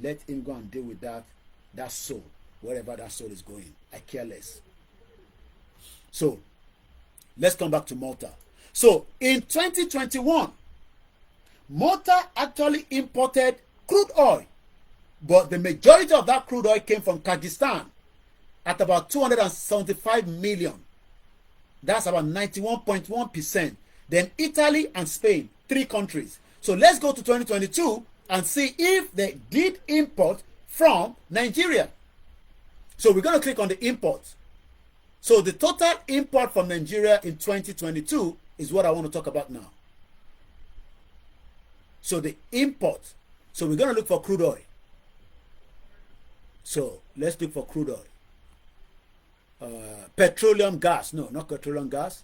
Let him go and deal with that soul, wherever that soul is going. I care less. So, let's come back to Malta. So, in 2021, Malta actually imported crude oil, but the majority of that crude oil came from Kyrgyzstan at about 275 million. That's about 91.1%. Then Italy and Spain, 3 countries. So let's go to 2022 and see if they did import from Nigeria. So we're going to click on the imports. So the total import from Nigeria in 2022 is what I want to talk about now. So the import. So we're going to look for crude oil. So let's look for crude oil. Petroleum gas. No, not petroleum gas.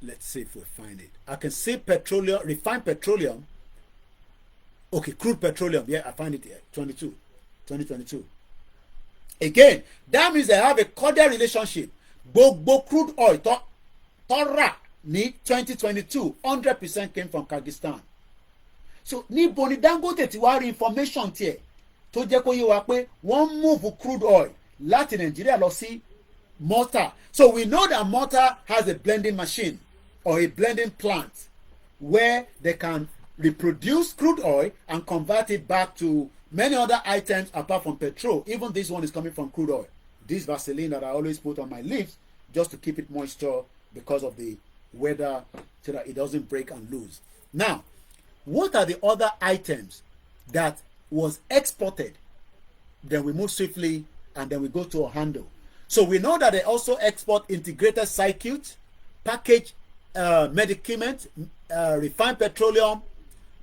Let's see if we find it. I can see petroleum, refined petroleum. Okay, crude petroleum. Yeah, I find it here. 2022. Again, that means they have a cordial relationship. Gbogbo crude oil Torah ní 2022, 100% came from Kyrgyzstan. So níbo ni Dangote ti wá rí information tiẹ̀ tó jẹ́ kó yé wa pé wọ́n move crude oil láti Nigeria lọ sí Malta. So we know that Malta has a blending machine or a blending plant where they can reproduce crude oil and convert it back to many other items apart from petrol. Even this one is coming from crude oil. This Vaseline that I always put on my lips just to keep it moisture because of the weather, so that it doesn't break and lose. Now, what are the other items that was exported? Then we move swiftly and then we go to Oando. So we know that they also export integrated circuits, packaged medicament, refined petroleum,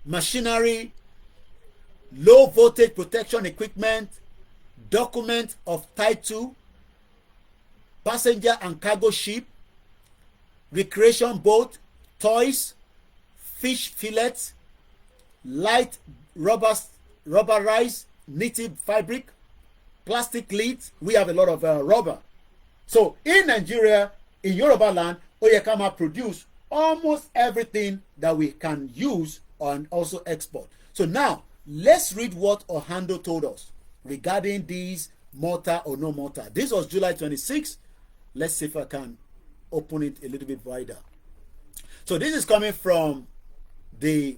machinery, low voltage protection equipment, document of Type 2, passenger and cargo ship, recreation boat, toys, fish fillets, light rubberized knitted fabric, plastic lids. We have a lot of rubber. So in Nigeria, in Yoruba land, Oyekama produce almost everything that we can use and also export. So now, let's read what Oando told us regarding these Malta or no Malta. This was July 26. Let's see if I can open it a little bit wider. So this is coming from the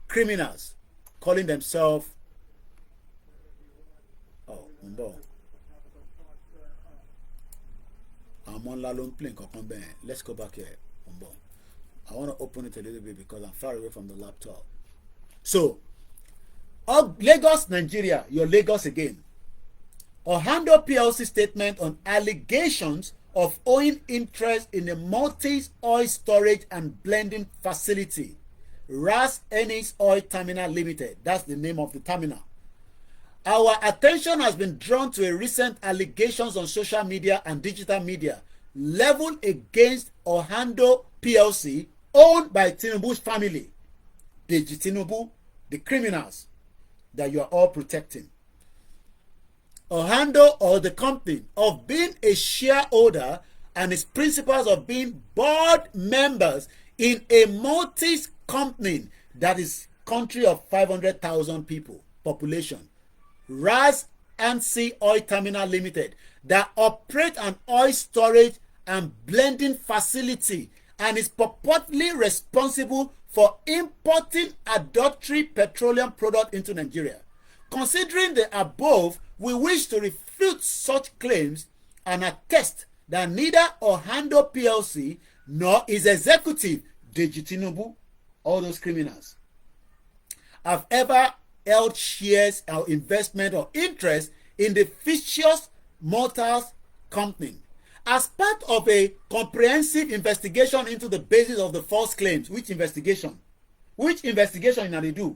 criminals calling themselves let's go back here. I want to open it a little bit because I'm far away from the laptop. So Lagos, Nigeria, your Lagos again. Oando PLC statement on allegations of owing interest in a Maltese oil storage and blending facility, Ras Ennis Oil Terminal Limited. That's the name of the terminal. Our attention has been drawn to a recent allegations on social media and digital media leveled against Oando PLC, owned by Tinubu's family, Deji Tinubu, the criminals that you are all protecting. Oando, or the company, of being a shareholder and its principles of being board members in a Maltese company that is country of 500,000 people population, Ras Ennis Oil Terminal Limited, that operate an oil storage and blending facility and is purportedly responsible for importing adulteratory petroleum products into Nigeria. Considering the above, we wish to refute such claims and attest that neither Oando PLC nor its executive, Deji Tinubu, all those criminals, have ever held shares or investment or interest in the fictitious Malta company. As part of a comprehensive investigation into the basis of the false claims, which investigation now they do?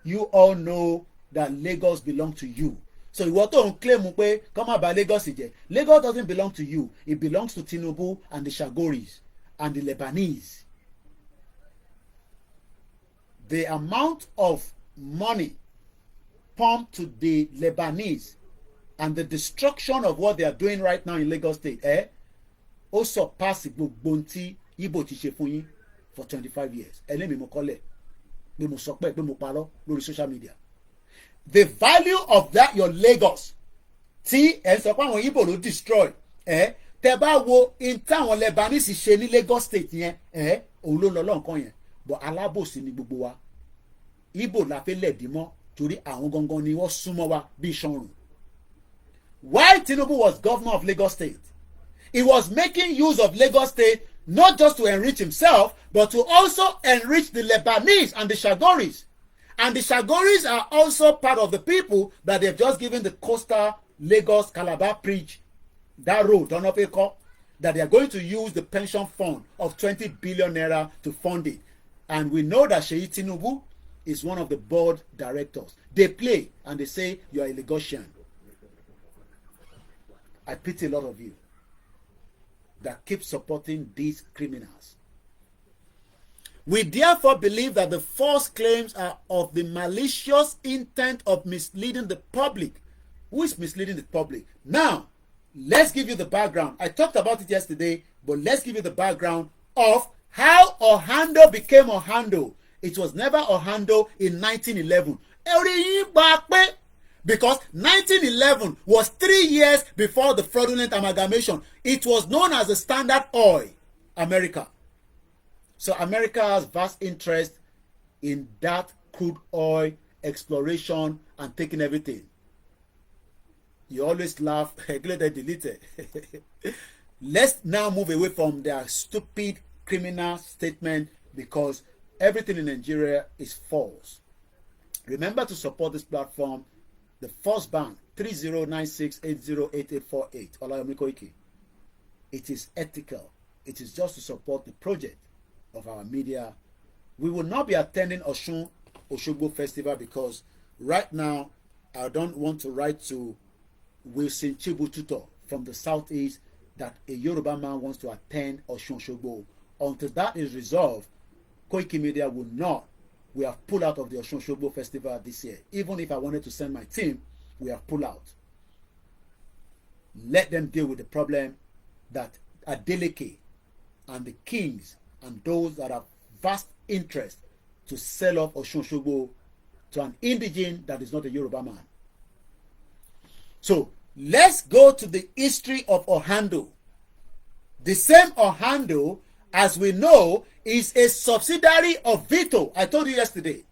You all know that Lagos belong to you. So you want to claim pé come about Lagos ije. Lagos doesn't belong to you. It belongs to Tinubu and the Shagoris and the Lebanese. The amount of money pumped to the Lebanese and the destruction of what they are doing right now in Lagos State, ó surpass gbogbo tí Igbo ti ṣe fún yín for 25 years. Ẹlẹ́mi mo kọ́lẹ̀, pé mo sọ pé mo parọ́ lórí social media. The value of that your Lagos tí ẹ sọ pé àwọn Igbo ló destroy, tẹ́ bá wo in táwọn Lebanese ṣe ní Lagos State yẹn, òun ló lọ lọ́nkàn yẹn. But alábòsí ni gbogbo wa. Igbo la fẹ́ lẹ̀dí mọ́ torí àwọn gangan ni wọ́n súnmọ́ wa bí iṣan. While Tinubu was governor of Lagos State, he was making use of Lagos State not just to enrich himself, but to also enrich the Lebanese and the Shagoris. And the Shagoris are also part of the people that they've just given the coastal Lagos Calabar bridge, that road, don't know if they call, that they are going to use the pension fund of 20 billion naira to fund it. And we know that Sheyi Tinubu is one of the board directors. They play and they say you are a Lagosian. I pity a lot of you that keep supporting these criminals. We therefore believe that the false claims are of the malicious intent of misleading the public. Who is misleading the public? Now, let's give you the background. I talked about it yesterday, but let's give you the background of how Oando became Oando. It was never Oando in 1911. Because 1911 was 3 years before the fraudulent amalgamation. It was known as the Standard Oil America. So America has vast interest in that crude oil exploration and taking everything. You always laugh, deleted. Let's now move away from their stupid criminal statement because everything in Nigeria is false. Remember to support this platform. The First Bank 3096808848. Olayomi Koiki. It is ethical. It is just to support the project of our media. We will not be attending Osun Osogbo Festival because right now I don't want to write to Wilson Chibututo from the southeast that a Yoruba man wants to attend Osun Osogbo. Until that is resolved, Koiki Media will not. We have pulled out of the Osun Osogbo Festival this year. Even if I wanted to send my team, we have pulled out. Let them deal with the problem that Adeleke and the kings and those that have vast interest to sell off Osun Osogbo to an indigene that is not a Yoruba man. So let's go to the history of Oando. The same Oando, as we know, is a subsidiary of Vito. I told you yesterday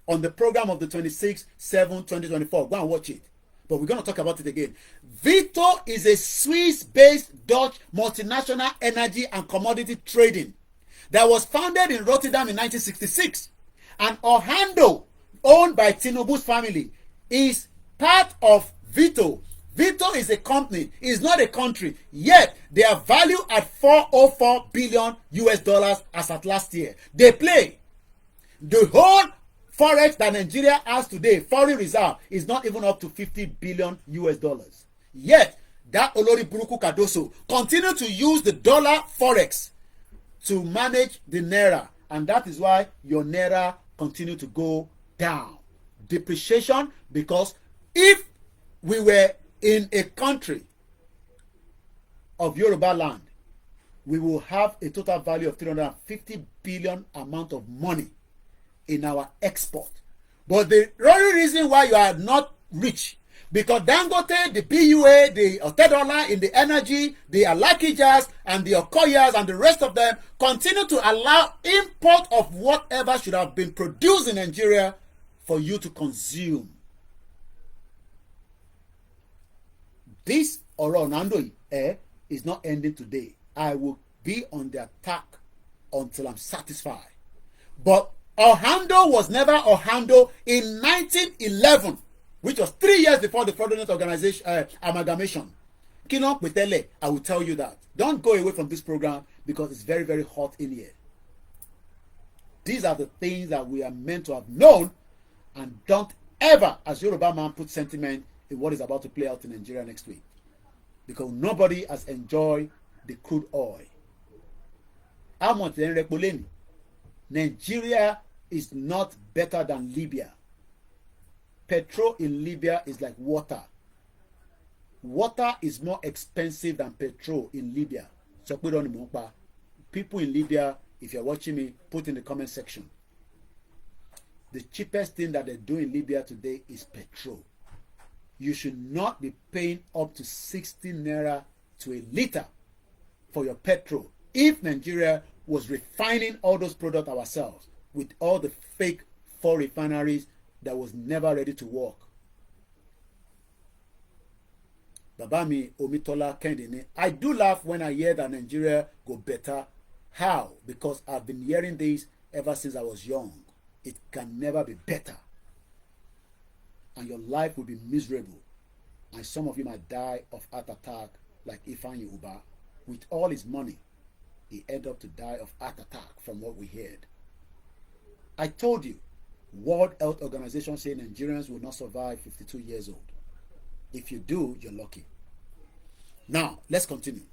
on the program of the 26/7/2024. Go and watch it. But we're going to talk about it again. Vito is a Swiss-based Dutch multinational energy and commodity trading that was founded in Rotterdam in 1966. And Oando, owned by Tinubu's family, is part of Vito. Vito is a company, it's not a country, yet they are valued at $404 billion as at last year. They play. The whole forex that Nigeria has today, foreign reserve, is not even up to $50 billion. Yet, that Olori Buruku Kadoso continue to use the dollar forex to manage the naira, and that is why your naira continue to go down. Depreciation, because if we were in a country of Yoruba land, we will have a total value of 350 billion amount of money in our export. But the only reason why you are not rich, Because Dangote, the BUA, the Otedola in the energy, the Alakijas and the Okoyas and the rest of them continue to allow import of whatever should have been produced in Nigeria for you to consume. This Oando is not ending today. I will be on the attack until I'm satisfied. But Oando was never Oando in 1911. Which was 3 years before the fraudulent organization amalgamation. Kino Petele, I will tell you that. Don't go away from this program because it's very, very hot in here. These are the things that we are meant to have known, and don't ever, as Yoruba man, put sentiment in what is about to play out in Nigeria next week. Because nobody has enjoyed the crude oil. How much Nigeria is not better than Libya. Petrol in Libya is like water. Water is more expensive than petrol in Libya. So put on the people in Libya, if you're watching me, put in the comment section. The cheapest thing that they do in Libya today is petrol. You should not be paying up to 60 naira to a liter for your petrol. If Nigeria was refining all those products ourselves with all the fake 4 refineries that was never ready to work. Babami Omitola Kendini. I do laugh when I hear that Nigeria go better. How? Because I've been hearing this ever since I was young. It can never be better. And your life will be miserable. And some of you might die of heart attack like Ifeanyi Uba. With all his money, he ended up to die of heart attack from what we heard. I told you, World Health Organization say Nigerians will not survive 52 years old. If you do, you're lucky. Now, let's continue.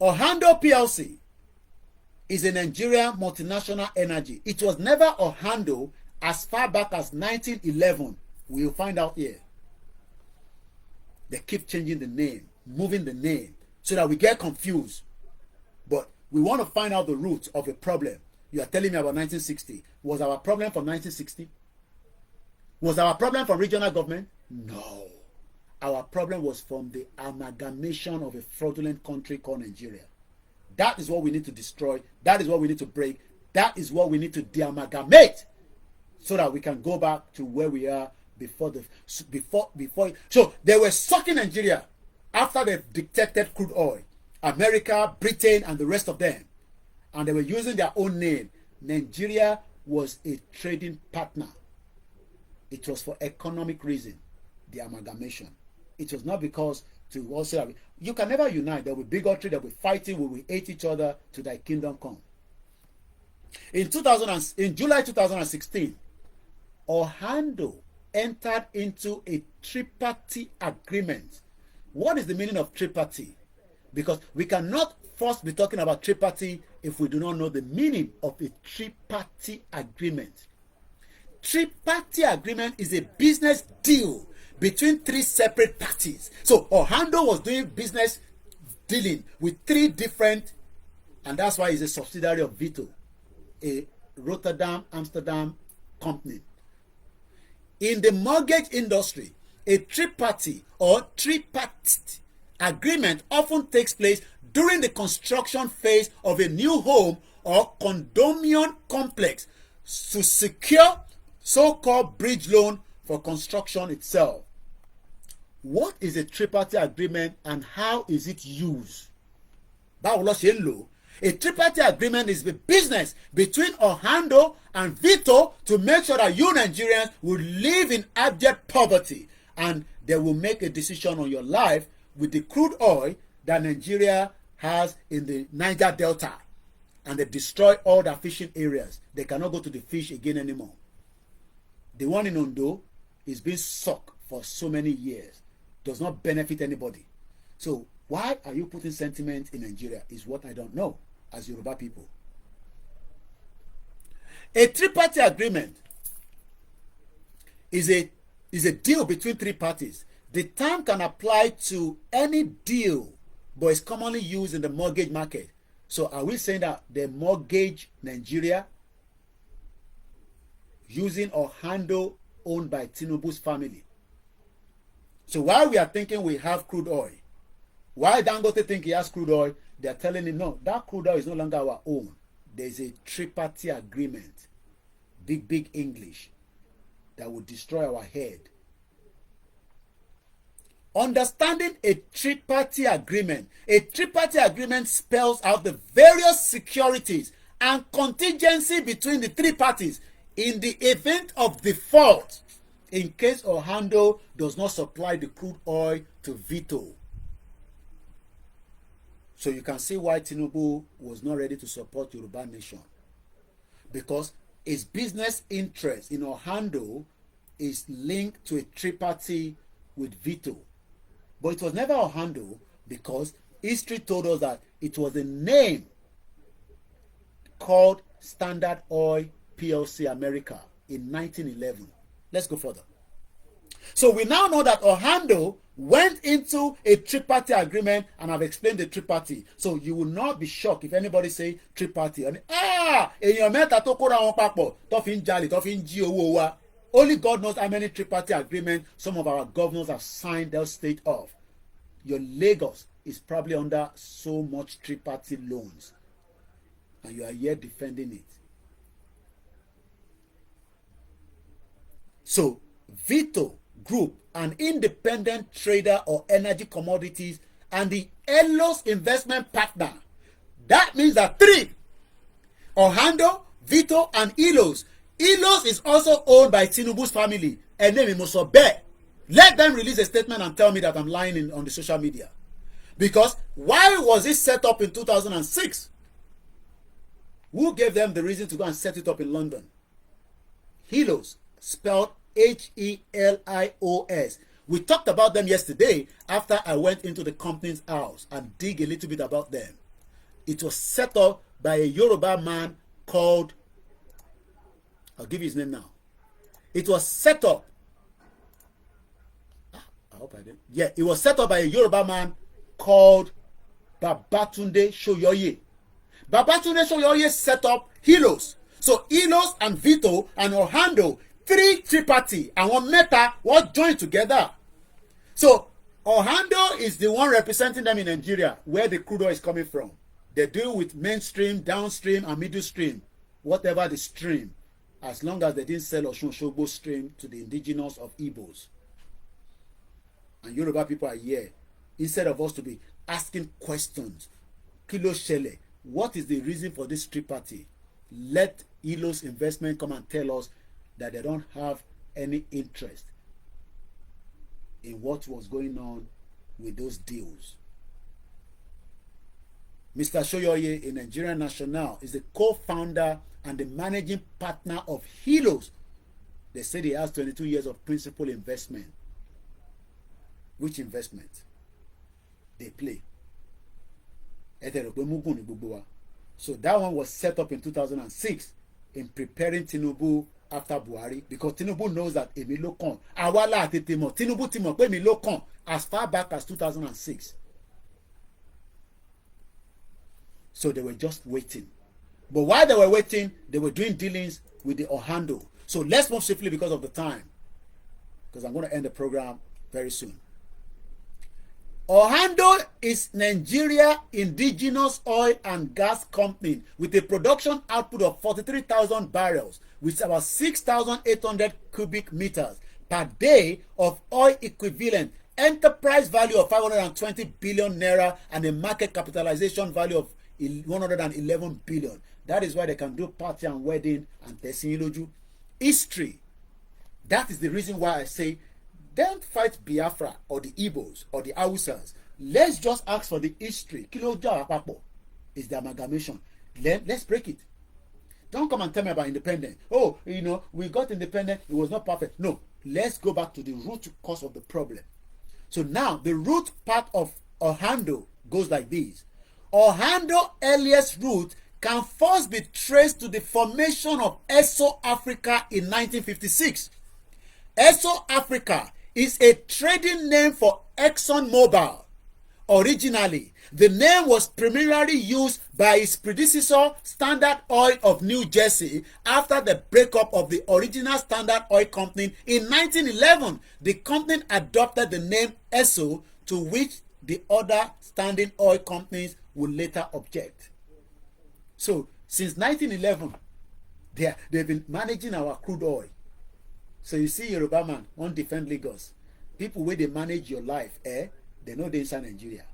Oando PLC is a Nigerian multinational energy. It was never Oando as far back as 1911. We'll find out here. They keep changing the name, moving the name, so that we get confused. But we want to find out the root of a problem. You are telling me about 1960. Was our problem from 1960? Was our problem from regional government? No. Our problem was from the amalgamation of a fraudulent country called Nigeria. That is what we need to destroy. That is what we need to break. That is what we need to de-amalgamate so that we can go back to where we are before. So they were sucking Nigeria after they detected crude oil. America, Britain, and the rest of them. And they were using their own name. Nigeria was a trading partner. It was for economic reason, the amalgamation. It was not because to also you can never unite. There will be bigotry, there will be fighting, we will hate each other to thy kingdom come. In July 2016, Oando entered into a tripartite agreement. What is the meaning of tripartite? Because we cannot first be talking about tripartite if we do not know the meaning of a tripartite agreement. Tripartite agreement is a business deal between 3 separate parties. So Oando was doing business dealing with 3 different, and that's why it's a subsidiary of Vito, a Rotterdam, Amsterdam company. In the mortgage industry, a tripartite or tripartite agreement often takes place during the construction phase of a new home or condominium complex to secure so-called bridge loan for construction itself. What is a tripartite agreement and how is it used? A tripartite agreement is the business between Oando and Vito to make sure that you Nigerians will live in abject poverty, and they will make a decision on your life with the crude oil that Nigeria has in the Niger Delta, and they destroy all the fishing areas. They cannot go to the fish again anymore. The one in Oando is being sucked for so many years. Does not benefit anybody. So why are you putting sentiment in Nigeria is what I don't know as Yoruba people. A tripartite agreement is a deal between 3 parties. The term can apply to any deal, but it's commonly used in the mortgage market. So are we saying that they mortgage Nigeria using Oando owned by Tinubu's family? So while we are thinking we have crude oil, while Dangote think he has crude oil, they are telling him, no, that crude oil is no longer our own. There's a tripartite agreement, big English, that will destroy our head. Understanding a tripartite agreement spells out the various securities and contingency between the three parties in the event of default, in case Oando does not supply the crude oil to Vito. So you can see why Tinubu was not ready to support Yoruba Nation, because his business interest in Oando is linked to a tripartite with Vito. But it was never Oando, because history told us that it was a name called Standard Oil PLC America in 1911. Let's go further. So we now know that Oando went into a tripartite agreement, and I've explained the tripartite. So you will not be shocked if anybody say tripartite. And èèyàn mẹ́ta tó kóra wọn papọ̀ tó fi ń jalè tó fi ń jí owó wa. Only God knows how many tripartite agreements some of our governors have signed their state of. Your Lagos is probably under so much tripartite loans, and you are here defending it. So Vito Group, an independent trader of energy commodities, and the Elos investment partner. That means that three: Oando, Vito, and Elos. Elos is also owned by Tinubu's family. Enemi Mosobe. Let them release a statement and tell me that I'm lying on the social media. Because why was it set up in 2006? Who gave them the reason to go and set it up in London? Helos, spelled Helios. We talked about them yesterday after I went into the company's house and dig a little bit about them. It was set up by a Yoruba man called, I'll give you his name now. It was set up, I hope I did. Yeah, it was set up by a Yoruba man called Babatunde Soyoye. Babatunde Soyoye set up Helos. So Helos and Vito and Oando, three tripartite, and one meta was joined together. So Oando is the one representing them in Nigeria, where the crude oil is coming from. They deal with mainstream, downstream, and middle stream, whatever the stream, as long as they didn't sell Osun Osogbo stream to the indigenous of Igbos. And Yoruba people are here. Instead of us to be asking questions, Kilo Shele, what is the reason for this tripartite? Let Elos investment come and tell us that they don't have any interest in what was going on with those deals. Mr. Soyoye, a Nigerian national, is the co-founder and the managing partner of Helos. They said he has 22 years of principal investment. Which investment? They play. So that one was set up in 2006 in preparing Tinubu after Buhari, because Tinubu knows that èmi ló kàn. Awala àtètè mọ̀, Tinubu ti mọ̀ pé èmi ló kàn as far back as 2006. So they were just waiting. But while they were waiting, they were doing dealings with the Oando. So let's move swiftly because of the time, because I'm going to end the program very soon. Oando is Nigeria indigenous oil and gas company with a production output of 43,000 barrels, with about 6,800 cubic meters per day of oil equivalent, enterprise value of 520 billion naira, and a market capitalization value of 111 billion. That is why they can do party and wedding and tesiloju. History. That is the reason why I say, don't fight Biafra or the Igbos or the Hausas. Let's just ask for the history. Kiloja Apapo is the amalgamation. Let's break it. Don't come and tell me about independence. Oh, we got independent. It was not perfect. No, let's go back to the root cause of the problem. So now the root part of Oando goes like this. Oando earliest root can first be traced to the formation of Esso Africa in 1956. Esso Africa is a trading name for ExxonMobil. Originally, the name was primarily used by its predecessor, Standard Oil of New Jersey, after the breakup of the original Standard Oil Company in 1911. The company adopted the name Esso, to which the other standing oil companies would later object. So, since 1911, they've been managing our crude oil. So you see, Yoruba man won't defend Lagos. People where they manage your life, they know they inside Nigeria.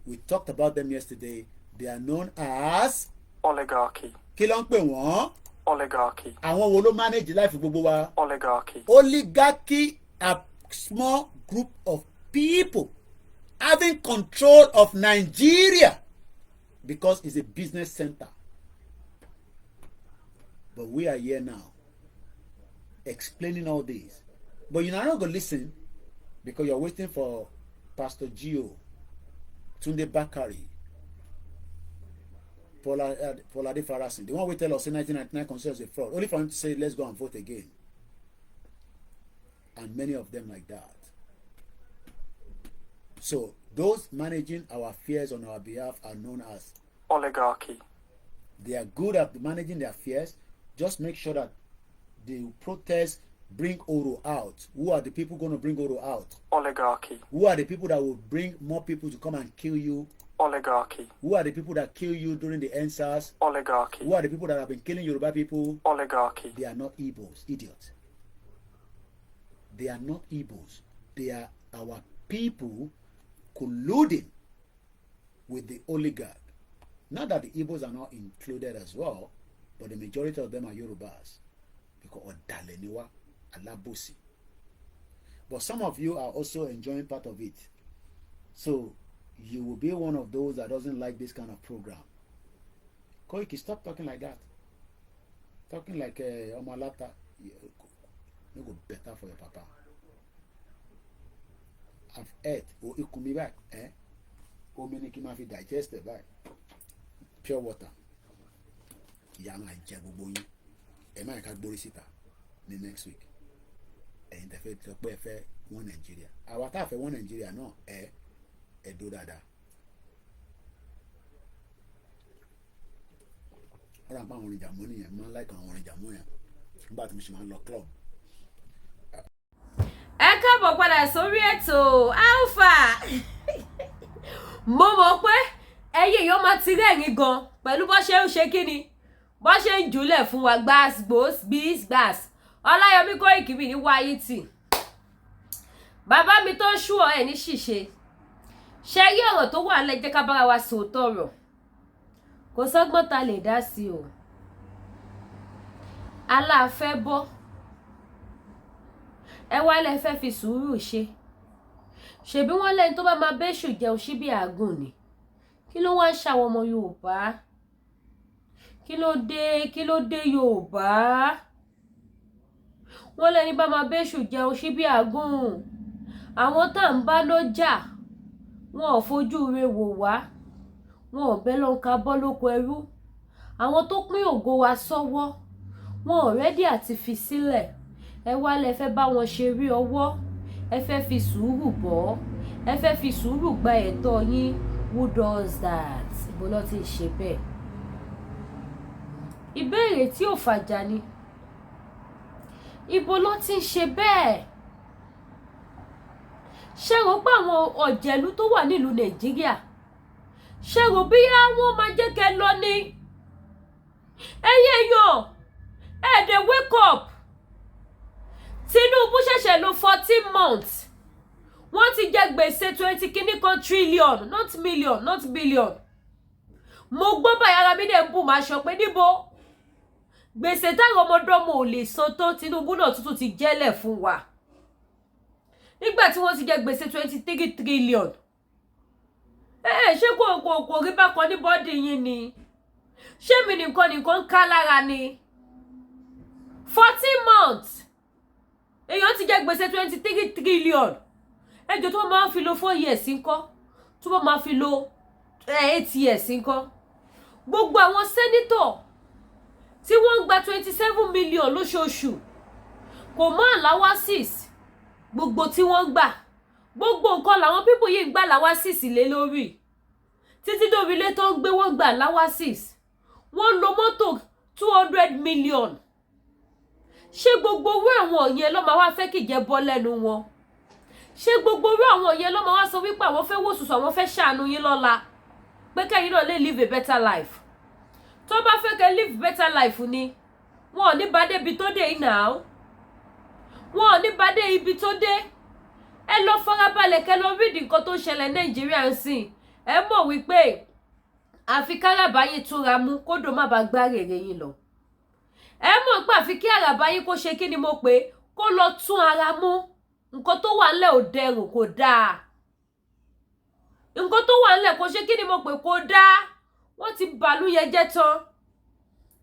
We talked about them yesterday. They are known as Oligarchy. Kí ló ń pè wọ́n? Oligarchy. Àwọn wo ló manage life gbogbo wa? Oligarchy. Oligarchy are small group of people having control of Nigeria because it's a business center. But we are here now explaining all this. But you're not going to listen because you're waiting for Pastor Gio, Tunde Bakari, Polade Farasin. The one we tell us in 1999 considers a fraud. Only for him to say, let's go and vote again. And many of them like that. So those managing our affairs on our behalf are known as Oligarchy. They are good at managing their affairs. Just make sure that the protests bring Oro out. Who are the people going to bring Oro out? Oligarchy. Who are the people that will bring more people to come and kill you? Oligarchy. Who are the people that kill you during the NSAS? Oligarchy. Who are the people that have been killing Yoruba people? Oligarchy. They are not Igbos, idiots. They are not Igbos. They are our people colluding with the oligarch. Not that the Igbos are not included as well, but the majority of them are Yorubas. Because Odaleniwa, Alabosi. But some of you are also enjoying part of it. So you will be one of those that doesn't like this kind of program. Koiki, stop talking like that. Talking like Omalata. You go better for your papa. I've ate. Oh, it come back. Oh, many can have digested back. Pure water. Yama Gbogbo Ọmọ. Emma can go sit the next week. And the fact that we have one Nigeria. Our time for one Nigeria, no. Do that. Ọ̀rọ̀ àpá àwọn orin jàmọ́ nìyẹn. Máa ń láìka àwọn orin jàmọ́ yẹn. Nígbà tí mo ṣe máa ń lọ club. Ẹ káàbọ̀ padà sórí ètò Alpha. Mo mọ̀ pé ẹ̀yin èèyàn máa ti rẹ́rìn gan pẹ̀lú bó ṣe ń ṣe kíni, bó ṣe ń jùlẹ̀ fún wa gbàs gbàs. Ọláyọmí Kóìkì ní wáyé tì. Bàbá mi tó ń ṣú ẹ̀ ní ṣìṣe. Ṣé yí ọ̀rọ̀ tó wà lẹ́jẹ́ ká bára wa sòótọ́ ọ̀rọ̀? Kò sọ́gbọ́n ta lè dá sí o. Aláàfẹ́ bọ́. Ẹ wá lẹ fẹ́ fi sùúrù ṣe. Ṣèbí wọ́n lẹ́ni tó bá máa bẹ́ṣù jẹun síbí àgùn ni. Kí ló wá ń ṣàwọn ọmọ Yorùbá? Kí ló dé Yorùbá? Wọ́n lẹ́ni bá máa bẹ́ṣù jẹun síbí àgùn. Àwọn tá à ń bá lọ́jà, wọn ò fojú re wò wá. Wọn ò bẹ́ lọ́nka bọ́ lóko ẹrú. Àwọn tó pín ògo wa sọ́wọ́, wọn ò rẹ́dí àti fi sílẹ̀. Ẹ wá lẹ fẹ́ bá wọn ṣe rí ọwọ́. Ẹ fẹ́ fi sùúrù bọ́. Ẹ fẹ́ fi sùúrù gba ẹ̀tọ́ yín. Who does that? Ibo ló ti ṣe bẹ́ẹ̀? Ìbéèrè tí ò fàjà ni. Ibo ló ti ṣe bẹ́ẹ̀? Ṣé rò pé àwọn ọ̀jẹ̀lú tó wà nílùú Nàìjíríà, ṣé rò bí wọ́n máa jẹ́ kẹ́ lọ ní? Ẹ̀yin èèyàn, ẹ̀ẹ́dẹ̀ wake up. Tinubu ṣẹ̀ṣẹ̀ lò 14 months. Wọ́n ti jẹ gbèsè 20 kìíní kan trillion, not million, not billion. Mo gbọ́ báyìí ara mi dẹ̀ ń bù máa sọ pé níbo gbèsè táwọn ọmọdọ́mọ ò lè san tó Tinubu náà tuntun ti jẹ́lẹ̀ fún wa. Nígbà tí wọ́n ti jẹ gbèsè 23 trillion. Ṣé kò rí bákan ní bọ́dì yín ni? Ṣé mi nìkan ká lára ni? 14 months. Èèyàn ti jẹ gbèsè 23 trillion. Ẹjọ́ tó máa fi lo 4 years ńkọ́? Tó máa fi lo 8 years ńkọ́? Gbogbo àwọn sẹ́nítọ̀ tí wọ́n gba 27 million lóṣooṣù kò mọ́ allowances gbogbo tí wọ́n gbà gbogbo nǹkan làwọn pípù yìí ń gbà láwásìsì lé lórí títí dórí ilé tó ń gbé wọ́n gbà láwásìsì wọ́n lo mọ́tò 200 million ṣé gbogbo owó àwọn yẹn ló máa wá fẹ́ kìjẹ́ bọ́ lẹ́nu wọn ṣé gbogbo owó àwọn yẹn ló máa wá sọ wípé àwọn fẹ́ wòsùsù àwọn fẹ́ ṣàánú yín lọ́la pé kẹ́yìn náà lè live a better life tó bá fẹ́ kẹ́ live better life ni wọn ò ní bá dé ibi tó dé yìí náà wọn ò ní bá dé ibi tó dé ẹ lọ farabalẹ̀ kẹ́ lọ rí nǹkan tó ń ṣẹlẹ̀ Nàìjíríà ń sìn ẹ mọ̀ wípé àfi káràbá yín túnra mú kódò má bàa gbá rèrè yín lọ ẹ mọ̀ pé àfi kí àràbá yín kó ṣe kí ni mo pé kó lọ tún ara mú nǹkan tó wà ńlẹ̀ ò dẹrùn kò dáa nǹkan tó wà ńlẹ̀ kó ṣe kí ni mo pé kò dáa wọ́n ti bàlú yẹn jẹ́ tán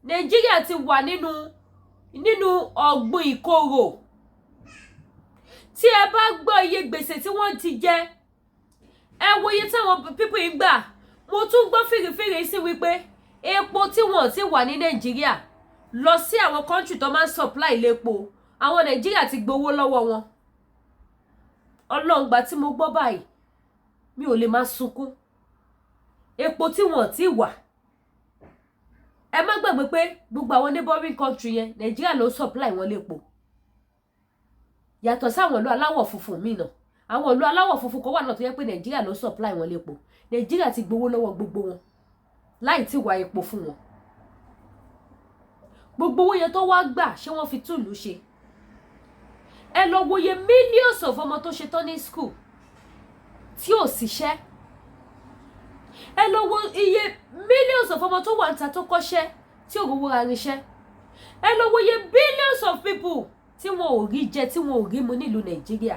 Nàìjíríà ti wà nínú ọ̀gbun ìkorò tí ẹ bá gbọ́ iye gbèsè tí wọ́n ti jẹ ẹ wo iye táwọn pípù yìí gbà mo tún gbọ́ fìrìfìrì sí wípé epo tí wọ́n ti wà ní Nàìjíríà lọ sí àwọn kọ́ńtì tó máa ń supply lépo àwọn Nàìjíríà ti gbowó lọ́wọ́ wọn ọlọ́ngbà tí mo gbọ́ báyìí mi ò lè máa sunkún epo tí wọ́n ti wà ẹ má gbàgbé pé gbogbo àwọn neighboring country yẹn Nàìjíríà ló supply wọn lépo yàtọ̀ sáwọn ìlú aláwọ̀ funfun míì náà àwọn ìlú aláwọ̀ funfun kan wà náà tó yẹ pé Nàìjíríà ló supply wọn lépo Nàìjíríà ti gbowó lọ́wọ́ gbogbo wọn láì tí wá epo fún wọn gbogbo owó yẹn tó wá gbà ṣé wọ́n fi túlù ṣe ẹ lọ wòye millions of ọmọ tó ṣe tán ní school tí ò síṣẹ́ ẹ lọ wo iye millions of ọmọ tó wà níta tó kọ́ṣẹ́ tí ò rówó arinṣẹ́ ẹ lọ wòye billions of people tí wọn ò rí jẹ tí wọn ò rí mu nílùú Nàìjíríà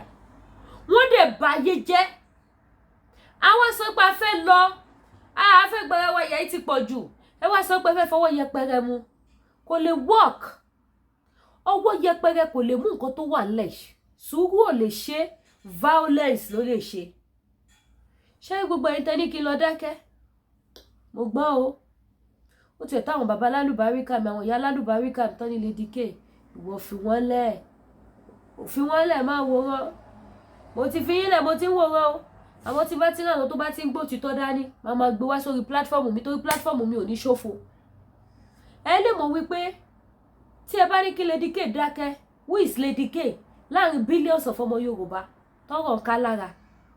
wọ́n dẹ̀ báyé jẹ́ àwọn sọ pé a fẹ́ lọ a fẹ́ gbẹrẹ wa ìyà yìí ti pọ̀ jù ẹ wá sọ pé fẹ́ fọwọ́ yẹpẹrẹ mu kò lè work ọwọ́ yẹpẹrẹ kò lè mú nǹkan tó wà nílẹ̀ sùúrù ò lè ṣe violence ló lè ṣe ṣé gbogbo ẹni tẹ́ ní kí n lọ dákẹ́ mo gbọ́ o ó tiẹ̀ táwọn bàbá lálùbáríkà mi àwọn ìyá lálùbáríkà mi tán ní Lady K ìwọ fi wọ́n lẹ̀ máa wòran mo ti fi yín lẹ̀ mo ti ń wòran o àwọn tí bá ti ràn àwọn tó bá ti ń gbó títọ́ dání máa máa gbé wá sórí pílátífọ́ọ̀mù mi torí pílátífọ́ọ̀mù mi ò ní ṣòfò ẹ lè mọ̀ wípé tí ẹ bá ní kí Lady K dákẹ́ who is Lady K láàrin billions of ọmọ Yorùbá tọrọ ń ká lára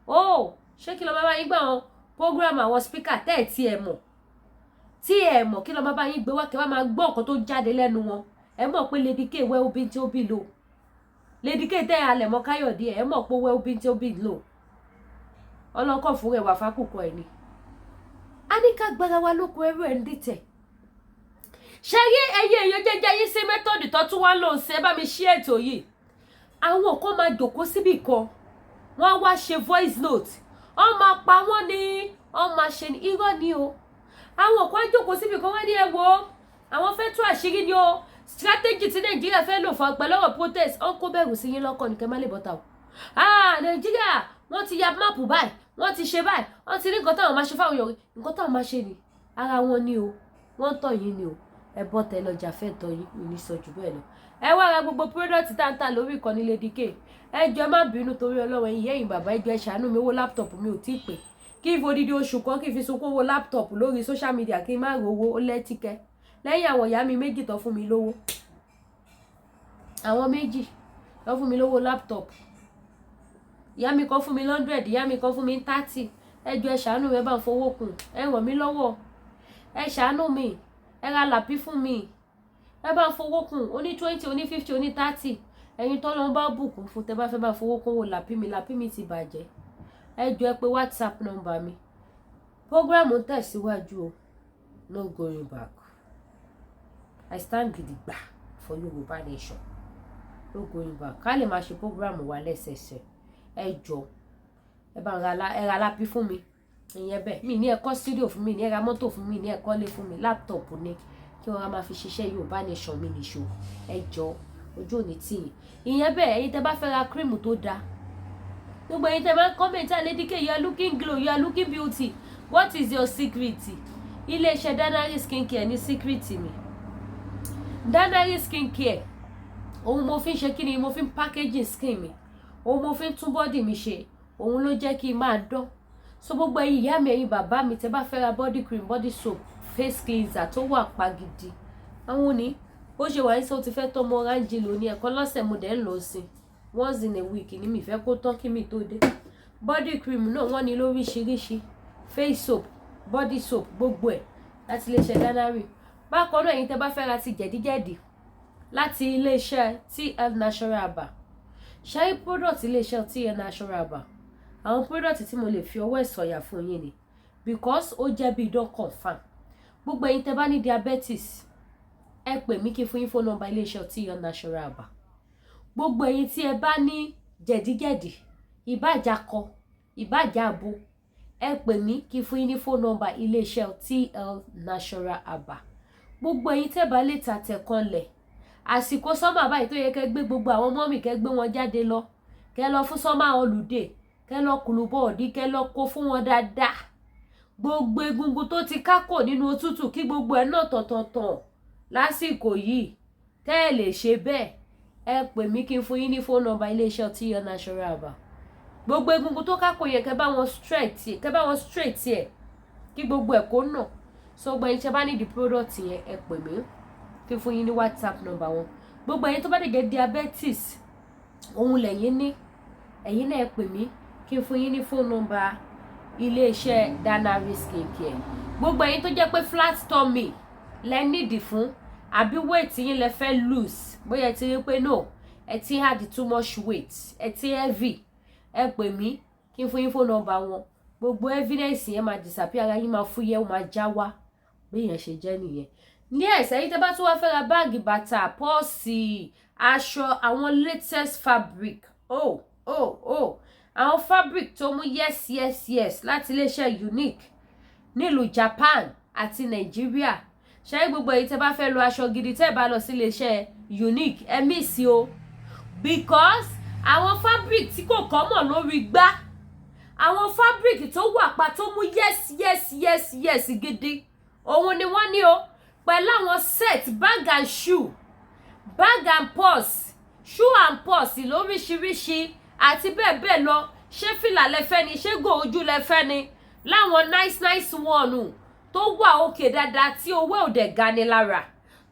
ó ṣé kí lọ máa bá yín gbà wọn program àwọn speaker tẹ́ ẹ̀ tí ẹ mọ̀ kí lọ máa bá yín gbé wá kí wọ́n máa gbọ́ nǹkan tó jáde lẹ́nu wọn ẹ mọ̀ pé Lady K wẹ́ obìn tí ó bì lò Lady K tẹ́ ẹ halẹ̀ mọ́ Káyọ̀dé ẹ mọ̀ pé wẹ́ obìn tí ó bì lò ọlọ́kọ̀ fún rẹ̀ wà fákùkọ ẹ̀ ni a ní ká gbára wa lóko ẹrú ẹ̀ ń dìtẹ̀ ṣe rí ẹyẹ èèyàn jẹjẹ yín sí mẹ́tọ́dì tó tún wá lò ń ṣe bá mi ṣí ètò yìí àwọn kan máa jòkó síbì kan wọ́n wá ṣe voice note wọ́n máa pa wọ́n ní wọ́n máa ṣe ní irọ́ ni o àwọn kan jòkó síbì kan wọ́n ní ẹ wo àwọn fẹ́ tú àṣírí ni o strategy tí Nàìjíríà fẹ́ lò fún pẹ̀lọ́wọ́ protest wọ́n kó bẹ̀rù sí yín lọ́kàn ní kẹ́ má lè bọ́ta o Nàìjíríà wọ́n ti ya máàpù báyìí wọ́n ti ṣe báyìí wọ́n ti rí nǹkan táwọn máa ṣe fáwọn èèyàn nǹkan táwọn máa ṣe ni ara wọn ni o wọ́n ń tọ̀ yín ni o ẹ bọ́ tẹ lọ́jà fẹ́ tọ́ yín mi ní sọ jù bẹ́ẹ̀ lọ ẹ wá ra gbogbo product táǹtà lórí ìkànnì Lady K ẹ jọ̀ọ́ má bínú torí Ọlọ́run ẹ̀yin ẹ̀yin bàbá ẹ jọ̀ọ́ ẹ ṣàánú mi owó laptop mi ò tí ì pé kí n fodidi oṣù kan kí n fi sunkún owó laptop lórí social media kí n má rówó ó lẹ́tíkẹ́ lẹ́yìn àwọn ìyá mi méjì tó fún mi lówó àwọn méjì tó fún mi lówó laptop ìyá mi kan fún mi 100 ìyá mi kan fún mi 30 ẹ jọ̀ọ́ ẹ ṣàánú mi ẹ bá ń fowó kún ẹ ràn mí lọ́wọ́ ẹ ṣàánú mi ẹ ra làpí fún mi ẹ bá ń fowó kún oní 20 oní 50 oní 30 ẹ̀yin tó lọ́n bá bùkún fún tẹ bá fẹ́ bá fowó kún wò làpí mi ti bàjẹ́ ẹ jọ̀ọ́ ẹ pé WhatsApp number mi program ń tẹ̀síwájú o no going back I stand gidigba for Yorùbá nation no going back ká lè máa ṣe program wa lẹ́sẹẹsẹ ẹ jọ̀ọ́ ẹ bá ẹ ra lápí fún mi ìyẹn bẹ́ẹ̀ mi ní ẹ̀kọ́ studio fún mi ní ẹ̀ra mọ́tò fún mi ní ẹ̀kọ́ lé fún mi laptop ní kí wọ́n máa fi ṣiṣẹ́ Yorùbá nation mi nìṣó ẹ jọ̀ọ́ ojú òní tì yín ìyẹn bẹ́ẹ̀ ẹ̀yin tẹ́ bá fẹ́ ra cream tó dáa gbogbo ẹ̀yin tẹ́ bá comment Lady K you are looking glow you are looking beauty what is your secret iléeṣẹ́ Danari skincare ní secret mi Danari skincare òun mo fi ń ṣe kí ni mo fi ń packaging skin mi òun mo fi ń tún body mi ṣe òun ló jẹ́ kí n máa dán. So gbogbo ẹ̀yin ìyá mi ẹ̀yin bàbá mi tẹ́ bá fẹ́ ra body cream body soap face cleanser tó wà pa gidi àwọn ní bó ṣe wà ní sọ ti fẹ́ tọ́mọ orange lò ní ẹ̀kan lọ́sẹ̀ mo dẹ̀ ń lò sí once in a week ni mi fẹ́ kó tán kí mi tó dé. Body cream náà wọ́n ní lóríṣiríṣi face soap body soap gbogbo ẹ̀ láti iléeṣẹ́ Danari. Bákan náà ẹ̀yin tẹ́ bá fẹ́ ra ti jẹ̀díjẹ̀dí láti iléeṣẹ́ TL Natural Herbal. Ṣé product iléeṣẹ́ TL Natural Herbal àwọn product tí mo lè fi ọwọ́ ìsọ̀yà fún yín ni because ó jẹ́ bí idán confam. Gbogbo ẹ̀yin tẹ́ bá ní diabetes ẹ pè mí kí fún yín phone number iléeṣẹ́ TL Natural Herbal. Gbogbo ẹ̀yin tí ẹ bá ní jẹ̀díjẹ̀dí ìbájakọ ìbájabo ẹ pè mí kí fún yín ní phone number iléeṣẹ́ TL Natural Herbal. Gbogbo ẹ̀yin tẹ́ bá lè ta tẹ̀kanlẹ̀ àsìkò sọ́mà báyìí tó yẹ kẹ́ gbé gbogbo àwọn mọ́mì kẹ́ gbé wọn jáde lọ kẹ́ lọ fún sọ́mà holiday kẹ́ lọ kùlùbọ̀ ọ̀dí kẹ́ lọ kó fún wọn dáadáa. Gbogbo egungun tó ti kákò nínú òtútù kí gbogbo ẹ̀ náà tọ̀tọ̀tọ̀ lásìkò yìí tẹ́ ẹ lè ṣe bẹ́ẹ̀ ẹ pè mí kí n fún yín ní phone number iléeṣẹ́ TL Natural Herbal. Gbogbo egungun tó kákò yẹn kẹ́ bá wọn straight ẹ̀ kí gbogbo ẹ̀ kó nà. So gbogbo ẹ̀yin tí ẹ bá ní the product yẹn ẹ pè mí kí n fún yín ní WhatsApp number wọn. Gbogbo ẹ̀yin tó bá dẹ̀ jẹ́ diabetes òun lẹ́yìn ní ẹ̀yin náà ẹ pè mí kí n fún yín ní phone number iléeṣẹ́ Danari skincare. Gbogbo ẹ̀yin tó jẹ́ pé flat tummy lẹ nídìí fún àbí weight yín lẹ fẹ́ lose bóyá ẹ ti rí pé no ẹ ti had too much weight ẹ ti heavy ẹ pè mí kí n fún yín phone number wọn. Gbogbo evidence yẹn máa disappear ara yín máa fúyẹ́ ó máa já wá bí yẹn ṣe jẹ́ nìyẹn. Ní ẹ̀sẹ̀ yìí tẹ́ bá tún wá fẹ́ ra báàgì bàtà pọ́ọ̀sì aṣọ àwọn latest fabric àwọn fabric tó mú yes láti iléeṣẹ́ unique nílùú Japan àti Nàìjíríà. Ṣé gbogbo èyí tẹ́ bá fẹ́ lo aṣọ gidi tẹ́ bá lọ sí iléeṣẹ́ unique ẹ miss o because àwọn fabric tí kò common lórí gbá àwọn fabric tó wà pa tó mú yes gidi òun ni wọ́n ní o pẹ̀lú àwọn set bag and shoe bag and purse shoe and purse lóríṣiríṣi àti bẹ́ẹ̀ bẹ́ẹ̀ lọ. Ṣé fìlà lẹ́fẹ́ ni ṣé gò ojú lẹ́fẹ́ ni láwọn nice one tó wà òkè dáadáa tí owó òdẹ̀ ga ni lára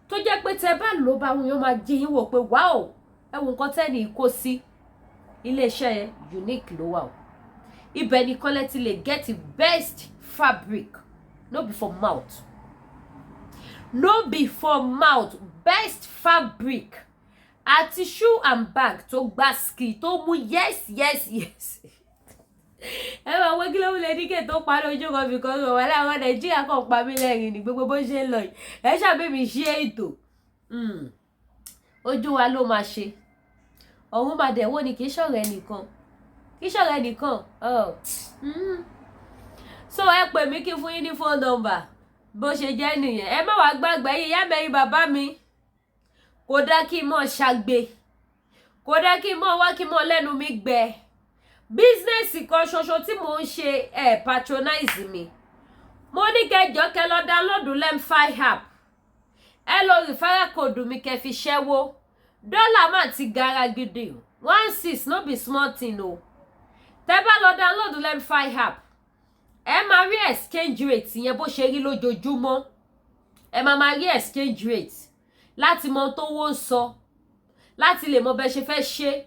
tó jẹ́ pé tẹ́ bá lò bá wọn yóò máa jí yín wò pé wow ẹ̀wọ̀n nǹkan tẹ́ni kó sí iléeṣẹ́ unique ló wà o. Ibẹ̀ nìkan lẹ ti lè get the best fabric no be for mouth best fabric àti shoe and bag tó gbá ski tó mú yes ẹ máa wọ́n kí ló ń lè díkè tó parí ojú kan fi kan wà láwọn Nàìjíríà kan pa mí lẹ́rìn ní gbogbo bó ṣe ń lọ yìí ẹ ṣàbẹ̀mí ṣe ètò ojú wa ló máa ṣe ọ̀hún máa dẹ̀ wọ́n ni kì í ṣọ̀rẹ́ nìkan so ẹ pè mí kí n fún yín ní phone number bó ṣe jẹ́ nìyẹn. Ẹ má wàá gbàgbé yìí ìyá mẹ́rin bàbá mi kò dá kí n mọ̀ ṣàgbé kò dá kí n mọ̀ wá kí n mọ̀ lẹ́nu mi gbẹ bísínẹ́sì kan ṣoṣo tí mò ń ṣe patronize mi mo ní kẹjọ kẹ lọ download lemfi app ẹ lọ referral code mi kẹ fi ṣẹ́wó dọ́là má ti gara gidi 16 no be small thing o. Tẹ́ bá lọ download lemfi app ẹ máa rí exchange rate yẹn bó ṣe rí lójoojúmọ́ ẹ máa rí exchange rate láti mọ tó wọ́n sọ láti lè mọ bẹ́ ṣe fẹ́ ṣe.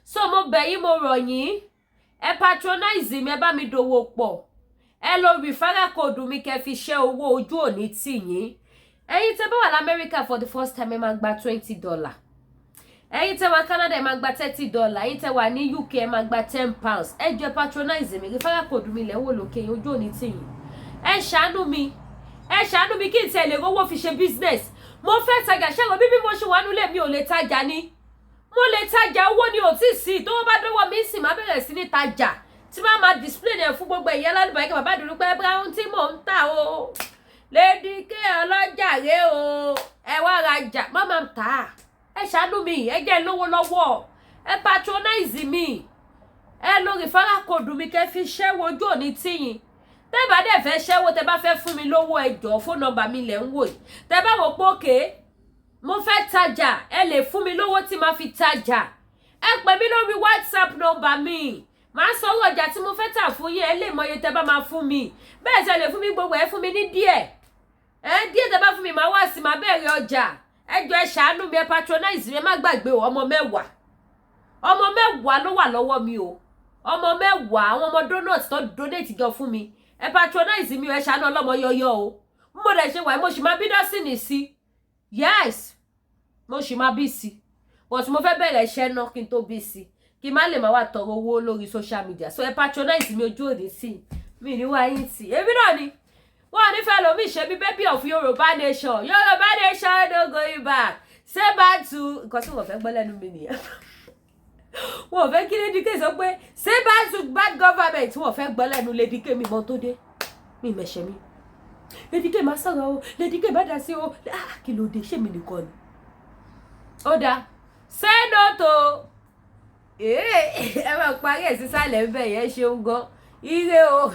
So mo bẹ̀ yín mo rọ̀ yín ẹ patronize mi ẹ bá mi dòwò pọ̀ ẹ lọ referral code mi kẹ́ fi ṣẹ́ owó ojú òní tì yín. Ẹ̀yin tẹ́ bá wà l'America for the first time ẹ máa gba $20 ẹ̀yin tẹ́ wà Canada ẹ máa gba $30 ẹ̀yin tẹ́ wà ní UK ẹ máa gba £10 ẹ jọ̀ọ́ patronize mi referral code mi lẹ́wọ̀ lókè yín ojú òní tì yín. Ẹ ṣàánú mi kí n tẹ́ lè rówó fi ṣe business. Mo fẹ́ tajà ṣẹ́gun bí mo ṣe wà nílé mi ò lè tajà ni mo lè tajà owó ni ò tí sí tó bá dọ́wọ́ mi sì máa bẹ̀rẹ̀ sí ní tajà tí máa display ẹ̀ fún gbogbo ẹ̀yẹ lálùbọ̀ ẹ̀kẹ́ bàbá dùnú pé brown tí mò ń tà o Lady K ọlọ́jà rẹ o ẹ wá rajà má máa tà á. Ẹ ṣàánú mi ẹ jẹ́ lówó lọ́wọ́ ẹ patronize mi ẹ lo referral code mi kẹ́ fi ṣẹ́wó ojú òní tíyìn. Tẹ́ bá dẹ̀ fẹ́ ṣẹ́wó tẹ́ bá fẹ́ fún mi lówó ẹ jọ̀ọ́ phone number mi lẹ̀ ń wò yìí. Tẹ́ bá wò pé okay mo fẹ́ tajà ẹ lè fún mi lówó tí ma fi tajà ẹ pè mí lórí WhatsApp number mi máa sanwó ọjà tí mo fẹ́ tà fún yín, ẹ lè mọ iye tẹ́ bá máa fún mi, bẹ́ẹ̀ ṣe lè fún mi gbogbo ẹ fún mi ní díẹ̀, díẹ̀ tẹ́ bá fún mi máa wá sí máa bẹ̀rẹ̀ ọjà, ẹ jọ̀ọ́ ẹ ṣàánú mi, ẹ patronize mi, ẹ má gbàgbé ọmọ 10 ló wà lọ́wọ́ mi o, ọmọ 10 àwọn ọmọ donuts tó donate gan fún mi, ẹ patronize mi o, ẹ ṣàánú ọlọ́mọ yọyọ o, mo dẹ̀ ṣe wà mo sì máa bí dọ́sìnì sí, yes mo sì máa bí sí, but mo fẹ́ bẹ̀rẹ̀ iṣẹ́ náà kí n tó bí sí, kí n má lè máa wà tọrọ owó lórí social media, so ẹ patronize mi ojú òní sí mi ní wá yín tì, èmi náà ni wọ́n nífẹ̀ẹ́ lómi ṣe bí baby of Yorùbá nation, Yorùbá nation no going back, say back to nǹkan tí wọ́n fẹ́ gbọ́ lẹ́nu mi nìyẹn wọ́n fẹ́ kí Lady K sọ pé say back to bad government, wọ́n fẹ́ gbọ́ lẹ́nu Lady K mi mọ́ tó dé mi mẹ̀ṣẹ̀ mi, Lady K máa sọ̀rọ̀ o, Lady K má dá sí o, kí ló dé ṣé mi nìkan ni ó dáa say no to ẹ máa parí ẹ̀ sísàlẹ̀ ń bẹ̀ yẹn ṣeun gan ire o.